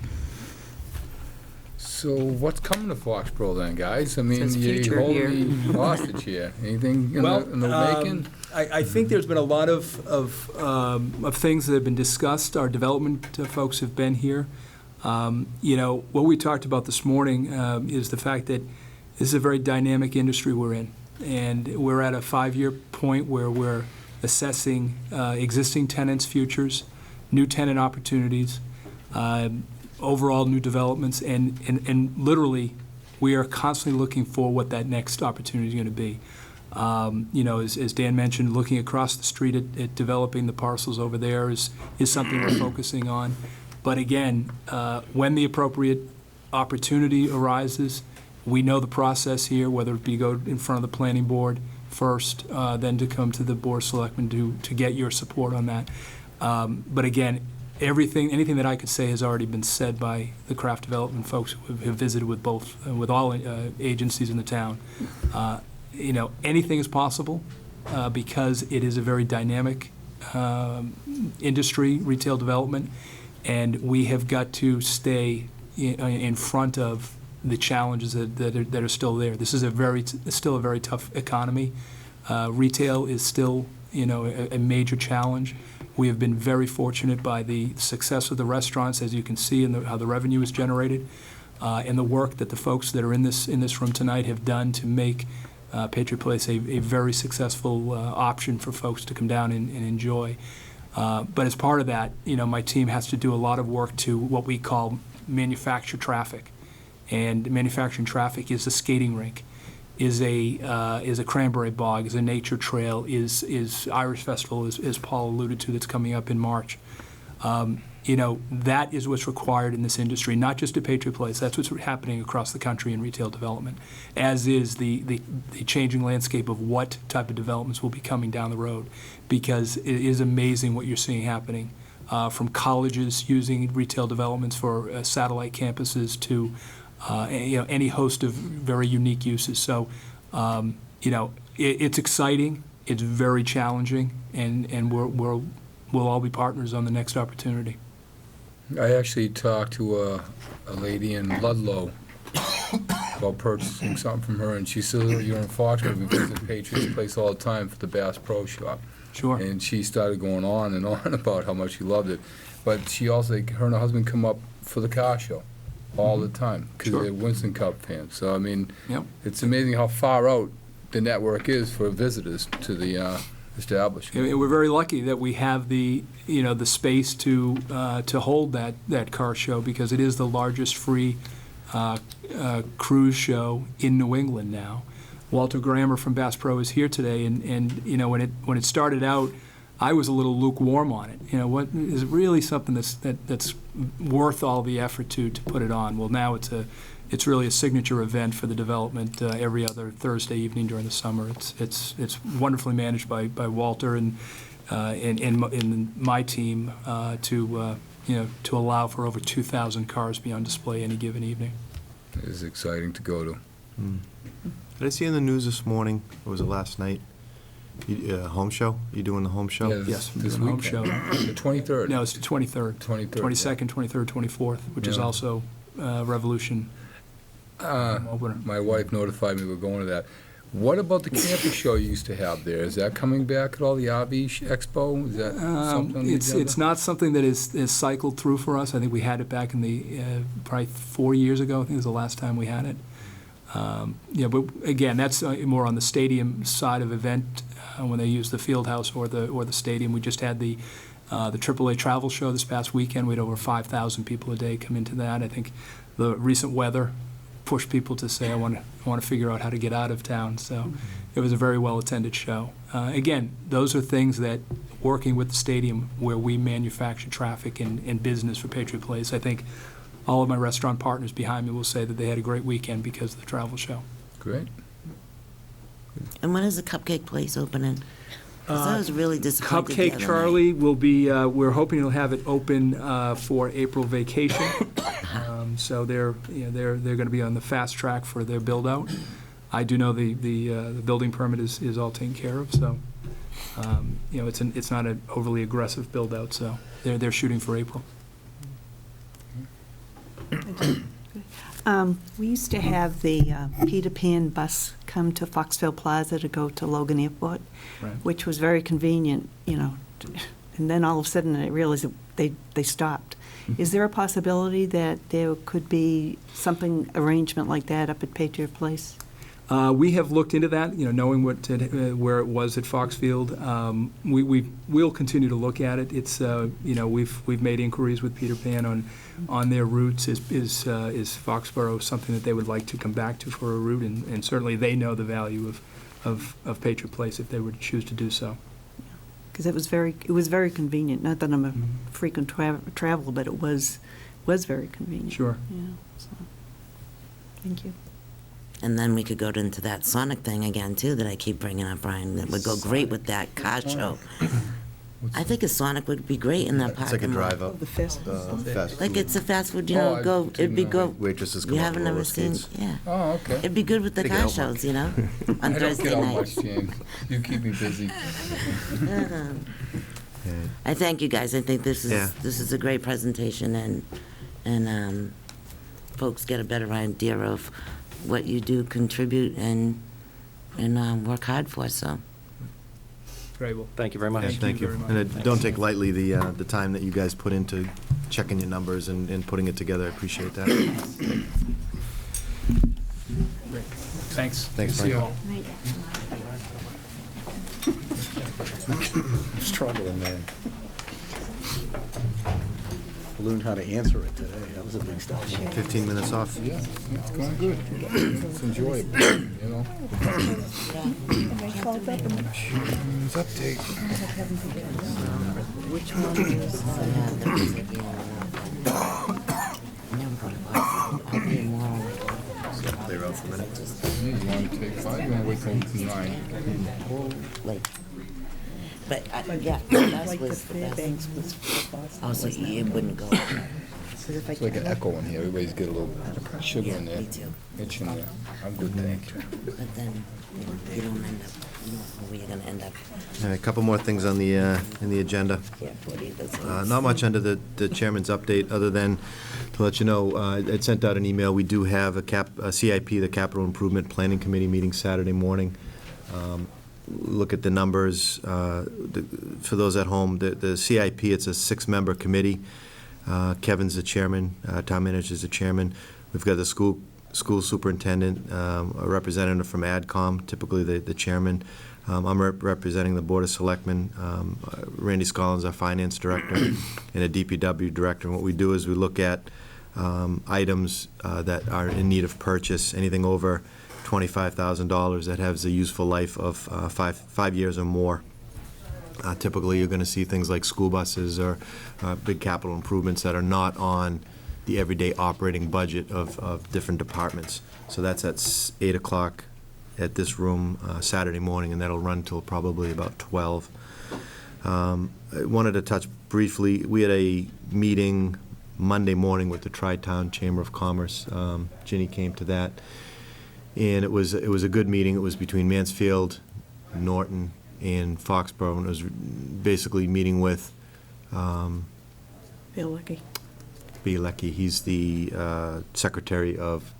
So what's coming to Foxborough then, guys? I mean, Says you future hold here. me hostage here. Anything in the making? I think there's been a lot of things that have been discussed. Our development folks have been here. What we talked about this morning is the fact that this is a very dynamic industry we're in. And we're at a 5-year point where we're assessing existing tenants' futures, new tenant opportunities, overall new developments, and literally we are constantly looking for what that next opportunity is going to be. As Dan mentioned, looking across the street at developing the parcels over there is something we're focusing on. But again, when the appropriate opportunity arises, we know the process here, whether it be go in front of the planning board first, then to come to the board of selectmen to get your support on that. But again, anything that I could say has already been said by the craft development folks who have visited with all agencies in the town. Anything is possible because it is a very dynamic industry, retail development, and we have got to stay in front of the challenges that are still there. This is still a very tough economy. Retail is still a major challenge. We have been very fortunate by the success of the restaurants, as you can see, and how the revenue is generated, and the work that the folks that are in this room tonight have done to make Patriot Place a very successful option for folks to come down and enjoy. But as part of that, my team has to do a lot of work to what we call manufacture traffic. And manufacturing traffic is a skating rink, is a cranberry bog, is a nature trail, is Irish Festival, as Paul alluded to, that's coming up in March. That is what's required in this industry, not just at Patriot Place. That's what's happening across the country in retail development, as is the changing landscape of what type of developments will be coming down the road, because it is amazing what you're seeing happening, from colleges using retail developments for satellite campuses to any host of very unique uses. So, it's exciting, it's very challenging, and we'll all be partners on the next opportunity. I actually talked to a lady in Ludlow about purchasing something from her, and she said, "You're in Foxborough, we visit Patriots Place all the time for the Bass Pro Shop." Sure. And she started going on and on about how much she loved it. But she also, her and her husband come up for the car show all the time because Sure. they're Winston Cup fans. So, I mean, Yep. it's amazing how far out the network is for visitors to the establishment. And we're very lucky that we have the space to hold that car show, because it is the largest free cruise show in New England now. Walter Grammer from Bass Pro is here today, and when it started out, I was a little lukewarm on it. What is it really something that's worth all the effort to put it on? Well, now it's really a signature event for the development every other Thursday evening during the summer. It's wonderfully managed by Walter and my team to allow for over 2,000 cars be on display any given evening. It is exciting to go to. Did I see in the news this morning, or was it last night, home show? You doing the home show? Yeah, Yes, this home weekend. show. The 23rd. No, it's the 23rd. 22nd, 23rd, 24th, which is Yeah. also Revolution opener. My wife notified me we're going to that. What about the campus show you used to have there? Is that coming back at all, the RV Expo? Is that something on the agenda? It's not something that is cycled through for us. I think we had it back in the, probably 4 years ago. I think it was the last time we had it. Yeah, but again, that's more on the stadium side of event, when they use the field house or the stadium. We just had the AAA travel show this past weekend. We had over 5,000 people a day come into that. I think the recent weather pushed people to say, I want to figure out how to get out of town. So it was a very well-attended show. Again, those are things that, working with the stadium where we manufacture traffic and business for Patriot Place, I think all of my restaurant partners behind me will say that they had a great weekend because of the travel show. Great. And when is the Cupcake Place opening? 'Cause I was really disappointed the Cupcake other Charlie will be, we're hoping to have it open for April vacation. So they're going to be on the fast track for their build-out. I do know the building permit is all taken care of, so, it's not an overly aggressive build-out, so they're shooting for April. We used to have the Peter Pan bus come to Foxville Plaza to go to Logan Airport, Right. which was very convenient, and then all of a sudden I realized that they stopped. Is there a possibility that there could be something, arrangement like that up at Patriot Place? We have looked into that, knowing where it was at Foxfield. We'll continue to look at it. It's, we've made inquiries with Peter Pan on their routes. Is Foxborough something that they would like to come back to for a route? And certainly they know the value of Patriot Place if they were to choose to do so. Because it was very convenient. Not that I'm a frequent traveler, but it was very convenient. Sure. Yeah. So, thank you. And then we could go into that Sonic thing again, too, that I keep bringing up, Brian, that would go great with that car show. I think a Sonic would be great in that parking lot. It's like a drive-up. The fast Fast Like food. it's a fast food, Oh, it'd be good. Waitresses come You out haven't with roller ever seen, skates. yeah. Oh, okay. It'd be good with the They car get out shows, on I don't Thursday get out night. much, James. You keep me busy. I thank you guys. I think this Yeah. is a great presentation, and folks get a better idea of what you do contribute and work hard for, so. Very well. Thank you very much. Thank you. very much. And don't take lightly the time that you guys put into checking your numbers and putting it together. I appreciate that. Great. Thanks. Thanks, See you Frank. all. Struggling, man. Learned how to answer it today. That was a big step. 15 minutes off. Yeah, it's going good. It's enjoyable, Update. Which one is, Clear out for a minute. You want to take 5? You want to wait till 9? like, but, yeah, that was the best. Also, it wouldn't go. It's like an echo in here. Everybody's got a little sugar in there. Me too. Itch in there. I'm good, thank you. But then, you don't end up, where you're gonna end up. All right, a couple more things on the in the agenda. Yeah, 40, that's Not much under the chairman's update, other than to let you know, I'd sent out an email. We do have a CIP, the Capital Improvement Planning Committee, meeting Saturday morning. Look at the numbers. For those at home, the CIP, it's a 6-member committee. Kevin's the chairman, town manager's the chairman. We've got the school superintendent, a representative from AdCom, typically the chairman. I'm representing the Board of Selectmen. Randy Scollins, our finance director, and a DPW director. And what we do is we look at items that are in need of purchase, anything over $25,000 that has a useful life of 5 years or more. Typically, you're going to see things like school buses or big capital improvements that are not on the everyday operating budget of different departments. So that's at 8 o'clock at this room Saturday morning, and that'll run till probably about 12. I wanted to touch briefly, we had a meeting Monday morning with the Tri-Town Chamber of Commerce. Ginny came to that, and it was a good meeting. It was between Mansfield, Norton, and Foxborough, and it was basically meeting with Bill Lucky. Bielecki. He's the Secretary of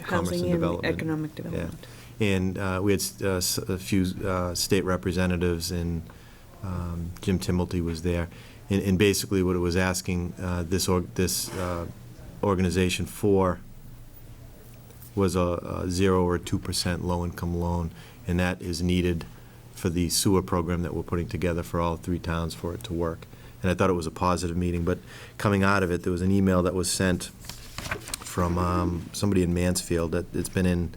Commerce Housing and Development. Economic Development. Yeah. And we had a few state representatives, and Jim Timilty was there. And basically what it was asking this organization for was a 0 or 2% low-income loan, and that is needed for the sewer program that we're putting together for all 3 towns for it to work. And I thought it was a positive meeting, but coming out of it, there was an email that was sent from somebody in Mansfield that's been in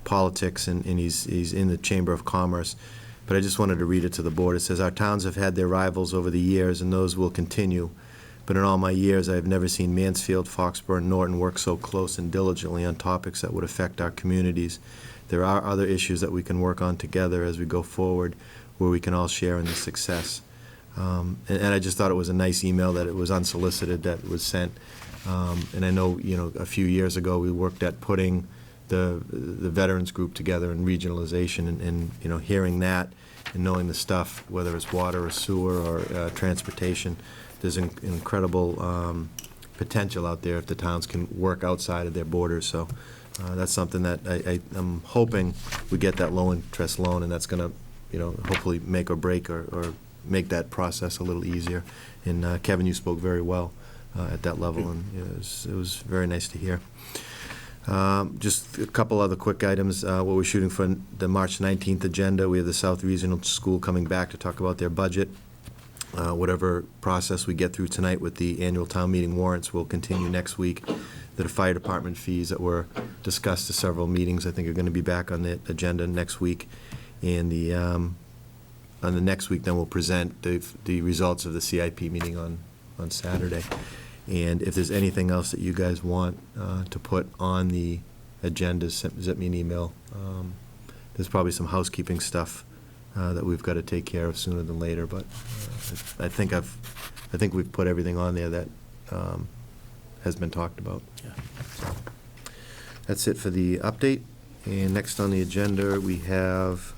politics, and he's in the Chamber of Commerce. But I just wanted to read it to the board. It says, "Our towns have had their rivals over the years, and those will continue. But in all my years, I have never seen Mansfield, Foxborough, and Norton work so close and diligently on topics that would affect our communities. There are other issues that we can work on together as we go forward, where we can all share in the success." And I just thought it was a nice email, that it was unsolicited, that was sent. And I know, a few years ago, we worked at putting the veterans group together in regionalization, and hearing that and knowing the stuff, whether it's water or sewer or transportation, there's incredible potential out there if the towns can work outside of their borders. So that's something that I'm hoping we get that low-interest loan, and that's going to, hopefully make or break or make that process a little easier. And Kevin, you spoke very well at that level, and it was very nice to hear. Just a couple other quick items. What we're shooting for the March 19th agenda, we have the South Regional School coming back to talk about their budget. Whatever process we get through tonight with the annual town meeting warrants will continue next week. The fire department fees that were discussed at several meetings, I think, are going to be back on the agenda next week. And on the next week, then we'll present the results of the CIP meeting on Saturday. And if there's anything else that you guys want to put on the agenda, send me an email. There's probably some housekeeping stuff that we've got to take care of sooner than later, but I think we've put everything on there that has been talked about. Yeah. So that's it for the update. And next on the agenda, we have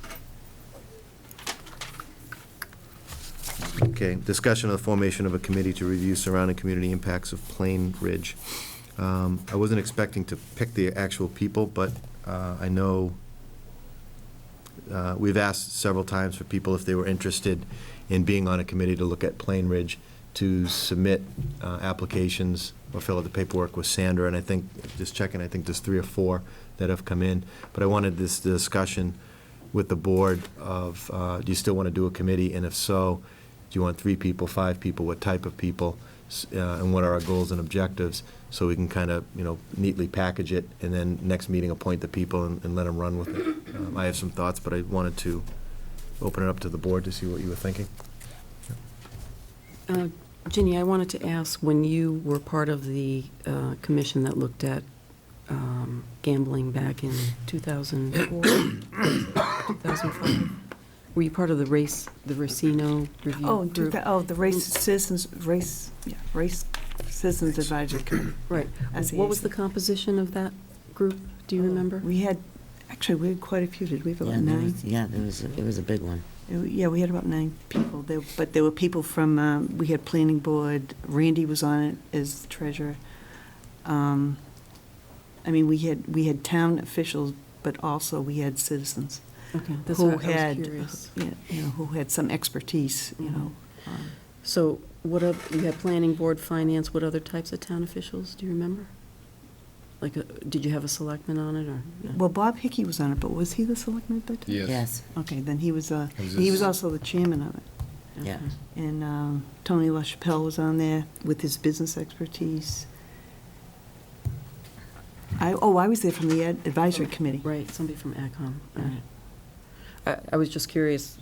discussion of the formation of a committee to review surrounding community impacts of Plain Ridge. I wasn't expecting to pick the actual people, but I know we've asked several times for people if they were interested in being on a committee to look at Plain Ridge, to submit applications or fill out the paperwork with Sandra. And I think, just checking, I think there's 3 or 4 that have come in. But I wanted this discussion with the board of, do you still want to do a committee? And if so, do you want 3 people, 5 people, what type of people, and what are our goals and objectives, so we can kind of, neatly package it, and then next meeting appoint the people and let them run with it. I have some thoughts, but I wanted to open it up to the board to see what you were thinking. Ginny, I wanted to ask, when you were part of the commission that looked at gambling back in 2004, 2005, were you part of the Racino review group? The Race Citizens Advisory Committee. Right. What was the composition of that group? Do you remember? We had quite a few. Did we have about 9? It was a big one. Yeah, we had about 9 people. But there were people from, we had planning board, Randy was on it as treasurer. We had town officials, but also we had citizens. Okay, that's who what I had, was curious. who had some expertise, So you had planning board, finance, what other types of town officials, do you remember? Like, did you have a selectman on it, or? No? Well, Bob Hickey was on it, but was he the selectman at that time? Yes. Okay, then he was also the chairman of it. Yeah. And Tony LaChapelle was on there with his business expertise. I was there from the advisory committee. Right, somebody from AgCom. All right. I was just curious,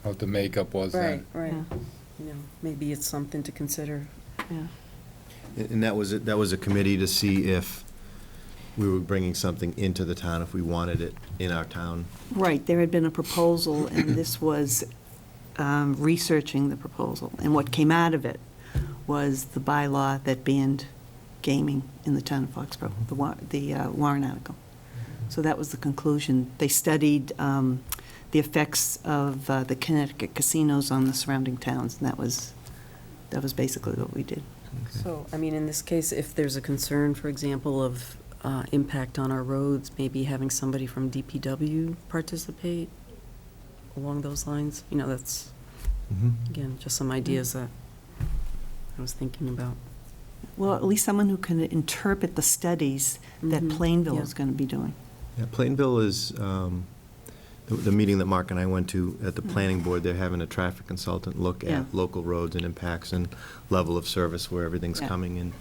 What the makeup was then. Right. Yeah. Maybe it's something to consider. Yeah. And that was a committee to see if we were bringing something into the town, if we wanted it in our town. Right, there had been a proposal, and this was researching the proposal. And what came out of it was the bylaw that banned gaming in the town of Foxborough, the Warren article. So that was the conclusion. They studied the effects of the Connecticut casinos on the surrounding towns, and that was basically what we did. So, in this case, if there's a concern, for example, of impact on our roads, maybe having somebody from DPW participate along those lines. You know, that's, again, just some ideas that I was thinking about. Well, at least someone who can interpret the studies that Plainville is going to be doing. Yeah, Plainville is, the meeting that Mark and I went to at the planning board, they're having a traffic consultant look Yeah. at local roads and impacts and level of service where everything's Yeah. coming in.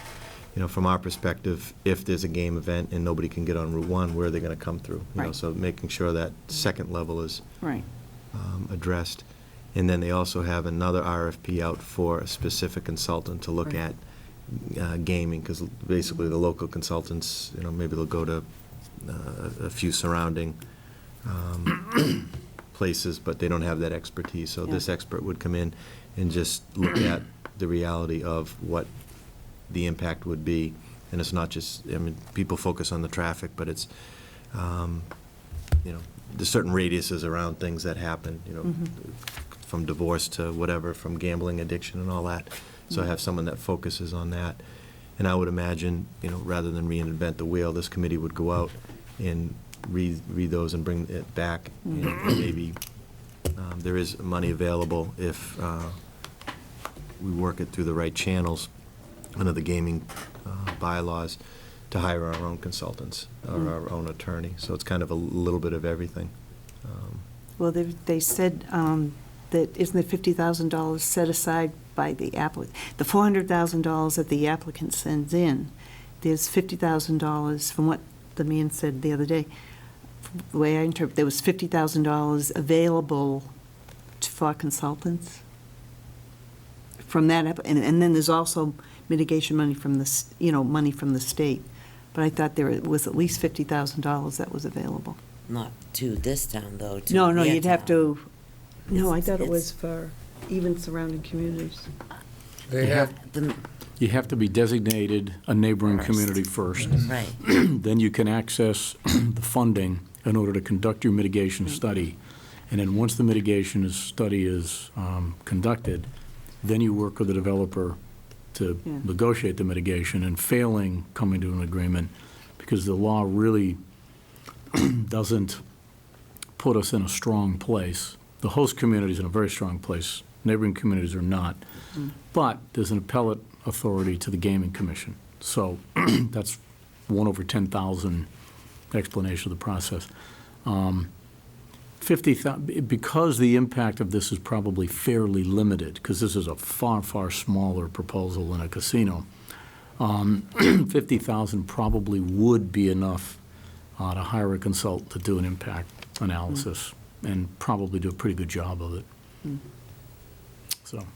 You know, from our perspective, if there's a game event and nobody can get on Route 1, where are they going to come through? You know, Right. so making sure that second level is Right. addressed. And then they also have another RFP out for a specific consultant to look Right. at gaming, because basically the local consultants, you know, maybe they'll go to a few surrounding places, but they don't have that expertise. So this expert would come in and just look at the reality of what the impact would be. And it's not just, I mean, people focus on the traffic, but it's, you know, there's certain radiuses around things that happen, you know, from divorce to whatever, from gambling addiction and all that. So I have someone that focuses on that. And I would imagine, you know, rather than reinvent the wheel, this committee would go out and read those and bring it back. And maybe there is money available if we work it through the right channels under the gaming bylaws to hire our own consultants or our own attorney. So it's kind of a little bit of everything. Well, they said that, isn't it $50,000 set aside by the applicant? The $400,000 that the applicant sends in, there's $50,000 from what the man said the other day. The way I interpret, there was $50,000 available for consultants from that, and then there's also mitigation money from the, money from the state. But I thought there was at least $50,000 that was available. Not to this town, though. To No, their you'd have town. to, no, I It's- thought it it's- was for even surrounding communities. They have, You have to be designated a neighboring community first. Right. Then you can access the funding in order to conduct your mitigation study. And then once the mitigation study is conducted, then you work with the developer to negotiate the mitigation, and failing, coming to an agreement, because the law really doesn't put us in a strong place. The host community is in a very strong place. Neighboring communities are not. But there's an appellate authority to the Gaming Commission. So that's 1 over 10,000 explanation of the process. 50,000, because the impact of this is probably fairly limited, because this is a far, far smaller proposal than a casino, 50,000 probably would be enough to hire a consultant to do an impact analysis and probably do a pretty good job of it. So.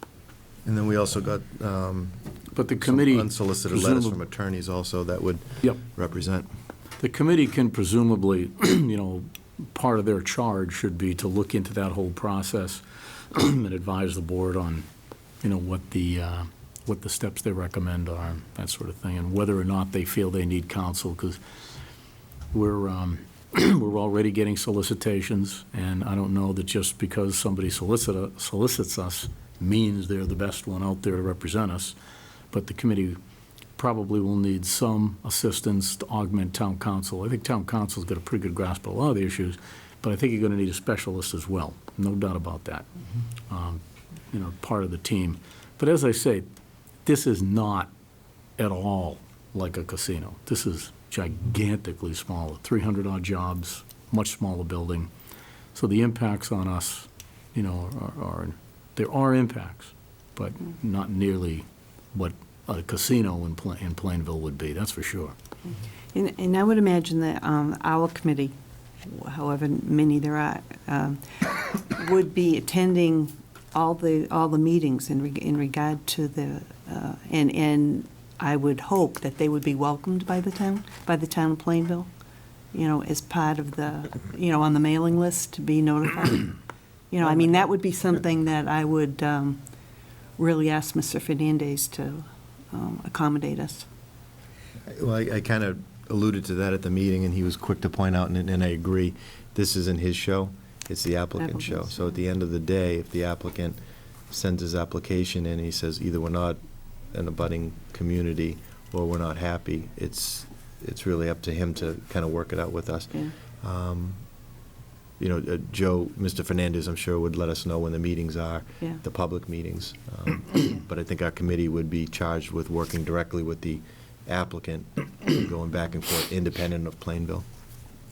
And then we also got But the committee some unsolicited letters from attorneys also that would represent. The committee can presumably, part of their charge should be to look into that whole process and advise the board on, what the steps they recommend are, that sort of thing, and whether or not they feel they need counsel, because we're already getting solicitations, and I don't know that just because somebody solicits us means they're the best one out there to represent us, but the committee probably will need some assistance to augment town council. I think town council's got a pretty good grasp of a lot of the issues, but I think you're going to need a specialist as well, no doubt about that, part of the team. But as I say, this is not at all like a casino. This is gigantically smaller, 300-odd jobs, much smaller building. So the impacts on us, there are impacts, but not nearly what a casino in Plainville would be, that's for sure. And I would imagine that our committee, however many there are, would be attending all the meetings in regard to the, and I would hope that they would be welcomed by the town of Plainville, as part of the, on the mailing list to be notified. That would be something that I would really ask Mr. Fernandez to accommodate us. Well, I kind of alluded to that at the meeting, and he was quick to point out, and I agree, this isn't his show, it's the applicant's show. So at the end of the day, if the applicant sends his application in and he says either we're not an abutting community or we're not happy, it's it's really up to him to kind of work it out with us. Yeah. You know, Joe, Mr. Fernandez, I'm sure would let us know when the meetings are, Yeah. the public meetings. But I think our committee would be charged with working directly with the applicant, going back and forth, independent of Plainville.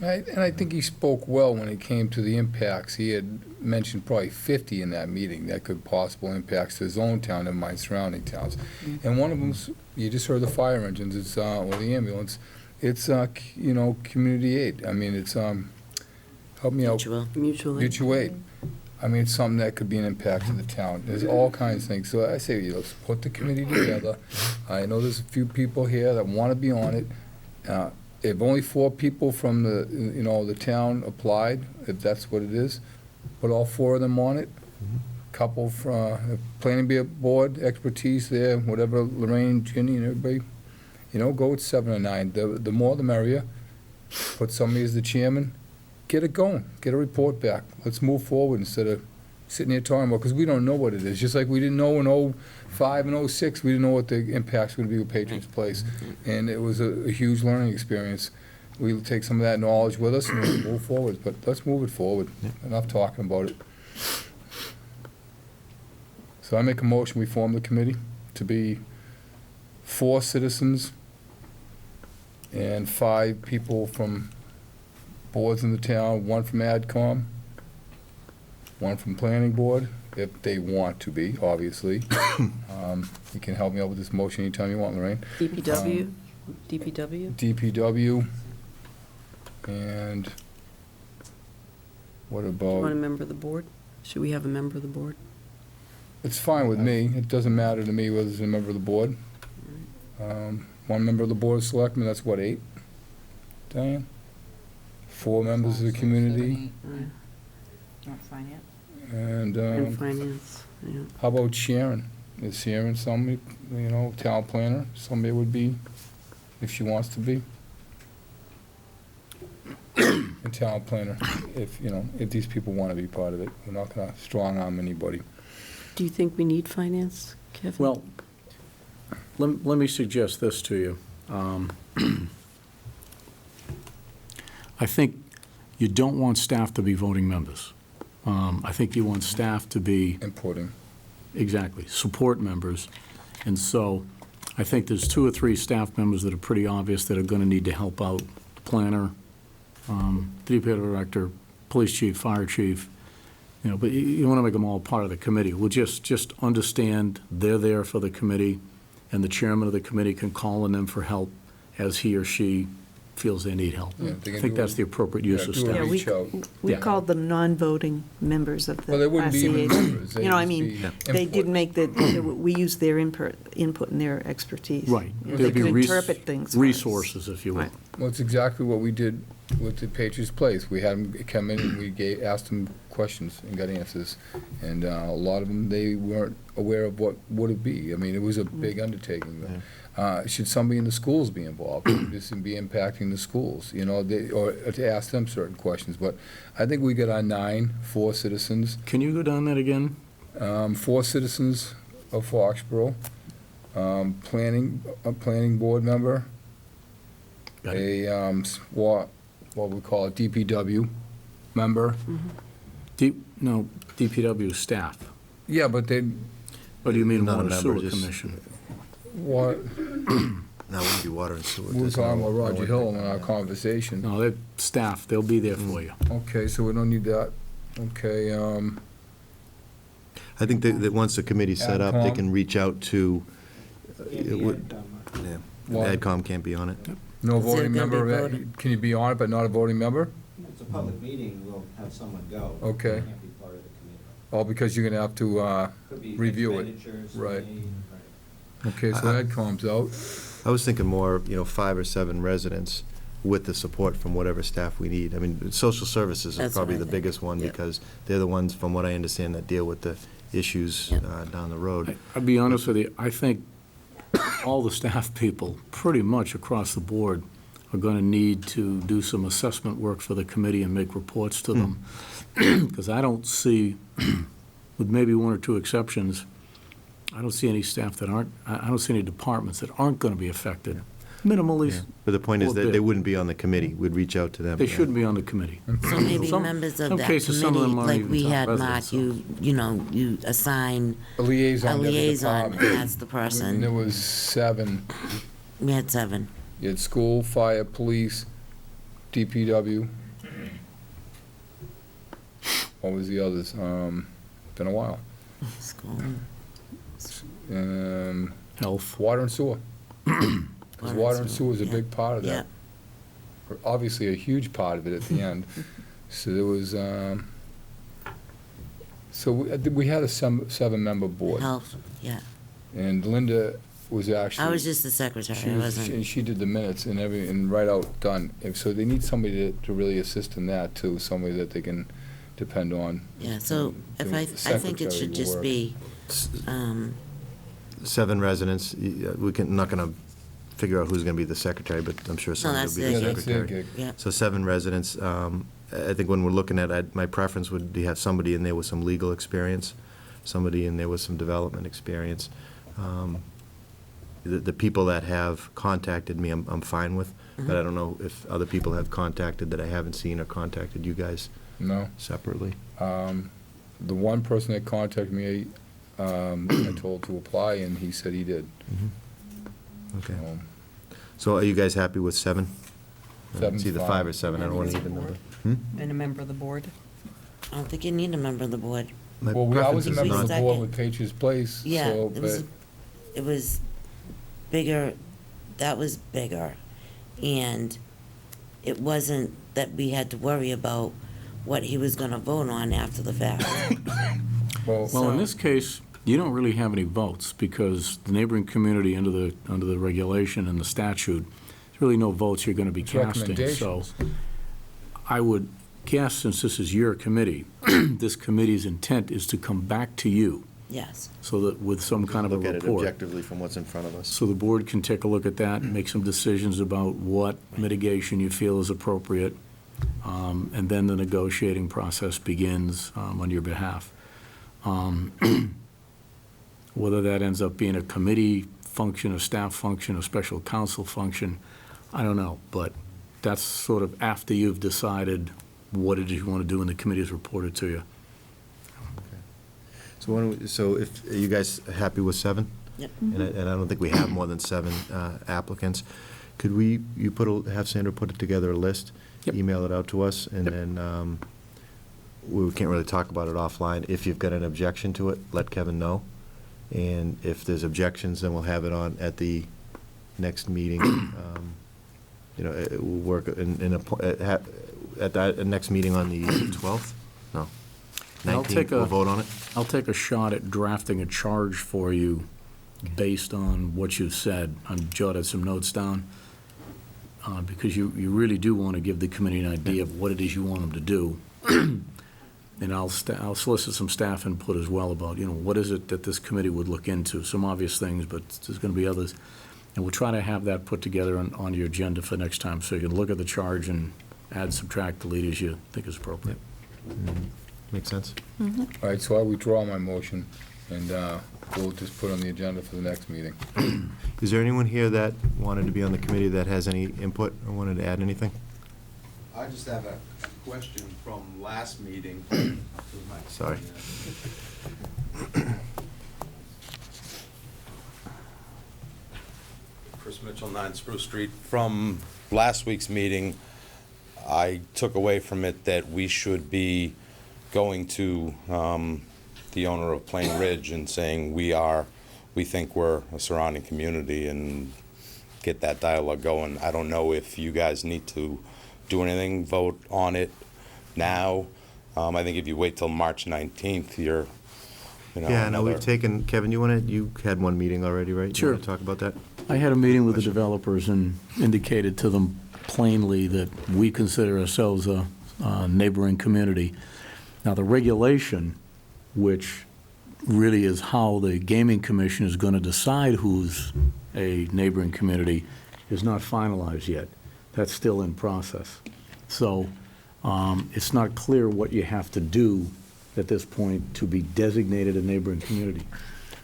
And I think he spoke well when it came to the impacts. He had mentioned probably 50 in that meeting that could possible impacts to his own town, never mind surrounding towns. And one of them's, you just heard the fire engines, it's, or the ambulance, it's, you know, community aid. I mean, it's, help me out. Mutual aid. I mean, it's something that could be an impact to the town. There's all kinds of things. So I say, let's put the committee together. I know there's a few people here that want to be on it. If only 4 people from the, you know, the town applied, if that's what it is, put all 4 of them on it. Couple from planning board expertise there, whatever, Lorraine, Ginny, and everybody. You know, go with 7 or 9. The more the merrier. Put somebody as the chairman. Get it going. Get a report back. Let's move forward instead of sitting here talking about, because we don't know what it is. Just like we didn't know in 05 and 06, we didn't know what the impacts were going to be with Patriots Place. And it was a huge learning experience. We'll take some of that knowledge with us and we'll move forward. But let's move it forward. Enough talking about it. So I make a motion, we form the committee to be 4 citizens and 5 people from boards in the town, 1 from AdCom, 1 from Planning Board, if they want to be, obviously. You can help me out with this motion anytime you want, Lorraine. DPW? DPW. And what about? Want a member of the board? Should we have a member of the board? It's fine with me. It doesn't matter to me whether it's a member of the board. 1 member of the Board of Selectmen, that's what, 8? Diane? 4 members of the community. Not finance. And finance, yeah. How about Sharon? Is Sharon somebody, you know, town planner, somebody would be, if she wants to be? A town planner, if, you know, if these people want to be part of it. We're not going to strong arm anybody. Do you think we need finance, Kevin? Well, let me suggest this to you. I think you don't want staff to be voting members. I think you want staff to be... Importing. Exactly, support members. And so I think there's 2 or 3 staff members that are pretty obvious that are going to need to help out. The planner, DPW director, police chief, fire chief, you know, but you want to make them all part of the committee. We'll just understand they're there for the committee, and the chairman of the committee can call on them for help as he or she feels they need help. Yeah, I think that's the appropriate use of staff. Yeah, we Yeah. called them non-voting members of the Well, they wouldn't be even RCA. members. They'd You know, I just mean, be they input. did make we used their input and their expertise. Right. You know, There'd They be could interpret things. for us. resources, if you will. Right. Well, it's exactly what we did with the Patriots Place. We had them come in and we asked them questions and got answers. And a lot of them, they weren't aware of what would it be. I mean, it was a big undertaking. Should somebody in the schools be involved? Should this be impacting the schools? You know, or to ask them certain questions. But I think we got our 9, 4 citizens. Can you go down that again? 4 citizens of Foxborough, a planning board member, what we call a DPW member. No, DPW staff. Yeah, but they. What do you mean, Not a water member, sewer just- commission? What? Now, we do water and sewer. We were There's talking no- about no Roger one- Hill in our conversation. No, they're staff, they'll be there for you. Okay, so we don't need that. Okay, I think that once the committee's set up, they AdCom. can reach out to... it would- yeah. What? AdCom can't be on it. no Is there voting gonna be member. voting? Can you be on it but not a voting member? It's a public meeting, we'll have someone go. Okay. They can't be part of the committee. Oh, because you're gonna have to Could be review it. expenditures Right. made, Okay, so AdCom's out. I was thinking more, 5 or 7 residents with the support from whatever staff we need. I mean, social services is That's what probably I the think. biggest one, Yeah. because they're the ones, from what I understand, that deal with the issues down the road. I'll be honest with you, I think all the staff people, pretty much across the board, are going to need to do some assessment work for the committee and make reports to them. Because I don't see, with maybe 1 or 2 exceptions, I don't see any staff that aren't, I don't see any departments that aren't going to be affected minimally. Yeah. But the point is or that bit. they wouldn't be on the committee. We'd reach out to them. They shouldn't be on the committee. So maybe Some- members of some that cases, some of committee, them aren't like even we town had, residents, Mark, you assign A liaison a to every liaison, and department. that's the And there person. was 7. We had 7. You had school, fire, police, DPW. What was the others? Been a while. School. Health. Water and sewer. Because water and sewer is a big part of Yeah. that. Or obviously, a huge part of it at the end. So there was, so we had a 7-member board. Health, yeah. And Linda was actually. I was just the secretary, I wasn't. She did the minutes and and right out, done. And so they need somebody to really assist in that too, somebody that they can depend on. Yeah, so if I think it should just be, 7 residents. Not going to figure out who's going to be the secretary, but I'm sure somebody will that's be their the gig. That's their secretary. gig. yeah. So 7 residents. I think when we're looking at it, my preference would be have somebody in there with some legal experience, somebody in there with some development experience. The people that have contacted me, I'm fine with, but I don't know if other people have contacted that I haven't seen or contacted you guys No. separately. The one person that contacted me, I told to apply, and he said he did. Okay. So, So are you guys happy with 7? Seven's It's either fine. 5 or 7, I don't want to even number. And a member of the board? I don't think you need a member of the board. My Well, I preference was a is member of not- the Second. board with Patriots Place, Yeah, so, it was bigger, that was bigger. And it wasn't that we had to worry about what he was gonna vote on after the fact. well, Well, in So- this case, you don't really have any votes, because the neighboring community, under the regulation and the statute, there's really no votes you're going to be It's casting. So recommendations. I would guess, since this is your committee, this committee's intent is to come back to you, Yes. so that with some kind of a Look at it report. objectively from what's in front of us. So the board can take a look at that and make some decisions about what mitigation you feel is appropriate, and then the negotiating process begins on your behalf. Whether that ends up being a committee function, a staff function, a special counsel function, I don't know, but that's sort of after you've decided what it is you want to do and the committee's reported to you. So if, are you guys happy with 7? Yep. And I don't think we have more than 7 applicants. Could have Sandra put it together a list? Yep. Email it out to us, and then we can't really talk about it offline. If you've got an objection to it, let Kevin know. And if there's objections, then we'll have it on at the next meeting. We'll work at the next meeting on the 12th? No. I'll 19th, we'll vote on it? I'll take a shot at drafting a charge for you based on what you've said. I've jotted some notes down, because you really do want to give the committee an idea of what it is you want them to do. And I'll solicit some staff input as well about, what is it that this committee would look into? Some obvious things, but there's going to be others. And we'll try to have that put together on your agenda for next time, so you can look at the charge and add, subtract, delete as you think is appropriate. Makes sense? all right, so I withdraw my motion, and we'll just put it on the agenda for the next meeting. Is there anyone here that wanted to be on the committee that has any input or wanted to add anything? I just have a question from last meeting. Sorry. Chris Mitchell, 9 Spruce Street. From last week's meeting, I took away from it that we should be going to the owner of Plain Ridge and saying we think we're a surrounding community, and get that dialogue going. I don't know if you guys need to do anything, vote on it now. I think if you wait till March 19th, you're, Yeah, no, we've another- taken, Kevin, you had one meeting already, right? Sure. You want to talk about that? I had a meeting with the developers and indicated to them plainly that we consider ourselves a neighboring community. Now, the regulation, which really is how the Gaming Commission is going to decide who's a neighboring community, is not finalized yet. That's still in process. So it's not clear what you have to do at this point to be designated a neighboring community.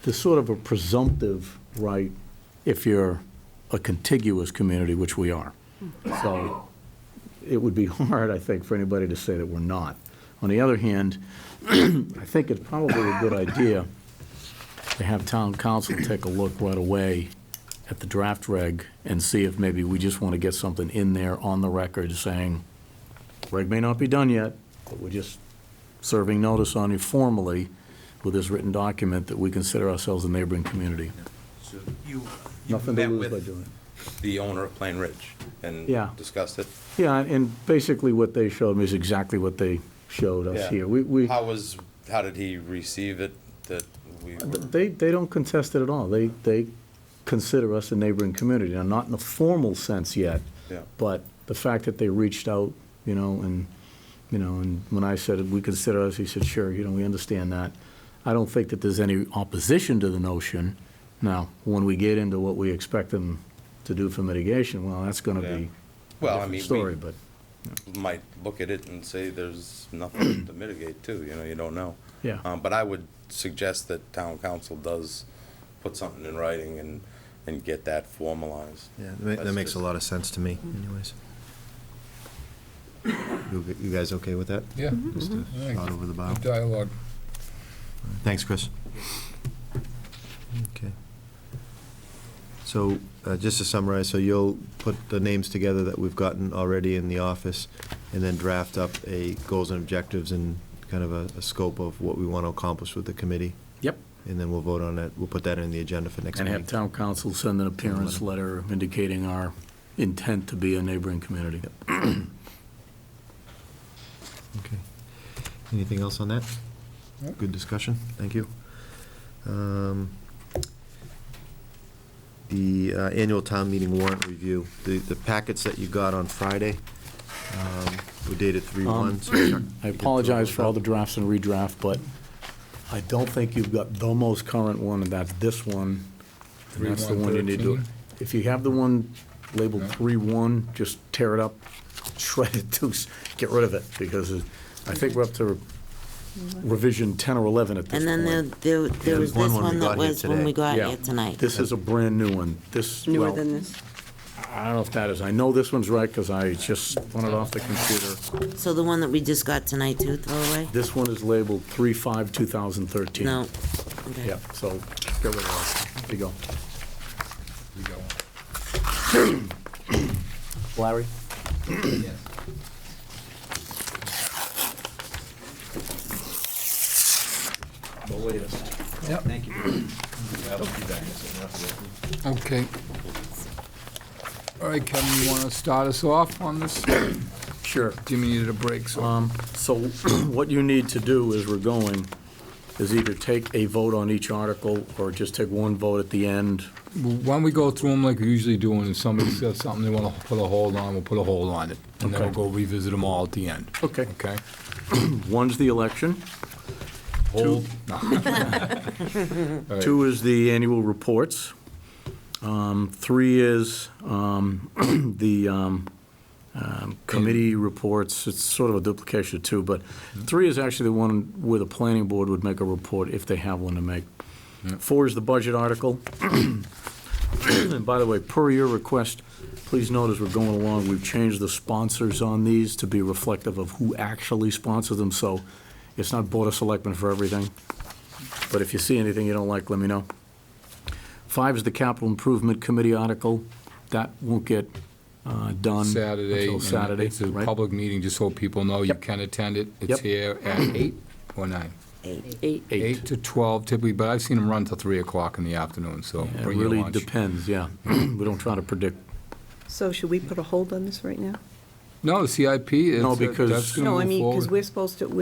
There's sort of a presumptive right if you're a contiguous community, which we are. So it would be hard, I think, for anybody to say that we're not. On the other hand, I think it's probably a good idea to have town council take a look right away at the draft reg and see if maybe we just want to get something in there on the record saying, reg may not be done yet, but we're just serving notice on you formally with this written document that we consider ourselves a neighboring community. So you Nothing to met lose by with doing it. the owner of Plain Ridge and Yeah. discussed it? Yeah, and basically what they showed me is exactly what they showed us Yeah. here. We How did he receive it, that we were? They don't contest it at all. They consider us a neighboring community. Now, not in a formal sense yet, Yeah. but the fact that they reached out, and when I said we consider us, he said, sure, we understand that. I don't think that there's any opposition to the notion. Now, when we get into what we expect them to do for mitigation, well, that's going to be a Well, I different mean, story, but. might look at it and say there's nothing to mitigate too, you don't know. Yeah. But I would suggest that town council does put something in writing and get that formalized. Yeah, that makes a lot of sense to me, anyways. You guys okay with that? Yeah. Just a shot over the bow. Good dialogue. Thanks, Chris. Okay. So, just to summarize, so you'll put the names together that we've gotten already in the office, and then draft up a goals and objectives and kind of a scope of what we want to accomplish with the committee? Yep. And then we'll vote on that, we'll put that in the agenda for next And meeting. have town council send an appearance letter indicating our intent to be a neighboring community. Okay. Anything else on that? Nope. Good discussion, thank you. The annual town meeting warrant review, the packets that you got on Friday were dated 3/1. so Chuck, I you can apologize throw for all the those drafts and redraft, but I don't think you've got the most current one, and that's this one. And that's the one you need to. 3/1/13. If you have the one labeled 3/1, just tear it up, shred it, get rid of it, because I think we're up to revision 10 or 11 at this point. And then there was this one when we one that got here was when today. we got Yeah. here tonight. This is a brand-new one. This, Newer well, than this? I don't know if that is. I know this one's right, because I just spun it off the computer. So the one that we just got tonight too, throw away? This one is labeled 3/5/2013. No. Okay. Yep, so get rid of that. There you go. Larry? The latest. Yep. Thank you. Okay. All right, Kevin, you want to start us off on this? Sure. Jimmy needed a break, so. So what you need to do as we're going is either take a vote on each article or just take one vote at the end. Why don't we go through them like we usually do, and if somebody says something they want to put a hold on, we'll put a hold on it. And then Okay. we'll go revisit them all at the end. Okay. Okay? One's the election. Hold. No. All right. 2 is the annual reports. 3 is the committee reports. It's sort of a duplication of 2, but 3 is actually the one where the planning board would make a report if they have one to make. 4 is the budget article. And by the way, per your request, please note as we're going along, we've changed the sponsors on these to be reflective of who actually sponsors them, so it's not Board of Selectmen for everything. But if you see anything you don't like, let me know. 5 is the Capital Improvement Committee article. That won't get done Saturday. until and Saturday, It's a right? public meeting, just so people know you Yep. can attend it. It's Yep. here at 8 or 9? 8. 8 to 12 typically, but I've seen them run till 3 o'clock in the afternoon, so It bring your really lunch. depends, yeah. We don't try to predict. So should we put a hold on this right now? No, the CIP, No, it's, because- that's going No, I to move mean, because forward. we're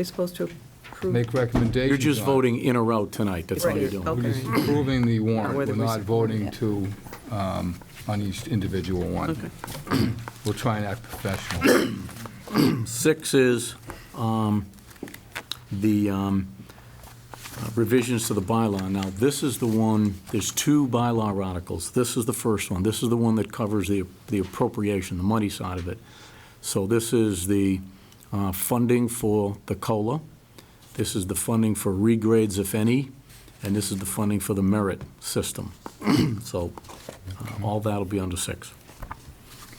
supposed to approve. Make recommendations. You're just on it. voting in or out tonight, that's all you're Right, doing. okay. We're just approving the warrant. whether We're we're not supporting voting it. to, on each individual one. We'll try and act professional. 6 is the revisions to the bylaw. Now, this is the one, there's 2 bylaw articles. This is the first one. This is the one that covers the appropriation, the money side of it. So this is the funding for the COLA. This is the funding for regrades, if any, and this is the funding for the merit system. So all that'll be under 6.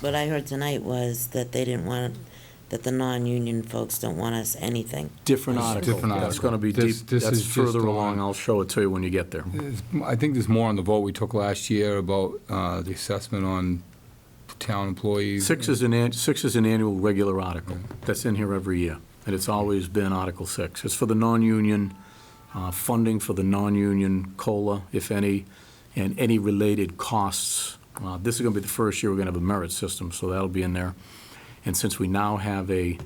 What I heard tonight was that they didn't want, that the non-union folks don't want us anything. Different article. Different That's article. going to be This- deep, this that's is just further on- along. I'll show it to you when you get there. I think there's more on the vote we took last year about the assessment on town employees. 6 is an annual regular article that's in here every year, and it's always been Article 6. It's for the non-union, funding for the non-union COLA, if any, and any related costs. This is going to be the first year we're going to have a merit system, so that'll be in there. And since we now have a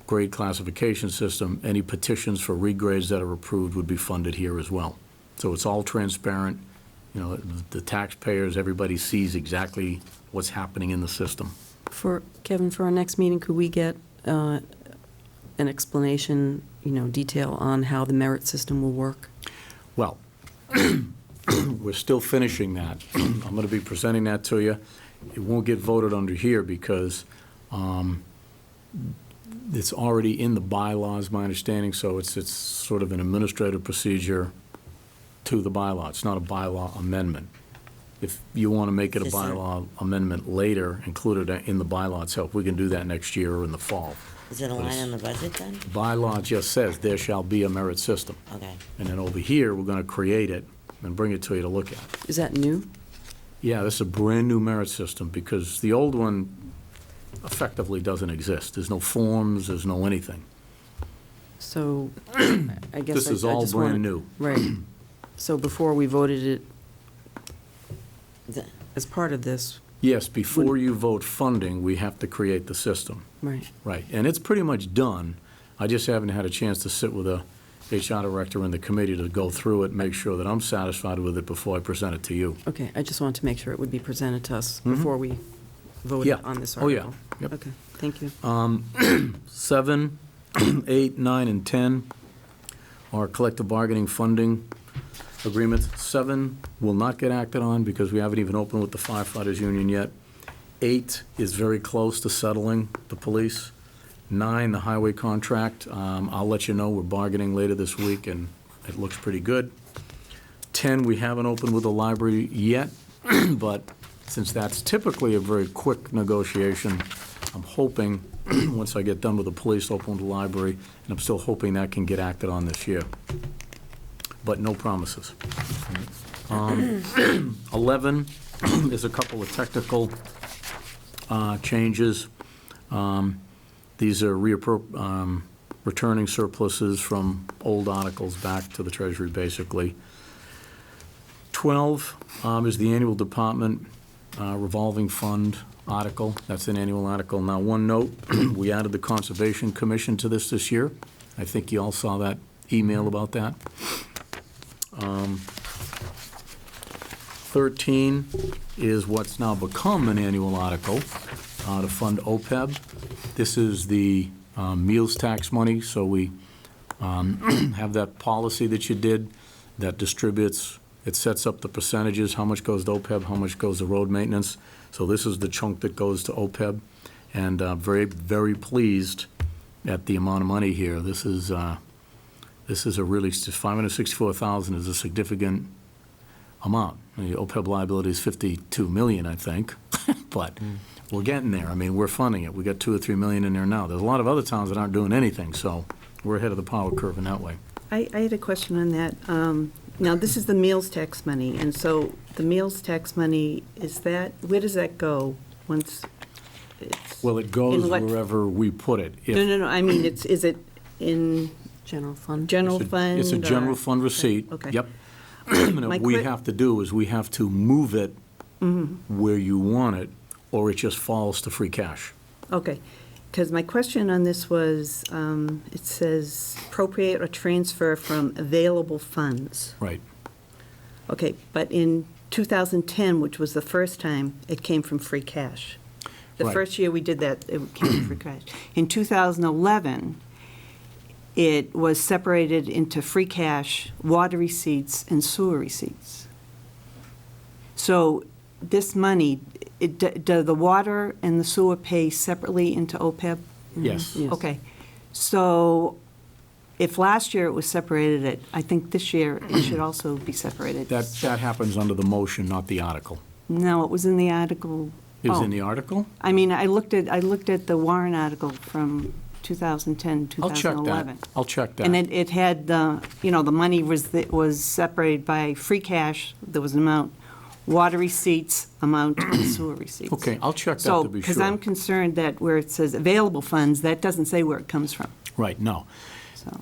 grade classification system, any petitions for regrades that are approved would be funded here as well. So it's all transparent. You know, the taxpayers, everybody sees exactly what's happening in the system. Kevin, for our next meeting, could we get an explanation, detail on how the merit system will work? Well, we're still finishing that. I'm going to be presenting that to you. It won't get voted under here because it's already in the bylaws, my understanding, so it's sort of an administrative procedure to the bylaw. It's not a bylaw amendment. If you want to make it a bylaw amendment later, include it in the bylaw itself, we can do that next year or in the fall. Is it a But line it's- on the budget then? Bylaw just says there shall be a merit system. Okay. And then over here, we're going to create it and bring it to you to look at. Is that new? Yeah, this is a brand-new merit system because the old one effectively doesn't exist. There's no forms, there's no anything. So, I guess This is I all just wanna- brand new. Right. So before we voted it, as part of this, Yes, before you vote funding, we have to create the system. right, Right, and it's pretty much done. I just haven't had a chance to sit with a HR director and the committee to go through it, make sure that I'm satisfied with it before I present it to you. okay, I just wanted to make sure it would be presented to us Mhm. before we voted Yeah. on this Oh, yeah. article. Yep. Okay, thank you. 7, 8, 9, and 10 are collective bargaining funding agreements. 7 will not get acted on because we haven't even opened with the firefighters union yet. 8 is very close to settling the police. 9, the highway contract. I'll let you know, we're bargaining later this week, and it looks pretty good. 10, we haven't opened with the library yet, but since that's typically a very quick negotiation, I'm hoping, once I get done with the police, open with the library, and I'm still hoping that can get acted on this year. But no promises. 11 is a couple of technical changes. These are returning surpluses from old articles back to the Treasury, basically. 12 is the annual department revolving fund article. That's an annual article. Now, one note, we added the Conservation Commission to this year. I think you all saw that email about that. 13 is what's now become an annual article to fund OPEB. This is the meals tax money, so we have that policy that you did that distributes, it sets up the percentages, how much goes to OPEB, how much goes to road maintenance. So this is the chunk that goes to OPEB, and very, very pleased at the amount of money here. This is a really, $564,000 is a significant amount. The OPEB liability is $52 million, I think, but we're getting there. I mean, we're funding it. We got $2 or $3 million in there now. There's a lot of other towns that aren't doing anything, so we're ahead of the power curve in that way. I had a question on that. Now, this is the meals tax money, and so the meals tax money, where does that go once it's? Well, it goes in what- wherever we put it. If- No, I mean, is it in? General fund? General fund? It's a general or- fund receipt. Okay. Yep. And My what we que- have to do is we have to move it Mhm. where you want it, or it just falls to free cash. Okay, because my question on this was, it says appropriate or transfer from available funds. Right. Okay, but in 2010, which was the first time, it came from free cash. The Right. first year we did that, it came from free cash. In 2011, it was separated into free cash, water receipts, and sewer receipts. So this money, do the water and the sewer pay separately into OPEB? Yes. Yes. Okay, so if last year it was separated, I think this year it should also be separated. That happens under the motion, not the article. No, it was in the article. It was Oh. in the article? I mean, I looked at the warrant article from 2010, I'll check 2011. that. I'll check that. And it had, the money was separated by free cash, there was an amount, water receipts, amount, and sewer receipts. Okay, I'll check that So, to be because sure. I'm concerned that where it says available funds, that doesn't say where it comes from. Right, no.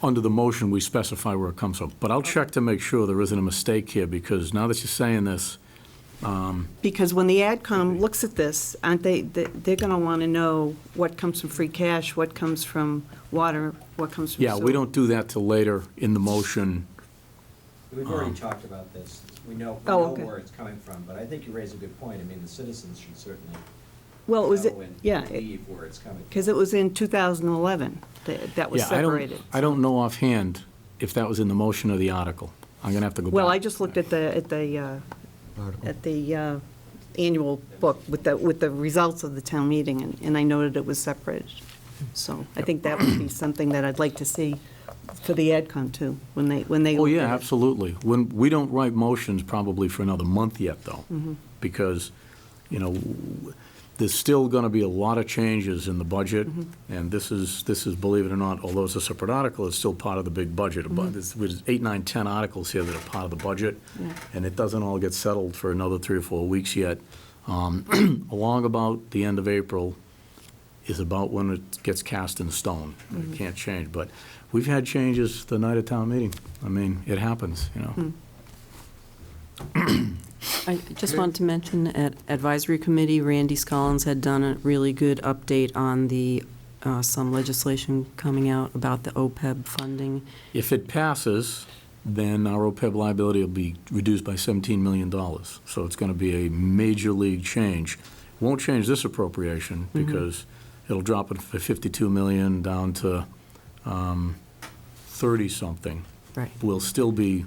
Under the motion, we specify where it comes from. But I'll check to make sure there isn't a mistake here, because now that you're saying this, Because when the AdCom looks at this, aren't they're going to want to know what comes from free cash, what comes from water, what comes from yeah, sewer. we don't do that till later in the motion. We've already talked about this. We know okay. where it's coming from, but I think you raise a good point. I mean, the citizens should certainly Well, it was, know and yeah, believe where it's coming from. because it was in 2011 that was Yeah, separated. I don't know offhand if that was in the motion or the article. I'm going to have to go back. Well, I just looked at the annual book with the results of the town meeting, and I noted it was separated. So I think that would be something that I'd like to see for the AdCom too, when they Oh, look yeah, at it. absolutely. We don't write motions probably for another month yet, though, Mhm. because, there's still going to be a lot of changes in the budget, and this is, believe it or not, although it's a separate article, it's still part of the big budget. There's 8, 9, 10 articles here that are part of the budget, Yeah. and it doesn't all get settled for another 3 or 4 weeks yet. Along about the end of April is about when it gets cast in stone. It can't change, but we've had changes the night of town meeting. I mean, it happens, I just wanted to mention at advisory committee, Randy Scollins had done a really good update on the, some legislation coming out about the OPEB funding. If it passes, then our OPEB liability will be reduced by $17 million. So it's going to be a major league change. Won't change this appropriation because it'll drop it from 52 million down to 30-something. Right. We'll still be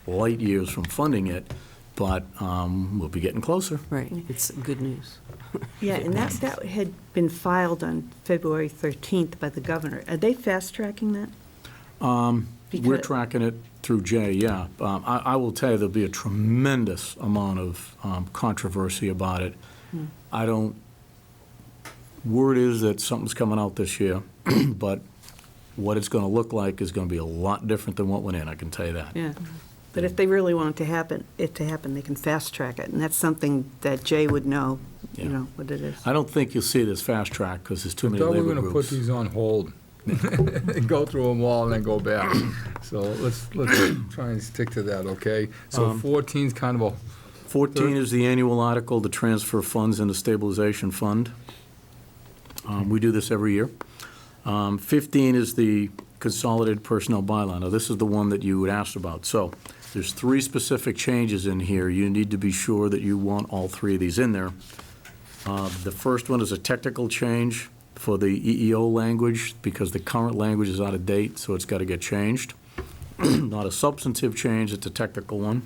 light years from funding it, but we'll be getting closer. Right, it's good news. Yeah, and that had been filed on February 13th by the governor. Are they fast-tracking that? We're Because- tracking it through Jay, yeah. I will tell you, there'll be a tremendous amount of controversy about it. Word is that something's coming out this year, but what it's going to look like is going to be a lot different than what went in, I can tell you that. Yeah. But if they really want it to happen, they can fast-track it, and that's something that Jay would know, Yeah. what it is. I don't think you'll see this fast track because there's too I many thought we labor were going to groups. put these on hold. And go through them all and then go back. So let's try and stick to that, okay? So 14's kind of a 14 is the annual article to transfer funds into stabilization fund. We do this every year. 15 is the consolidated personnel bylaw. Now, this is the one that you had asked about. So there's 3 specific changes in here. You need to be sure that you want all 3 of these in there. The first one is a technical change for the EEO language because the current language is out of date, so it's got to get changed. Not a substantive change, it's a technical one.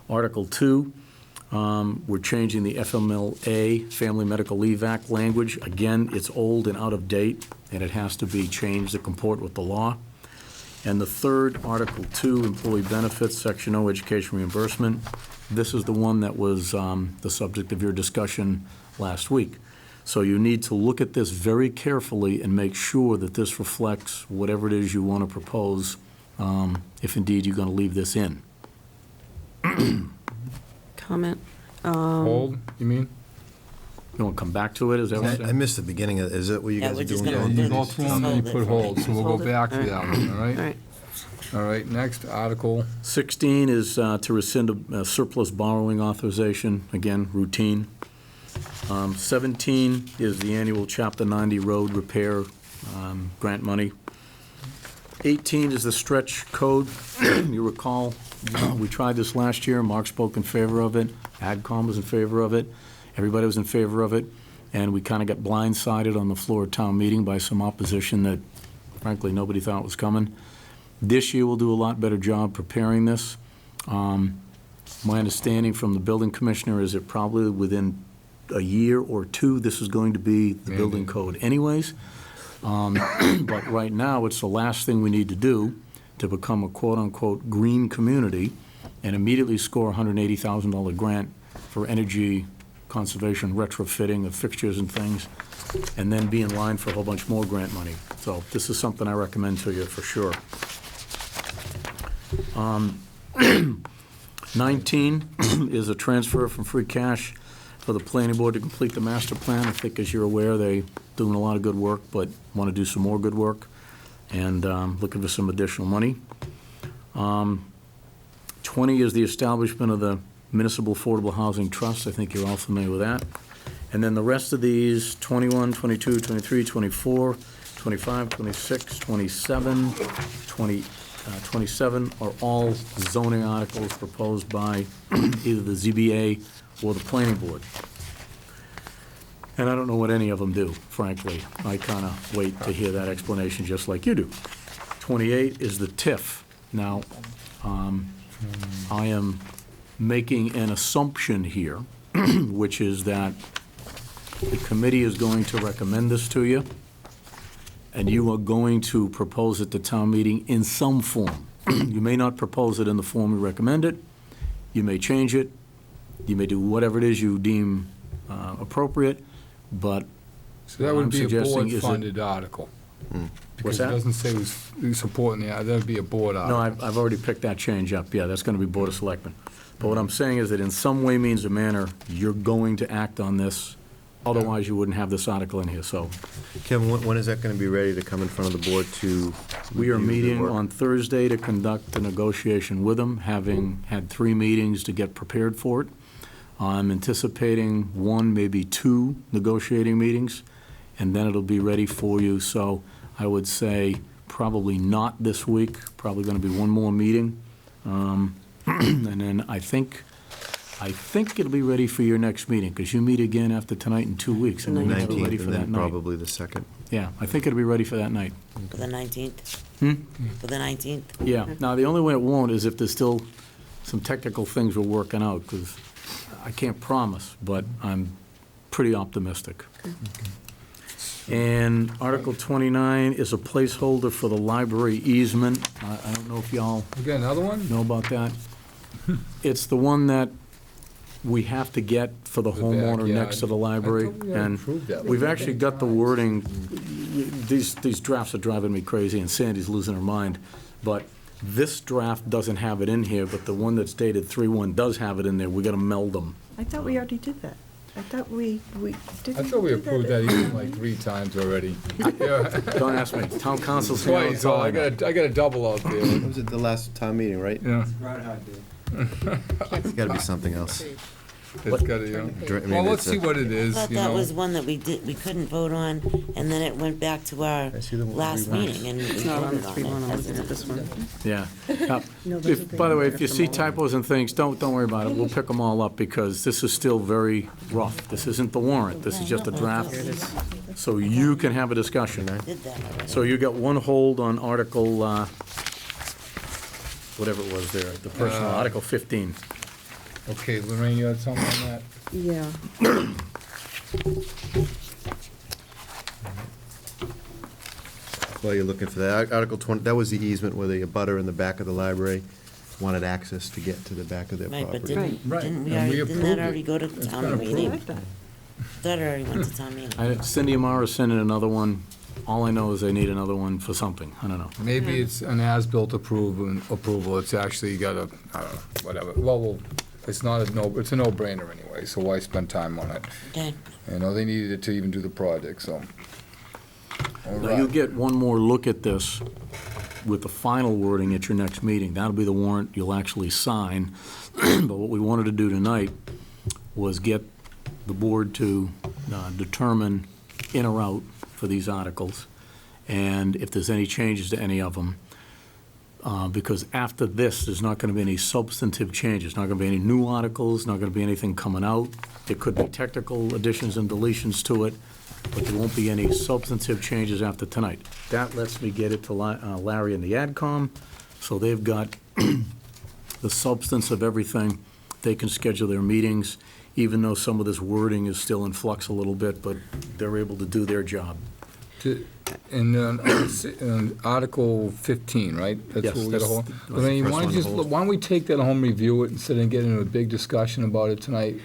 Article 2, we're changing the FMLA, Family Medical Leave Act language. Again, it's old and out of date, and it has to be changed to comport with the law. And the third, Article 2, Employee Benefits, Section O, Education Reimbursement. This is the one that was the subject of your discussion last week. So you need to look at this very carefully and make sure that this reflects whatever it is you want to propose, if indeed you're going to leave this in. Comment? hold, you mean? You want to come back to it, is that what you're I saying? missed the beginning. Is it what you Yeah, guys we're are just doing? gonna now? You go through them and you put hold, so we'll Hold go it. back to All right. that one, all All right? right. All right, next, Article 16 is to rescind a surplus borrowing authorization, again, routine. 17 is the annual Chapter 90 road repair grant money. 18 is the stretch code. You recall, we tried this last year. Mark spoke in favor of it. AdCom was in favor of it. Everybody was in favor of it. And we kind of got blindsided on the floor of town meeting by some opposition that, frankly, nobody thought was coming. This year, we'll do a lot better job preparing this. My understanding from the building commissioner is that probably within a year or 2, this is going to be the building code anyways. But right now, it's the last thing we need to do to become a quote-unquote green community and immediately score a $180,000 grant for energy conservation retrofitting of fixtures and things, and then be in line for a whole bunch more grant money. So this is something I recommend to you for sure. 19 is a transfer from free cash for the planning board to complete the master plan. I think, as you're aware, they're doing a lot of good work, but want to do some more good work, and looking for some additional money. 20 is the establishment of the Municipal Affordable Housing Trust. I think you're all familiar with that. And then the rest of these, 21, 22, 23, 24, 25, 26, 27, 27 are all zoning articles proposed by either the ZBA or the planning board. And I don't know what any of them do, frankly. I kind of wait to hear that explanation just like you do. 28 is the TIF. Now, I am making an assumption here, which is that the committee is going to recommend this to you, and you are going to propose it to town meeting in some form. You may not propose it in the form we recommend it. You may change it. You may do whatever it is you deem appropriate, but So that what would I'm be a suggesting is that- board-funded article. Because that? it doesn't say who's supporting the, that would be a board No, article. I've already picked that change up. Yeah, that's going to be Board of Selectmen. But what I'm saying is that in some way, means, or manner, you're going to act on this. Otherwise, you wouldn't have this article in here, so. Kevin, when is that going to be ready to come in front of the board to? We are review the meeting work? on Thursday to conduct a negotiation with them, having had 3 meetings to get prepared for it. I'm anticipating 1, maybe 2 negotiating meetings, and then it'll be ready for you. So I would say probably not this week, probably going to be 1 more meeting. And then I think it'll be ready for your next meeting, because you meet again after tonight in 2 weeks, and then you'll have it ready 19th, for and that then night. probably the 2nd. Yeah, I think it'll be ready for that night. For the 19th? Hmm? For the 19th? Yeah, now, the only way it won't is if there's still some technical things we're working out, because I can't promise, but I'm pretty optimistic. And Article 29 is a placeholder for the library easement. I don't know if y'all We got another one? know about that. It's the one that we have to get for the homeowner backyard. next to the library. I thought we had And approved that. we've actually got the wording, these drafts are driving me crazy, and Sandy's losing her mind. But this draft doesn't have it in here, but the one that's dated 3/1 does have it in there. We gotta meld them. I thought we already did that. I thought we did. I thought we approved that even like 3 times already. Yeah. Don't ask me. Town council's here all the Twice, so I time. got a double out there. That was at the last town meeting, right? Yeah. It's got to be something else. It's got to, Dr- I mean, well, let's it's see a- what it I is, thought you that know. was one that we couldn't vote on, and then it went back to our I see the one last we want. meeting, and we It's not on voted the on 3-1, I'm it. looking at this one. Yeah. No, those are If, the- by the way, if you see typos and things, don't worry about it. We'll pick them all up, because this is still very rough. This isn't the warrant. This is just a draft. So you can have a discussion. Did that already. So you got one hold on Article, whatever it was there, the personal, Article 15. Okay, Lorraine, you had something on that? Yeah. While you're looking for that, Article 20, that was the easement where the abutter in the back of the library wanted access to get to the back of their Right, but property. Right, didn't we and we already, didn't approved that already it. go to It's town been meeting? approved. That already went to town meeting. Cindy Amara sent in another one. All I know is they need another one for something. I don't know. Maybe it's an as-built approval, it's actually got a, I don't know, whatever. Well, it's not a no, it's a no-brainer anyway, so why spend time on it? Okay. You know, they needed it to even do the project, so. All Now, you'll right. get one more look at this with the final wording at your next meeting. That'll be the warrant you'll actually sign. But what we wanted to do tonight was get the board to determine in or out for these articles, and if there's any changes to any of them. Because after this, there's not going to be any substantive changes, not going to be any new articles, not going to be anything coming out. There could be technical additions and deletions to it, but there won't be any substantive changes after tonight. That lets me get it to Larry and the AdCom, so they've got the substance of everything. They can schedule their meetings, even though some of this wording is still in flux a little bit, but they're able to do their job. in Article 15, right? That's Yes, what we got to that's hold. the- But then you first want one to to just, hold. why don't we take that home, review it, instead of getting into a big discussion about it tonight,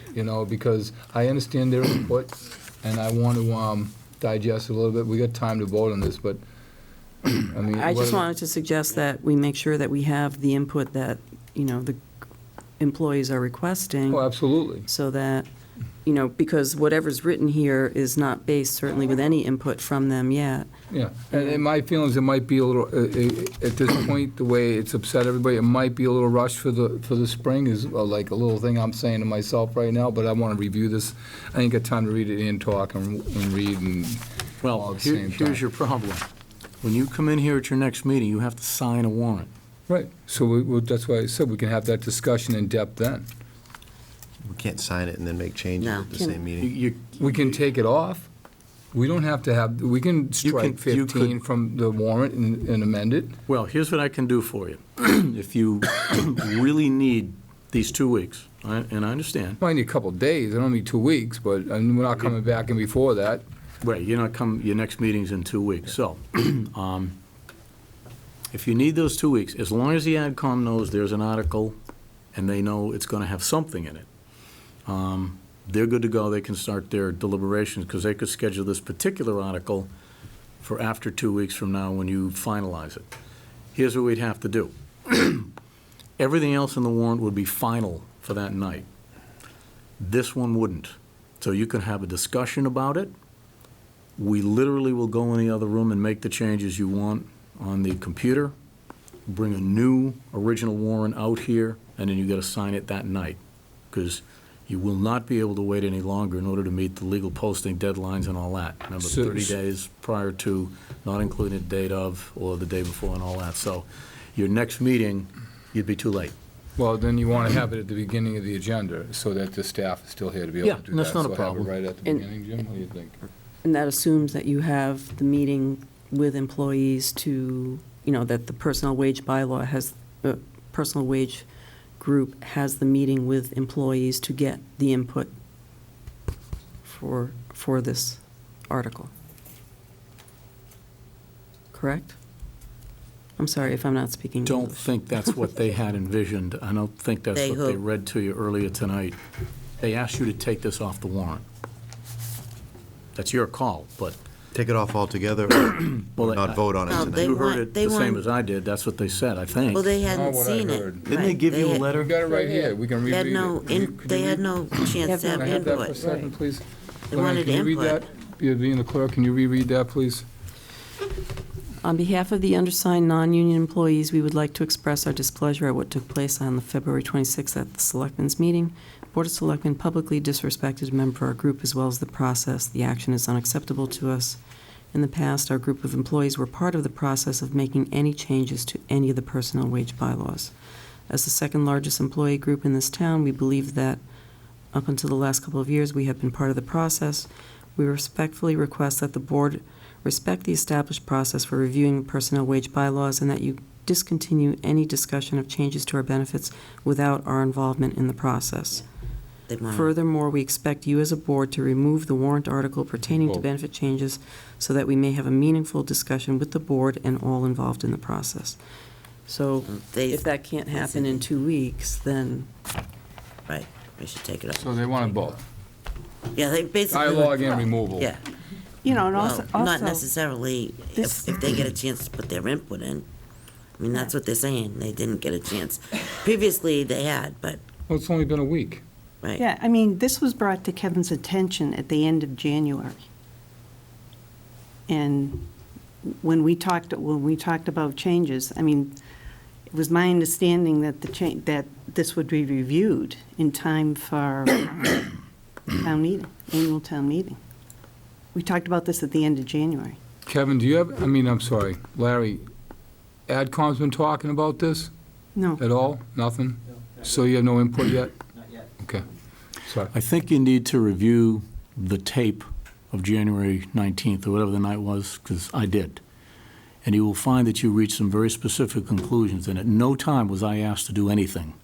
because I understand their input, and I want to digest it a little bit. We got time to vote on this, but, I mean. I just what- wanted to suggest that we make sure that we have the input that, the employees are requesting. Oh, absolutely. So that, because whatever's written here is not based certainly with any input from them yet. Yeah, and in my feelings, it might be a little, at this point, the way it's upset everybody, it might be a little rushed for the spring, is like a little thing I'm saying to myself right now, but I want to review this. I ain't got time to read it and talk and read and all Well, at the same time. here's your problem. When you come in here at your next meeting, you have to sign a warrant. Right, so that's why I said we can have that discussion in depth then. We can't sign it and then make changes No. at the same meeting. We can take it off. We don't have to have, we can strike you 15 from the warrant and amend it. Well, here's what I can do for you. If you really need these 2 weeks, and I understand. Might need a couple of days, I don't need 2 weeks, but we're not coming back in before that. Right, your next meeting's in 2 weeks, so, if you need those 2 weeks, as long as the AdCom knows there's an article and they know it's gonna have something in it, they're good to go, they can start their deliberations, because they could schedule this particular article for after 2 weeks from now when you finalize it. Here's what we'd have to do. Everything else in the warrant would be final for that night. This one wouldn't. So you can have a discussion about it. We literally will go in the other room and make the changes you want on the computer, bring a new original warrant out here, and then you got to sign it that night, because you will not be able to wait any longer in order to meet the legal posting deadlines and all that. Remember, So- 30 days prior to, not including the date of, or the day before and all that. So your next meeting, you'd be too late. Well, then you want to have it at the beginning of the agenda, so that the staff is still here to be able Yeah, to do that. that's not a So problem. have it right at the And- beginning, Jim, what do you think? And that assumes that you have the meeting with employees to, that the personal wage bylaw has, personal wage group has the meeting with employees to get the input for this article. Correct? I'm sorry if I'm not speaking Don't English. think that's what they had envisioned. I don't think that's They what who? they read to you earlier tonight. They asked you to take this off the warrant. That's your call, but Take it off altogether, Well, or not vote on it No, tonight. they you heard want- it they the same want- as I did. That's what they said, I think. Well, they Not hadn't what I seen it. heard. Didn't they Right. give you a We letter? got it right here, we can They reread had it. no, Could you they had read- no chance to have Can I have that for a input. second, please? They Lorraine, wanted can you read input. that? You being the clerk, can you reread that, please? On behalf of the undersigned non-union employees, we would like to express our displeasure at what took place on the February 26th at the Selectmen's meeting. Board of Selectmen publicly disrespected a member of our group as well as the process. The action is unacceptable to us. In the past, our group of employees were part of the process of making any changes to any of the personnel wage bylaws. As the second largest employee group in this town, we believe that up until the last couple of years, we have been part of the process. We respectfully request that the board respect the established process for reviewing the personnel wage bylaws and that you discontinue any discussion of changes to our benefits without our involvement in the process. They want- Furthermore, we expect you as a board to remove the warrant article pertaining to benefit changes so that we may have a meaningful discussion with the board and all involved in the process. So if that can't happen in 2 weeks, then Right, we should take it off. So they wanted both. Yeah, they basically. Dialogue and removal. Yeah. And Well, also. not necessarily this- if they get a chance to put their input in. I mean, that's what they're saying. They didn't get a chance. Previously, they had, but, Well, it's only been a week. right. Yeah, I mean, this was brought to Kevin's attention at the end of January. And when we talked about changes, I mean, it was my understanding that that this would be reviewed in time for town meeting, annual town meeting. We talked about this at the end of January. Kevin, do you have, I'm sorry, Larry, AdCom's been talking about this No. at all? Nothing? So you have no input yet? Not yet. Okay, sorry. I think you need to review the tape of January 19th, or whatever the night was, because I did. And you will find that you reached some very specific conclusions, and at no time was I asked to do anything.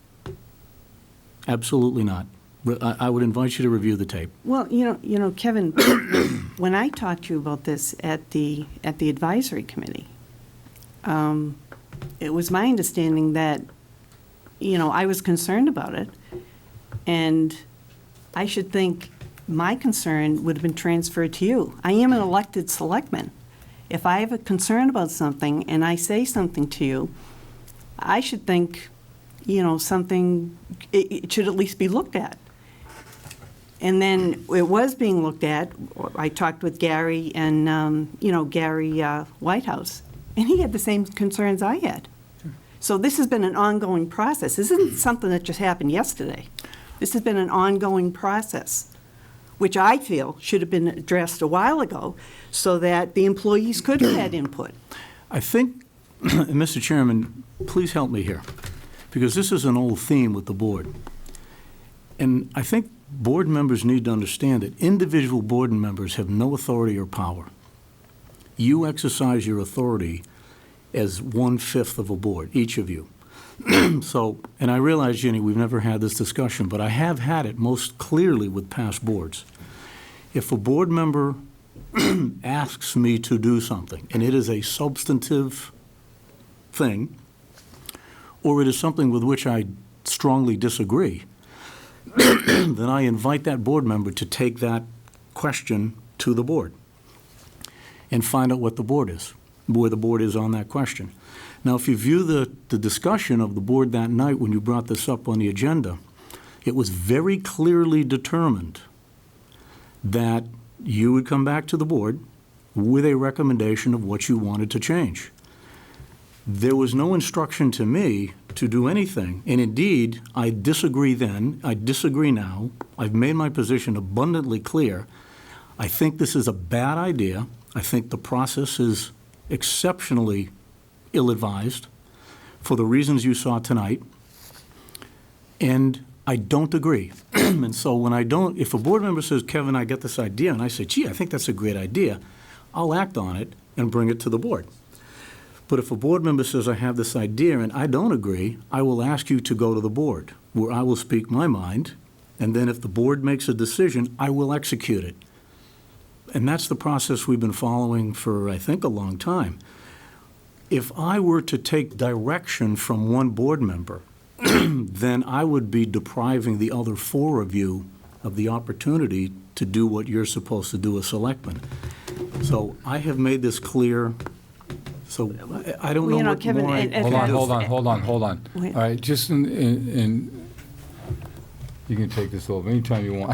Absolutely not. I would invite you to review the tape. Well, Kevin, when I talked to you about this at the advisory committee, it was my understanding that, I was concerned about it, and I should think my concern would have been transferred to you. I am an elected selectman. If I have a concern about something and I say something to you, I should think, something, it should at least be looked at. And then it was being looked at. I talked with Gary and, Gary Whitehouse, and he had the same concerns I had. So this has been an ongoing process. This isn't something that just happened yesterday. This has been an ongoing process, which I feel should have been addressed a while ago so that the employees could have had input. I think, Mr. Chairman, please help me here, because this is an old theme with the board. And I think board members need to understand that individual board members have no authority or power. You exercise your authority as 1/5 of a board, each of you. So, and I realize, Ginny, we've never had this discussion, but I have had it most clearly with past boards. If a board member asks me to do something, and it is a substantive thing, or it is something with which I strongly disagree, then I invite that board member to take that question to the board and find out what the board is, where the board is on that question. Now, if you view the discussion of the board that night when you brought this up on the agenda, it was very clearly determined that you would come back to the board with a recommendation of what you wanted to change. There was no instruction to me to do anything, and indeed, I disagree then, I disagree now. I've made my position abundantly clear. I think this is a bad idea. I think the process is exceptionally ill-advised for the reasons you saw tonight, and I don't agree. And so when if a board member says, Kevin, I get this idea, and I say, gee, I think that's a great idea, I'll act on it and bring it to the board. But if a board member says, I have this idea and I don't agree, I will ask you to go to the board, where I will speak my mind, and then if the board makes a decision, I will execute it. And that's the process we've been following for, I think, a long time. If I were to take direction from one board member, then I would be depriving the other 4 of you of the opportunity to do what you're supposed to do as selectmen. So I have made this clear. So I don't know what Kevin, more Hold on. Wait. All right, just in you can take this over anytime you want.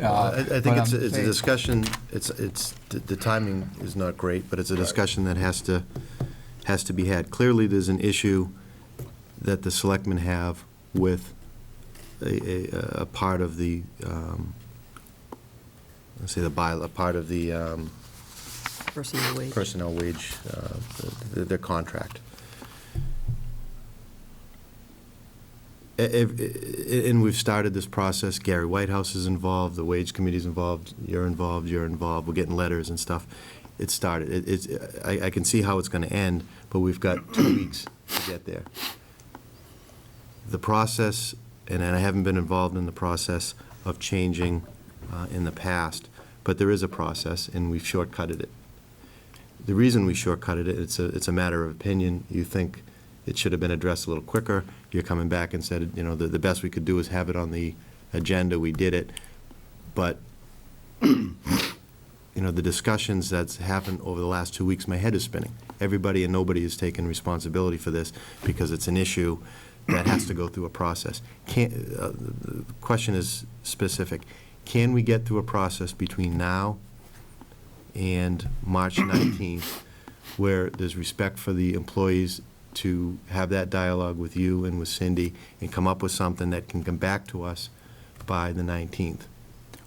I think it's a discussion, the timing is not great, but it's a discussion that has to be had. Clearly, there's an issue that the selectmen have with a part of the, let's say the bylaw, part of the personnel wage, their contract. And we've started this process. Gary Whitehouse is involved, the wage committee's involved, you're involved. We're getting letters and stuff. It started. I can see how it's going to end, but we've got 2 weeks to get there. The process, and I haven't been involved in the process of changing in the past, but there is a process, and we've shortcutted it. The reason we shortcutted it, it's a matter of opinion. You think it should have been addressed a little quicker. You're coming back and said, the best we could do is have it on the agenda. We did it. But, the discussions that's happened over the last 2 weeks, my head is spinning. Everybody and nobody is taking responsibility for this because it's an issue that has to go through a process. The question is specific. Can we get through a process between now and March 19th where there's respect for the employees to have that dialogue with you and with Cindy and come up with something that can come back to us by the 19th?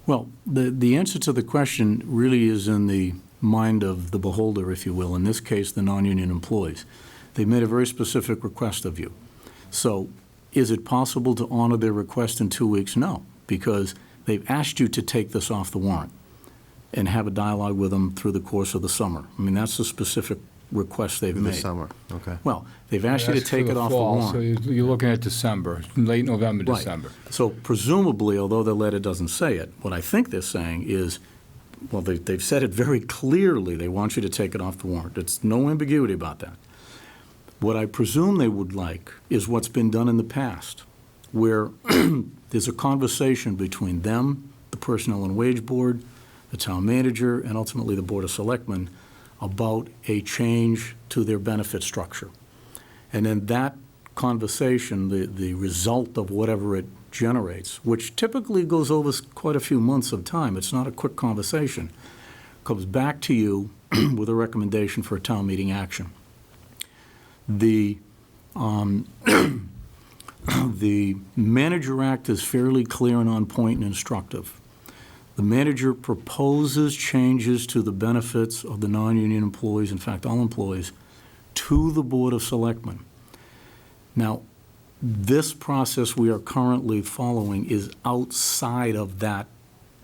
Well, the answer to the question really is in the mind of the beholder, if you will, in this case, the non-union employees. They made a very specific request of you. So is it possible to honor their request in 2 weeks? No, because they've asked you to take this off the warrant and have a dialogue with them through the course of the summer. I mean, that's the specific requests they've In the made. summer, okay. Well, they've asked you to That's for take it off the fall, warrant. So you're looking at December, late November, Right. December. So presumably, although the letter doesn't say it, what I think they're saying is, well, they've said it very clearly, they want you to take it off the warrant. There's no ambiguity about that. What I presume they would like is what's been done in the past, where there's a conversation between them, the Personnel and Wage Board, the town manager, and ultimately the Board of Selectmen about a change to their benefit structure. And then that conversation, the result of whatever it generates, which typically goes over quite a few months of time, it's not a quick conversation, comes back to you with a recommendation for a town meeting action. The the Manager Act is fairly clear and on point and instructive. The manager proposes changes to the benefits of the non-union employees, in fact, all employees, to the Board of Selectmen. Now, this process we are currently following is outside of that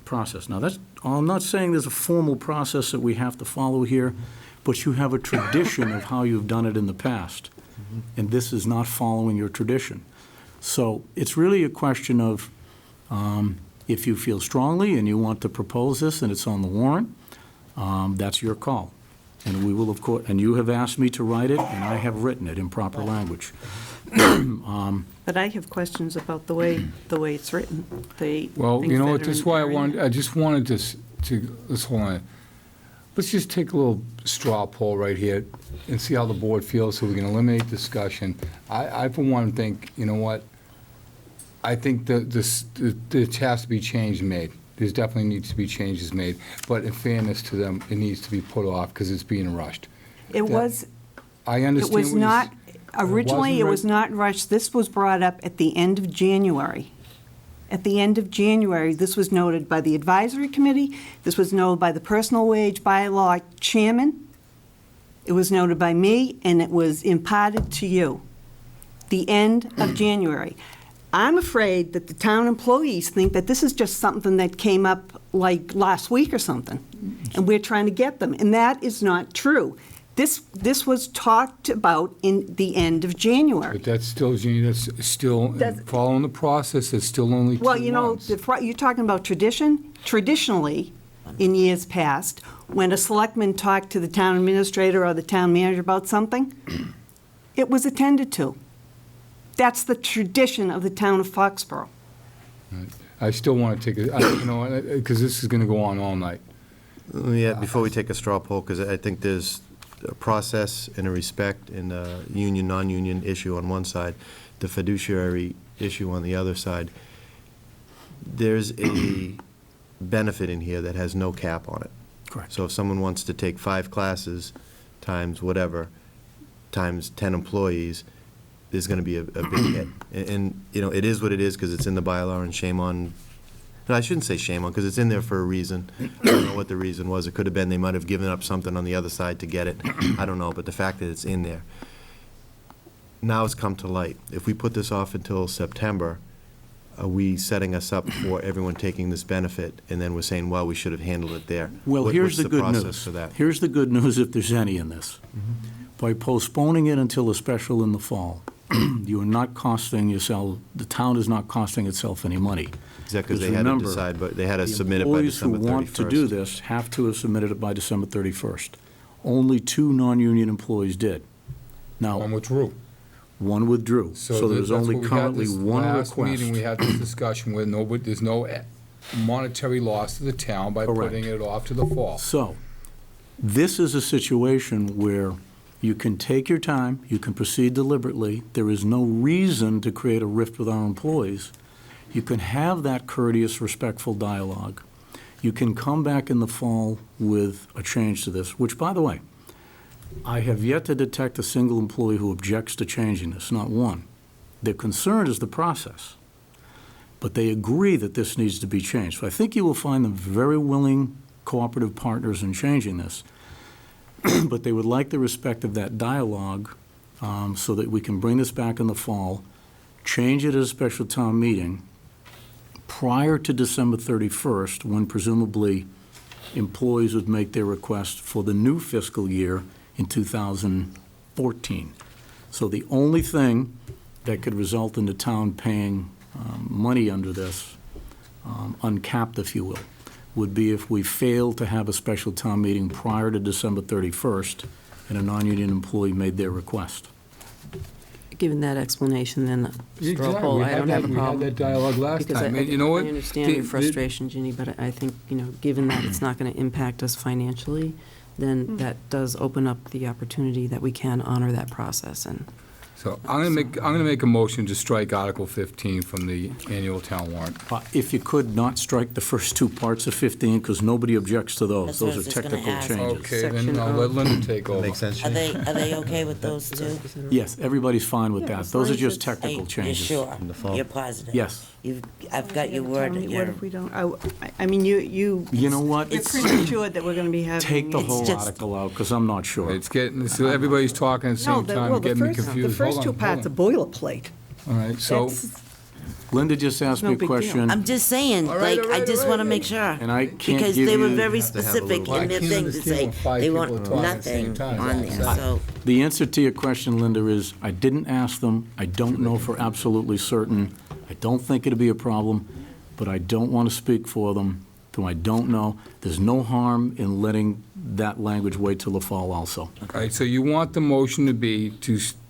process. Now, I'm not saying there's a formal process that we have to follow here, but you have a tradition of how you've done it in the past, and this is not following your tradition. So it's really a question of if you feel strongly and you want to propose this and it's on the warrant, that's your call. And we will, of course, and you have asked me to write it, and I have written it in proper language. But I have questions about the way it's written. Well, you know what, that's why I just wanted to, let's hold on. Let's just take a little straw poll right here and see how the board feels so we can eliminate discussion. I for one, think, you know what, I think that there has to be change made. There's definitely needs to be changes made. But in fairness to them, it needs to be put off because it's being rushed. It was, I understand. it was what you're not, originally, it was not rushed. This was brought up at the end of January. At the end of January, this was noted by the advisory committee. This was noted by the personal wage bylaw chairman. It was noted by me, and it was imparted to you. The end of January. I'm afraid that the town employees think that this is just something that came up like last week or something, and we're trying to get them, and that is not true. This was talked about in the end of January. But that's still, Jeannie, that's still, following the process, it's still only 2 months. Well, you know, you're talking about tradition. Traditionally, in years past, when a selectman talked to the town administrator or the town manager about something, it was attended to. That's the tradition of the town of Foxborough. I still want to take it, you know, because this is going to go on all night. Yeah, before we take a straw poll, because I think there's a process and a respect and a union, non-union issue on one side, the fiduciary issue on the other side. There's a benefit in here that has no cap on it. Correct. So if someone wants to take 5 classes times whatever, times 10 employees, there's going to be a big hit. And, you know, it is what it is because it's in the bylaw, and shame on, no, I shouldn't say shame on, because it's in there for a reason. I don't know what the reason was. It could have been they might have given up something on the other side to get it. I don't know, but the fact that it's in there. Now it's come to light. If we put this off until September, are we setting us up for everyone taking this benefit, and then we're saying, well, we should have handled it there? Well, here's the good process news. for that? Here's the good news, if there's any in this. By postponing it until a special in the fall, you are not costing yourself, the town is not costing itself any money. Is that because they had to decide, but they had to submit it by December 31st? The employees who want to do this have to have submitted it by December 31st. Only 2 non-union employees did. Now, One withdrew. one withdrew, so there's that's only what we had currently this one last request. meeting, we had this discussion where there's no monetary loss to the town by Correct. putting it off to the fall. So, this is a situation where you can take your time, you can proceed deliberately, there is no reason to create a rift with our employees. You can have that courteous, respectful dialogue. You can come back in the fall with a change to this, which, by the way, I have yet to detect a single employee who objects to changing this, not one. Their concern is the process, but they agree that this needs to be changed. So I think you will find them very willing, cooperative partners in changing this, but they would like the respect of that dialogue so that we can bring this back in the fall, change it at a special town meeting prior to December 31st, when presumably employees would make their request for the new fiscal year in 2014. So the only thing that could result in the town paying money under this, uncapped, if you will, would be if we failed to have a special town meeting prior to December 31st and a non-union employee made their request. Given that explanation, then straw poll, We I had don't that- have a problem. We had that dialogue last Because time. I And you know what? I understand your frustration, Ginny, but I think, given that it's not going to impact us financially, then that does open up the opportunity that we can honor that process. And So I'm gonna make a motion to strike Article 15 from the annual town warrant. If you could not strike the first two parts of 15, because nobody objects to those. That's what I Those was are just gonna technical ask. changes. Okay, then Section I'll O. let Linda take over. Makes sense, Are Jane? they okay with those two? Yes, everybody's fine with Yeah, that. as Those long are as just it's- technical You're changes. sure? In the fall. You're positive? Yes. I've got your word. Tell me, what You're- if we don't, I mean, you. You know what? You're pretty sure that we're going to be having. Take the whole just- article out, because I'm not sure. It's getting, so everybody's talking at the No, same time, well, the getting me first, confused. the first Hold two on, parts are hold boilerplate. on. All right, so, That's- Linda just asked No me a big deal. question. I'm just saying, All right, like, all I right, just all want to right. make sure. And I can't Because give they were you- very have to have a specific little- Well, I in their can't thing to understand say when five they people want are talking at the same nothing time. on That's there, all I'm so. The answer to your question, Linda, is I didn't ask them. I don't know for absolutely certain. I don't think it'd be a problem, but I don't want to speak for them, so I don't know. There's no harm in letting that language wait till the fall also. all right, so you want the motion to be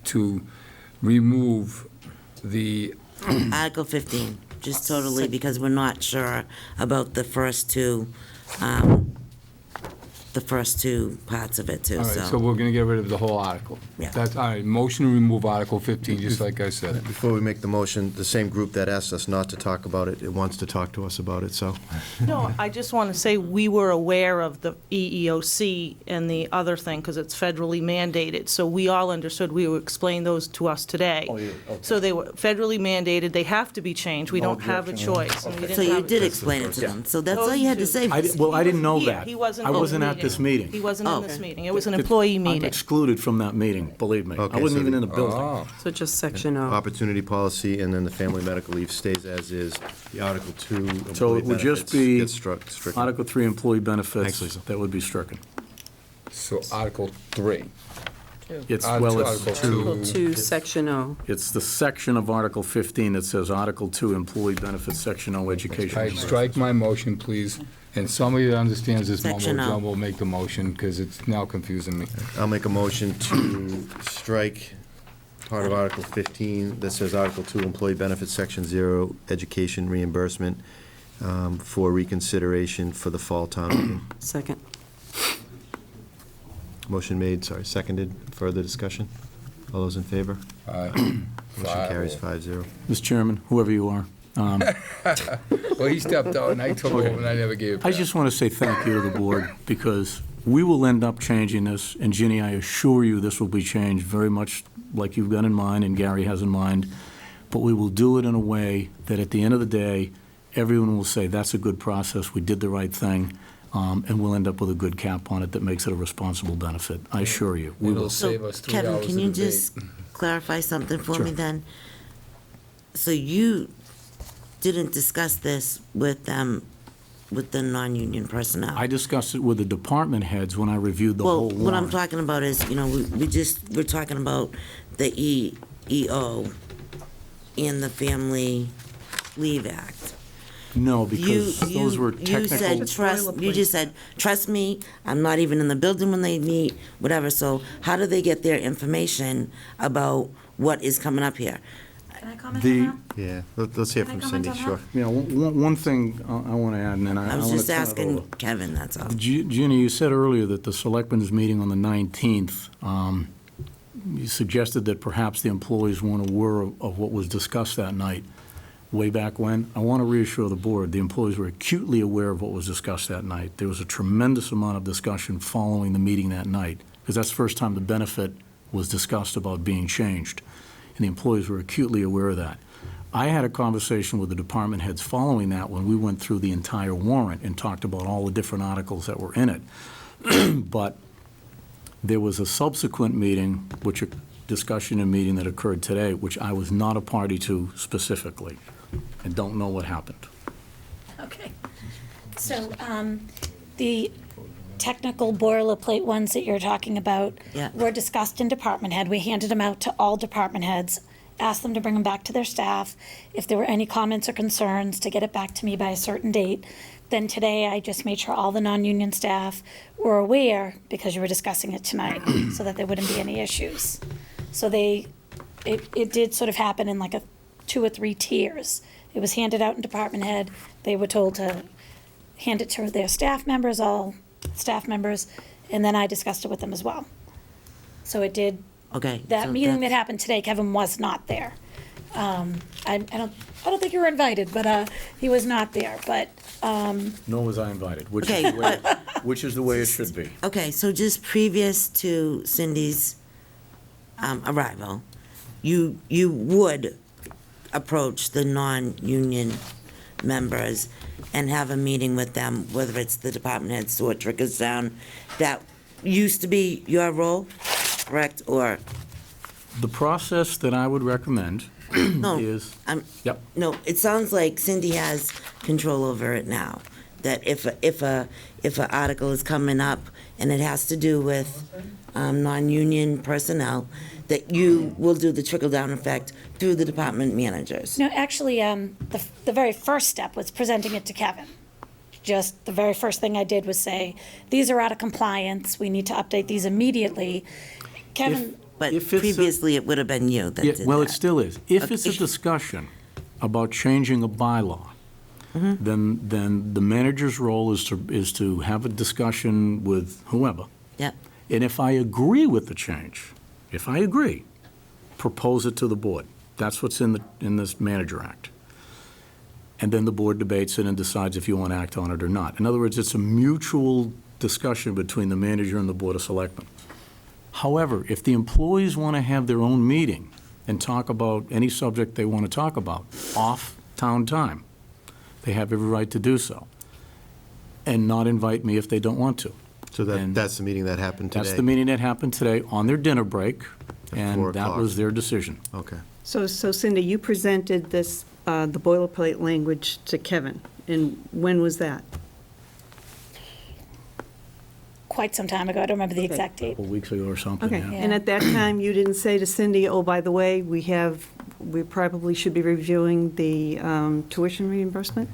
to remove the, Article 15, just totally, because we're not sure about the first two parts of it too, all right, so so. we're gonna get rid of the whole article. Yeah. That's, all right, motion to remove Article 15, just like I said. Before we make the motion, the same group that asked us not to talk about it, it wants to talk to us about it, so. No, I just want to say we were aware of the EEOC and the other thing, because it's federally mandated, so we all understood, we were explaining those to us today. So they were federally mandated, they have to be changed, we don't have a choice. and we didn't So you have a did choice. explain it to them, so that's Those all you had to two. say. Well, I didn't know Here, that. he wasn't I in the wasn't at this meeting. He wasn't in Oh. this meeting, it was an employee I'm meeting. excluded from that meeting, believe me. I Okay, wasn't so even in the the- building. So just section O. Opportunity policy, and then the family medical leave stays as is. The Article 2 So employee it would just benefits be gets stricken. Article 3 employee benefits Thanks, Lisa. that would be stricken. So Article 3. It's, Article well, it's Article two. 2, section O. It's the section of Article 15 that says Article 2 employee benefits, Section O, All education. right, strike my motion, please. And somebody that understands this mumbo Section O. jumbo, make the motion, because it's now confusing me. I'll make a motion to strike part of Article 15 that says Article 2 employee benefits, Section 0, education reimbursement for reconsideration for the fall town meeting. Second. Motion made, seconded. Further discussion? All those in favor? Motion carries 5-0. Mr. Chairman, whoever you are, Well, he stepped out, and I took over, and I never gave it I back. just want to say thank you to the board, because we will end up changing this, and Ginny, I assure you this will be changed very much like you've got in mind and Gary has in mind, but we will do it in a way that at the end of the day, everyone will say, that's a good process, we did the right thing, and we'll end up with a good cap on it that makes it a responsible benefit. I assure you. We It'll will. save us 3 Kevin, hours can of you debate. just clarify something for Sure. me then? So you didn't discuss this with them, with the non-union personnel? I discussed it with the department heads when I reviewed the whole Well, what I'm warrant. talking about is, we're talking about the EEO and the Family Leave Act. No, because those were technical. You said, you just said, trust me, I'm not even in the building when they meet, whatever, so how do they get their information about what is coming up here? Can I comment The- on that? Yeah, let's hear Can I from comment Cindy, on that? sure. You know, one thing I want to add, and then I I want was to just turn it asking over. Kevin, that's all. Ginny, you said earlier that the selectmen's meeting on the 19th, you suggested that perhaps the employees weren't aware of what was discussed that night, way back when. I want to reassure the board, the employees were acutely aware of what was discussed that night. There was a tremendous amount of discussion following the meeting that night, because that's the first time the benefit was discussed about being changed, and the employees were acutely aware of that. I had a conversation with the department heads following that when we went through the entire warrant and talked about all the different articles that were in it. But there was a subsequent meeting, discussion and meeting that occurred today, which I was not a party to specifically, and don't know what happened. Okay. So, the technical boilerplate ones that you're talking about Yeah. were discussed in department head. We handed them out to all department heads, asked them to bring them back to their staff. If there were any comments or concerns, to get it back to me by a certain date. Then today, I just made sure all the non-union staff were aware, because you were discussing it tonight, so that there wouldn't be any issues. So it did sort of happen in like 2 or 3 tiers. It was handed out in department head. They were told to hand it to their staff members, all staff members, and then I discussed it with them as well. So it did. Okay. That so meeting that that's- happened today, Kevin was not there. I don't think you were invited, but he was not there. But Nor was I invited, which Okay, is the way, which is the way it should be. Okay, so just previous to Cindy's arrival, you would approach the non-union members and have a meeting with them, whether it's the department heads or trickles down. That used to be your role, correct? Or The process that I would recommend is, yep, no, it sounds like Cindy has control over it now. That if a article is coming up and it has to do with non-union personnel, that you will do the trickle-down effect through the department managers. no, actually, the very first step was presenting it to Kevin. Just the very first thing I did was say, these are out of compliance. We need to update these immediately. Kevin. But If it's a- previously, it would have been you that yeah, did well, it that. still is. If it's a Okay. discussion about changing a bylaw, then the manager's role is to have a discussion with whoever. Yep. And if I agree with the change, if I agree, propose it to the board. That's what's in this Manager Act. And then the board debates it and decides if you want to act on it or not. In other words, it's a mutual discussion between the manager and the Board of Selectmen. However, if the employees want to have their own meeting and talk about any subject they want to talk about off town time, they have every right to do so, and not invite me if they don't want to. So that's the meeting that happened today? That's the meeting that happened today on their dinner break, and 4 that o'clock. was their decision. Okay. So Cindy, you presented this, the boilerplate language to Kevin, and when was that? Quite some time ago. I don't remember the exact date. A couple weeks ago or something, Okay, yeah. and at that time, you didn't say to Cindy, oh, by the way, we probably should be reviewing the tuition reimbursement?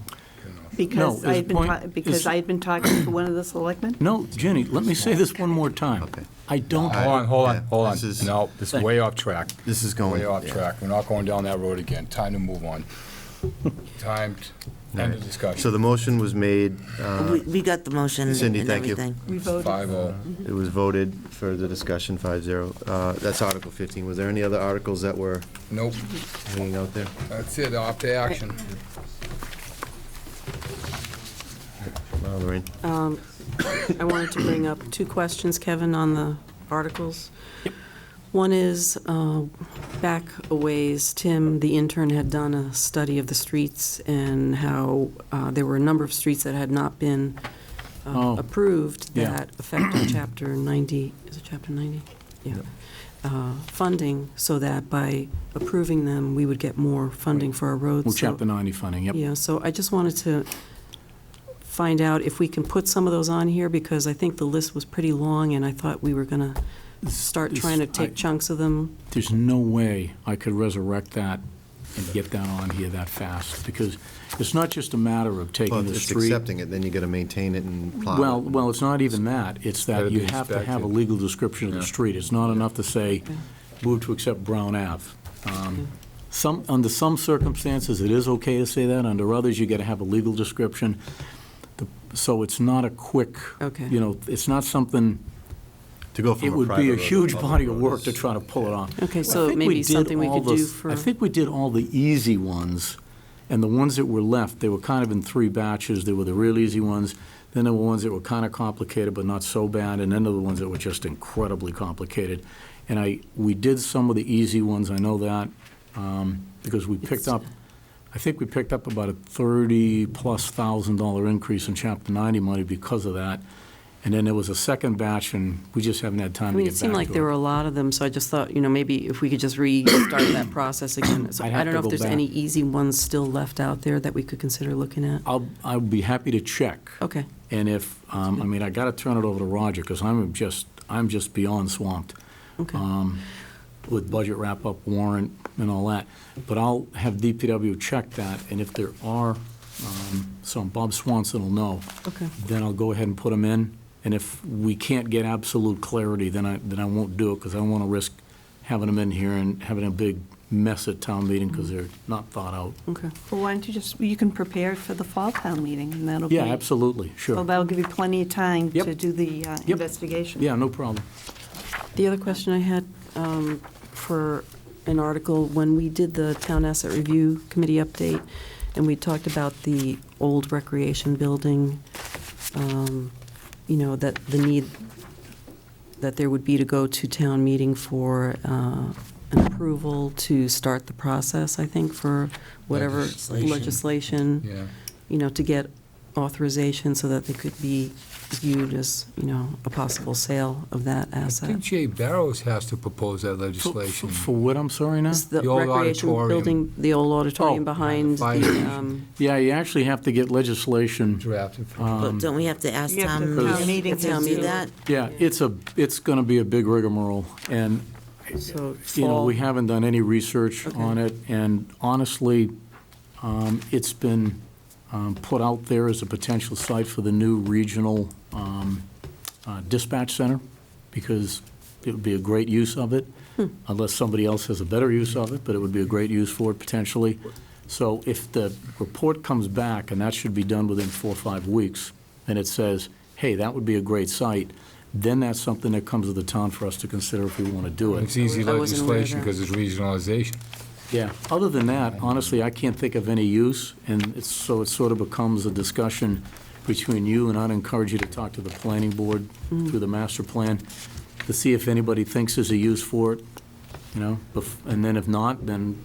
Because No, I his had been, point because is- I had been talking to one of the selectmen? No, Jenny, let me say this one more time. Okay. I don't. Hold on. This is- No, this is way off track. This is going. Way off yeah. track. We're not going down that road again. Time to move on. Time to end the discussion. So the motion was made, We got the motion and Cindy, thank you. everything. We voted. 5-0. it was voted for the discussion, 5-0. That's Article 15. Was there any other articles that were Nope, hanging out there? that's it, off to action. Lorraine? I wanted to bring up 2 questions, Kevin, on the articles. One is, back a ways, Tim, the intern, had done a study of the streets and how there were a number of streets that had not been Oh, approved yeah. that affected Chapter 90, is it Chapter 90? Yeah. Funding, so that by approving them, we would get more funding for our roads. Well, So- Chapter 90 funding, yep. Yeah, so I just wanted to find out if we can put some of those on here, because I think the list was pretty long, and I thought we were going to start trying to take chunks of them. There's no way I could resurrect that and get that on here that fast, because it's not just a matter of taking Well, the it's street. accepting it, then you gotta maintain it and plow it. Well, it's not even that. It's Gotta that you be have to have a inspected. legal description of the Yeah. street. It's not enough to say, move to accept Brown Ave. Under some circumstances, it is okay to say that. Under others, you got to have a legal description. So it's not a quick, Okay. it's not something, To go from it a would be private a road to huge public body of road work is- to try to pull it off. Okay, I so think maybe did something we all could do the- for. I think we did all the easy ones, and the ones that were left, they were kind of in 3 batches. There were the real easy ones, then there were ones that were kind of complicated but not so bad, and then there were the ones that were just incredibly complicated. And we did some of the easy ones, I know that, because we picked up, I think we picked up about a $30+ thousand increase in Chapter 90 money because of that. And then there was a second batch, and we just haven't had I time to mean, get it back seemed like to there it. were a lot of them, so I just thought, maybe if we could just restart that process again. So I'd I have don't to know if go there's back. any easy ones still left out there that we could consider looking at. I'll be happy to check. Okay. And if, I mean, I got to turn it over to Roger, because I'm just beyond swamped. Okay. With budget wrap-up, warrant, and all that. But I'll have DPW check that, and if there are some, Bob Swanson will know. Okay. Then I'll go ahead and put them in, and if we can't get absolute clarity, then I won't do it, because I don't want to risk having them in here and having a big mess at town meeting, because they're not thought out. Okay. Well, why don't you can prepare it for the fall town meeting, and that'll be... Yeah, absolutely, So sure. that'll give you plenty of time Yep. to do the Yep. investigation. Yeah, no problem. The other question I had for an article, when we did the Town Asset Review Committee update, and we talked about the old recreation building, that the need that there would be to go to town meeting for an approval to start the process, I think, for whatever legislation, Yeah. to get authorization so that they could be viewed as, a possible sale of that I asset. think Jay Barrows has to propose that legislation. For what, I'm sorry now? Is the The old recreation auditorium. building, the old auditorium Oh, behind fire the, station. Yeah, you actually have to get legislation. Drafted. But don't we have to ask You have to- town town meeting town to do meeting. that? Yeah, it's going to be a big rigmarole, and, so we haven't done any research on it, and honestly, it's been put out there as a potential site for the new regional dispatch center, because it would be a great use of it, unless somebody else has a better use of it, but it would be a great use for it potentially. So if the report comes back, and that should be done within 4 or 5 weeks, and it says, hey, that would be a great site, then that's something that comes to the town for us to consider if we want to do it. It's easy I wasn't aware of legislation that. because it's regionalization. Yeah, other than that, honestly, I can't think of any use, and it sort of becomes a discussion between you, and I'd encourage you to talk to the planning board through the master plan to see if anybody thinks there's a use for it, and then if not, then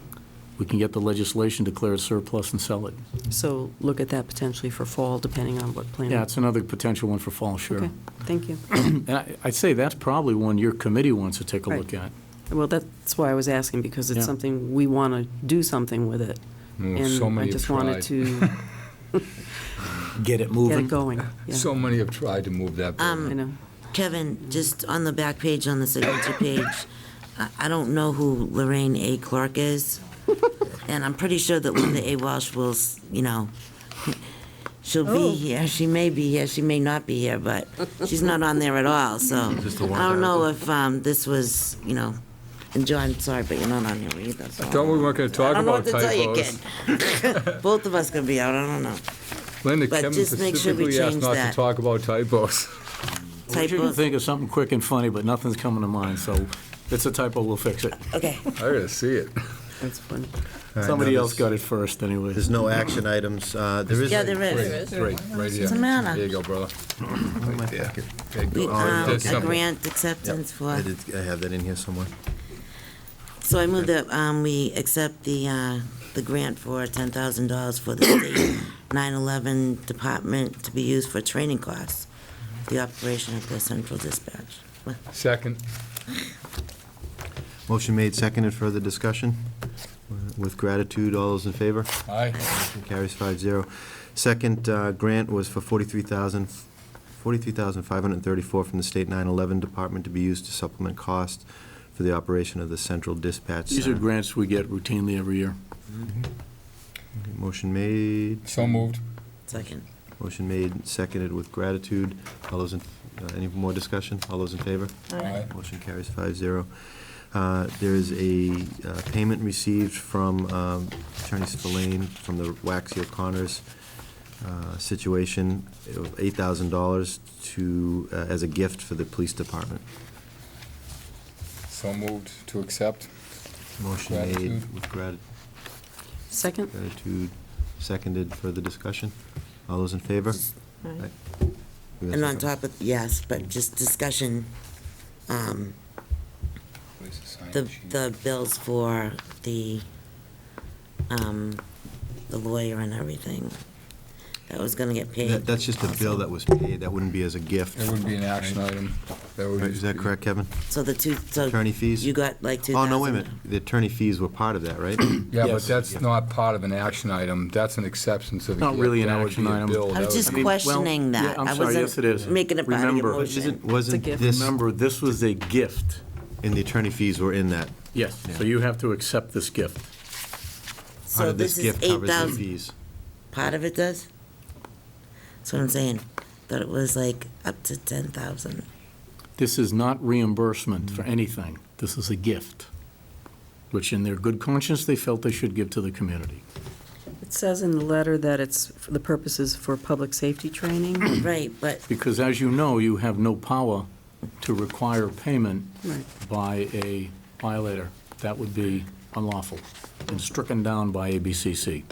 we can get the legislation, declare it surplus and sell it. So look at that potentially for fall, depending on what plan. Yeah, it's another potential one for fall, sure. Okay, thank you. And I'd say that's probably one your committee wants to take a Right. look at. Well, that's why I was asking, because it's Yeah. something, we want to do something with it. So And many I have just wanted tried. to Get it get moving. it going. Yeah, So many have tried to move that I building. know. Kevin, just on the back page, on the signature page, I don't know who Lorraine A. Clark is, and I'm pretty sure that Linda A. Walsh will, she'll be here, she may be here, she may not be here, but she's not on there at all, so I don't know if this was, and John, sorry, but you're not on here either, so. Thought we weren't going to I talk don't know about what to tell you, typos. kid. Both of us could be out, I don't know. Linda, But Kevin just make sure we specifically asked change not that. to talk about typos. We should Typos. think of something quick and funny, but nothing's coming to mind, so if it's a typo, we'll fix it. Okay. I gotta see it. That's fun. All right, Somebody now else got it first, anyway. There's no action items. There is. Yeah, there is. Right here. What's the matter? There you go, brother. My packet. Okay, We, go. That's a simple. grant acceptance for. I have that in here somewhere. So I move that we accept the grant for $10,000 for the state 9/11 department to be used for training costs, the operation of the central dispatch. Second. Motion made, seconded, further discussion? With gratitude, all those in favor? Aye. Motion carries 5-0. Second grant was for $43,534 from the state 9/11 department to be used to supplement costs for the operation of the central dispatch These are center. grants we get routinely every year. Motion made. So moved. Second. Motion made, seconded with gratitude. All those in, any more discussion? All those in favor? Aye. Motion carries 5-0. There is a payment received from Attorney Spillane from the Waxy O'Connor's situation, of $8,000 to, as a gift for the police department. So moved to accept. Motion made Gratitude. with gratitude. Second? Gratitude, seconded, further discussion. All those in favor? Aye. You have And on something? top of, yes, but just discussion, Where's the sign the sheet? bills for the lawyer and everything. that was gonna get paid. That's just a bill that was paid, that wouldn't be as a gift. It wouldn't be an action item. That would Right, is that just be- correct, Kevin? So the two, so Attorney fees? you got like 2,000. Oh, no, wait a minute, the attorney fees were part of that, right? Yeah, but Yes. that's not part of an action item. That's an exception to the gift. Not really an That would action be a item. bill. I That was would just be- questioning yeah, that. I'm I sorry, yes, it is. wasn't making it part of your Remember- motion. Wasn't this, Remember, this was a gift. and the attorney fees were in that? Yes, so you have to accept this gift. How So did this is gift covers the 8,000. fees? Part of it does? That's what I'm saying. Thought it was like up to 10,000. This is not reimbursement for anything. This is a gift, which in their good conscience, they felt they should give to the community. It says in the letter that it's for the purposes for public safety training. Right, but Because as you know, you have no power to require payment Right. by a violator. That would be unlawful and stricken down by ABCC.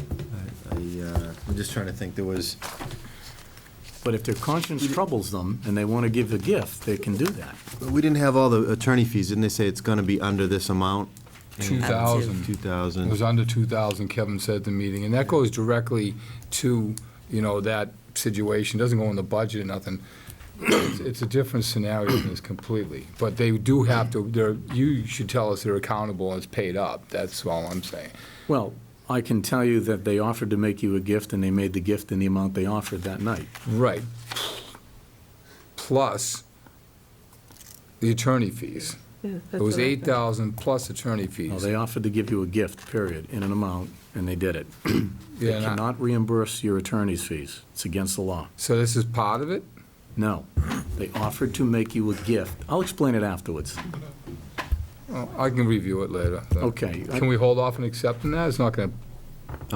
I'm just trying to think, there was, But if their conscience troubles them and they want to give a gift, they can do that. we didn't have all the attorney fees, didn't they say it's gonna be under this amount? 2,000. 2,000. It was under 2,000, Kevin said at the meeting, and that goes directly to, that situation. Doesn't go in the budget or nothing. It's a different scenario than this completely. But they do have to, you should tell us they're accountable and it's paid up. That's all I'm saying. Well, I can tell you that they offered to make you a gift, and they made the gift in the amount they offered that night. Right. Plus the attorney fees. It was 8,000 plus attorney Well, fees. they offered to give you a gift, period, in an amount, and they did it. They Yeah, and I- cannot reimburse your attorney's fees. It's against the law. So this is part of it? No. They offered to make you a gift. I'll explain it afterwards. Oh, I can review it later. Okay. Can we hold off on accepting that? It's not going to,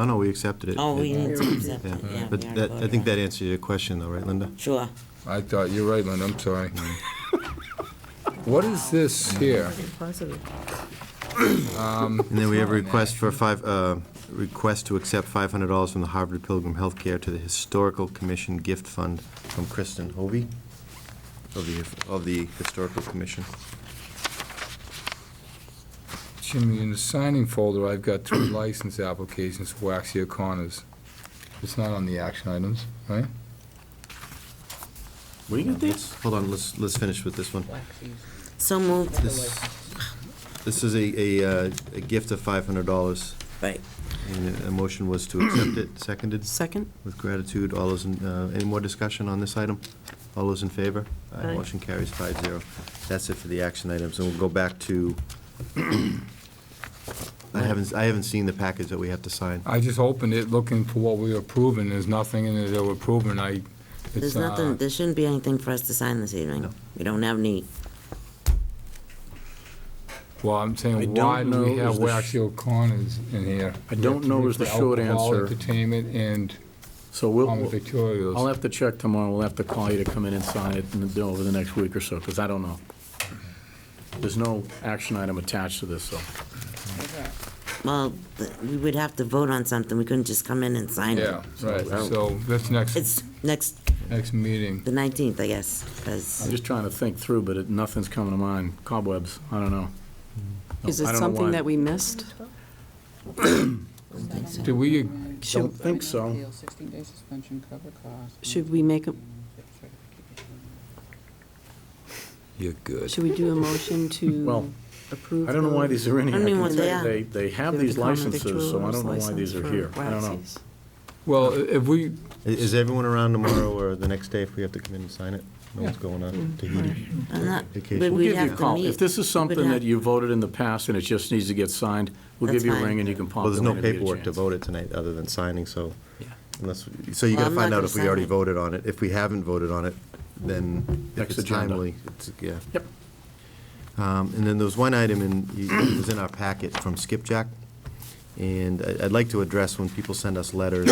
Oh, no, we accepted it. Oh, we need to accept it, yeah. But we already that, I voted think on that it. answers your question though, right, Linda? Sure. I thought, you're right, Linda, I'm sorry. What is this here? And then we have a request for request to accept $500 from the Harvard Pilgrim Healthcare to the Historical Commission Gift Fund from Kristen Hovey of the Historical Commission. Jimmy, in the signing folder, I've got 3 license applications for Waxia Corners. It's not on the action items, right? Where you get these? Hold on, let's finish with this one. So moved. This is a gift of $500. Right. And a motion was to accept it, seconded Second? with gratitude. All those, any more discussion on this item? All those in favor? Aye. Motion carries 5-0. That's it for the action items, and we'll go back to, I haven't seen the package that we have to sign. I just opened it looking for what we were approving. There's nothing in it that we're approving. There's nothing, there shouldn't be anything for us to sign this evening. No. We don't have any. Well, I'm I saying, don't why do we know have is the Waxia Corners in here? I don't know is the short Alcohol, answer. entertainment, and So common I'll victorials. have to check tomorrow. We'll have to call you to come in and sign it over the next week or so, because I don't know. There's no action item attached to this, so. Well, we would have to vote on something. We couldn't just come in and sign it. Yeah, right, so that's next It's next, meeting. the 19th, I guess, I'm because just trying to think through, but nothing's coming to mind. Cobwebs, I don't know. Is I it don't know something why. that we missed? Do we, Don't think so. 16-day suspension, cover costs. Should we make a, you're good. should we do a motion Well, to approve? I don't know why these are in here. I don't even know can what they tell you, are. They have these licenses, so I don't know why these are here. I don't know. Well, if we, Is everyone around tomorrow or the next day if we have to come in and sign it? No one's going on Tahiti I'm not, vacation? but We'll we'd give you a have to call. meet. If this is We something would that have- you voted in the past and it just needs to get signed, we'll That's give you a fine. ring and you can pop Well, in there's no whenever you get a paperwork to chance. vote it tonight other than signing, so Yeah. unless, so you Well, gotta I'm not find out gonna if we sign already it. voted on it. If we haven't voted on it, then if Next it's agenda. timely, it's, yeah. Yep. And then there was one item it was in our packet from Skipjack, and I'd like to address when people send us letters.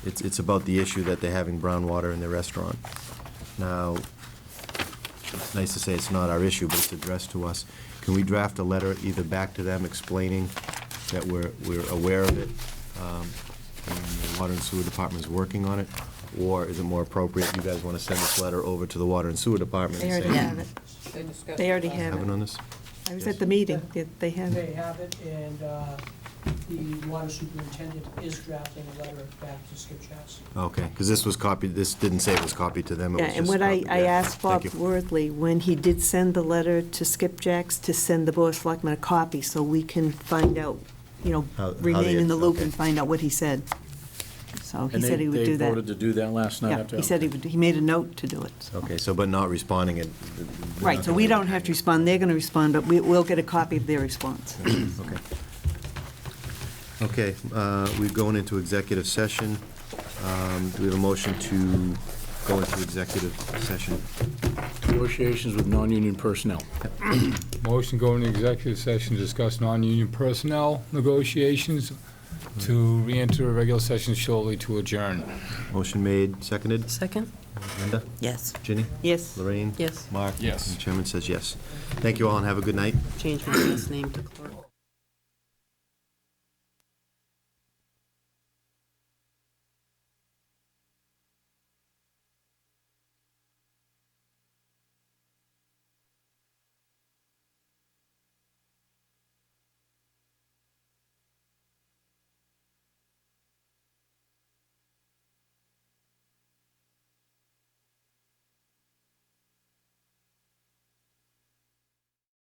It's about the issue that they're having brown water in their restaurant. Now, it's nice to say it's not our issue, but it's addressed to us. Can we draft a letter either back to them explaining that we're aware of it, and the Water and Sewer Department is working on it? Or is it more appropriate, you guys want to send this letter over to the Water and Sewer Department? They and already say, have it. They already have Have it it. on this? I was at the meeting. They have They it. have it, and the water superintendent is drafting a letter back to Skipjack's. Okay, because this was copied, this didn't say it was copied to them, it Yeah, was and just what I copied, yeah. asked Bob Thank you. Worthley, when he did send the letter to Skipjack's, to send the Board of Selectmen a copy so we can find out, How remain they- in the loop okay. and find out what he said. So he And said he would do They that. voted to do that last night Yeah, after? he said he made a note to do it. so. Okay, so, but not responding it. Right, so we don't have to respond, they're going to respond, but we'll get a copy of their response. Okay. Okay, we're going into executive session. Do we have a motion to go into executive session? Negotiations with non-union personnel. Motion go into executive session to discuss non-union personnel negotiations, to re-enter a regular session shortly to adjourn. Motion made, seconded? Second? Linda? Yes. Ginny? Yes. Lorraine? Yes. Mark? Yes. And the chairman says yes. Thank you all and have a good night. Change my last name to clerk.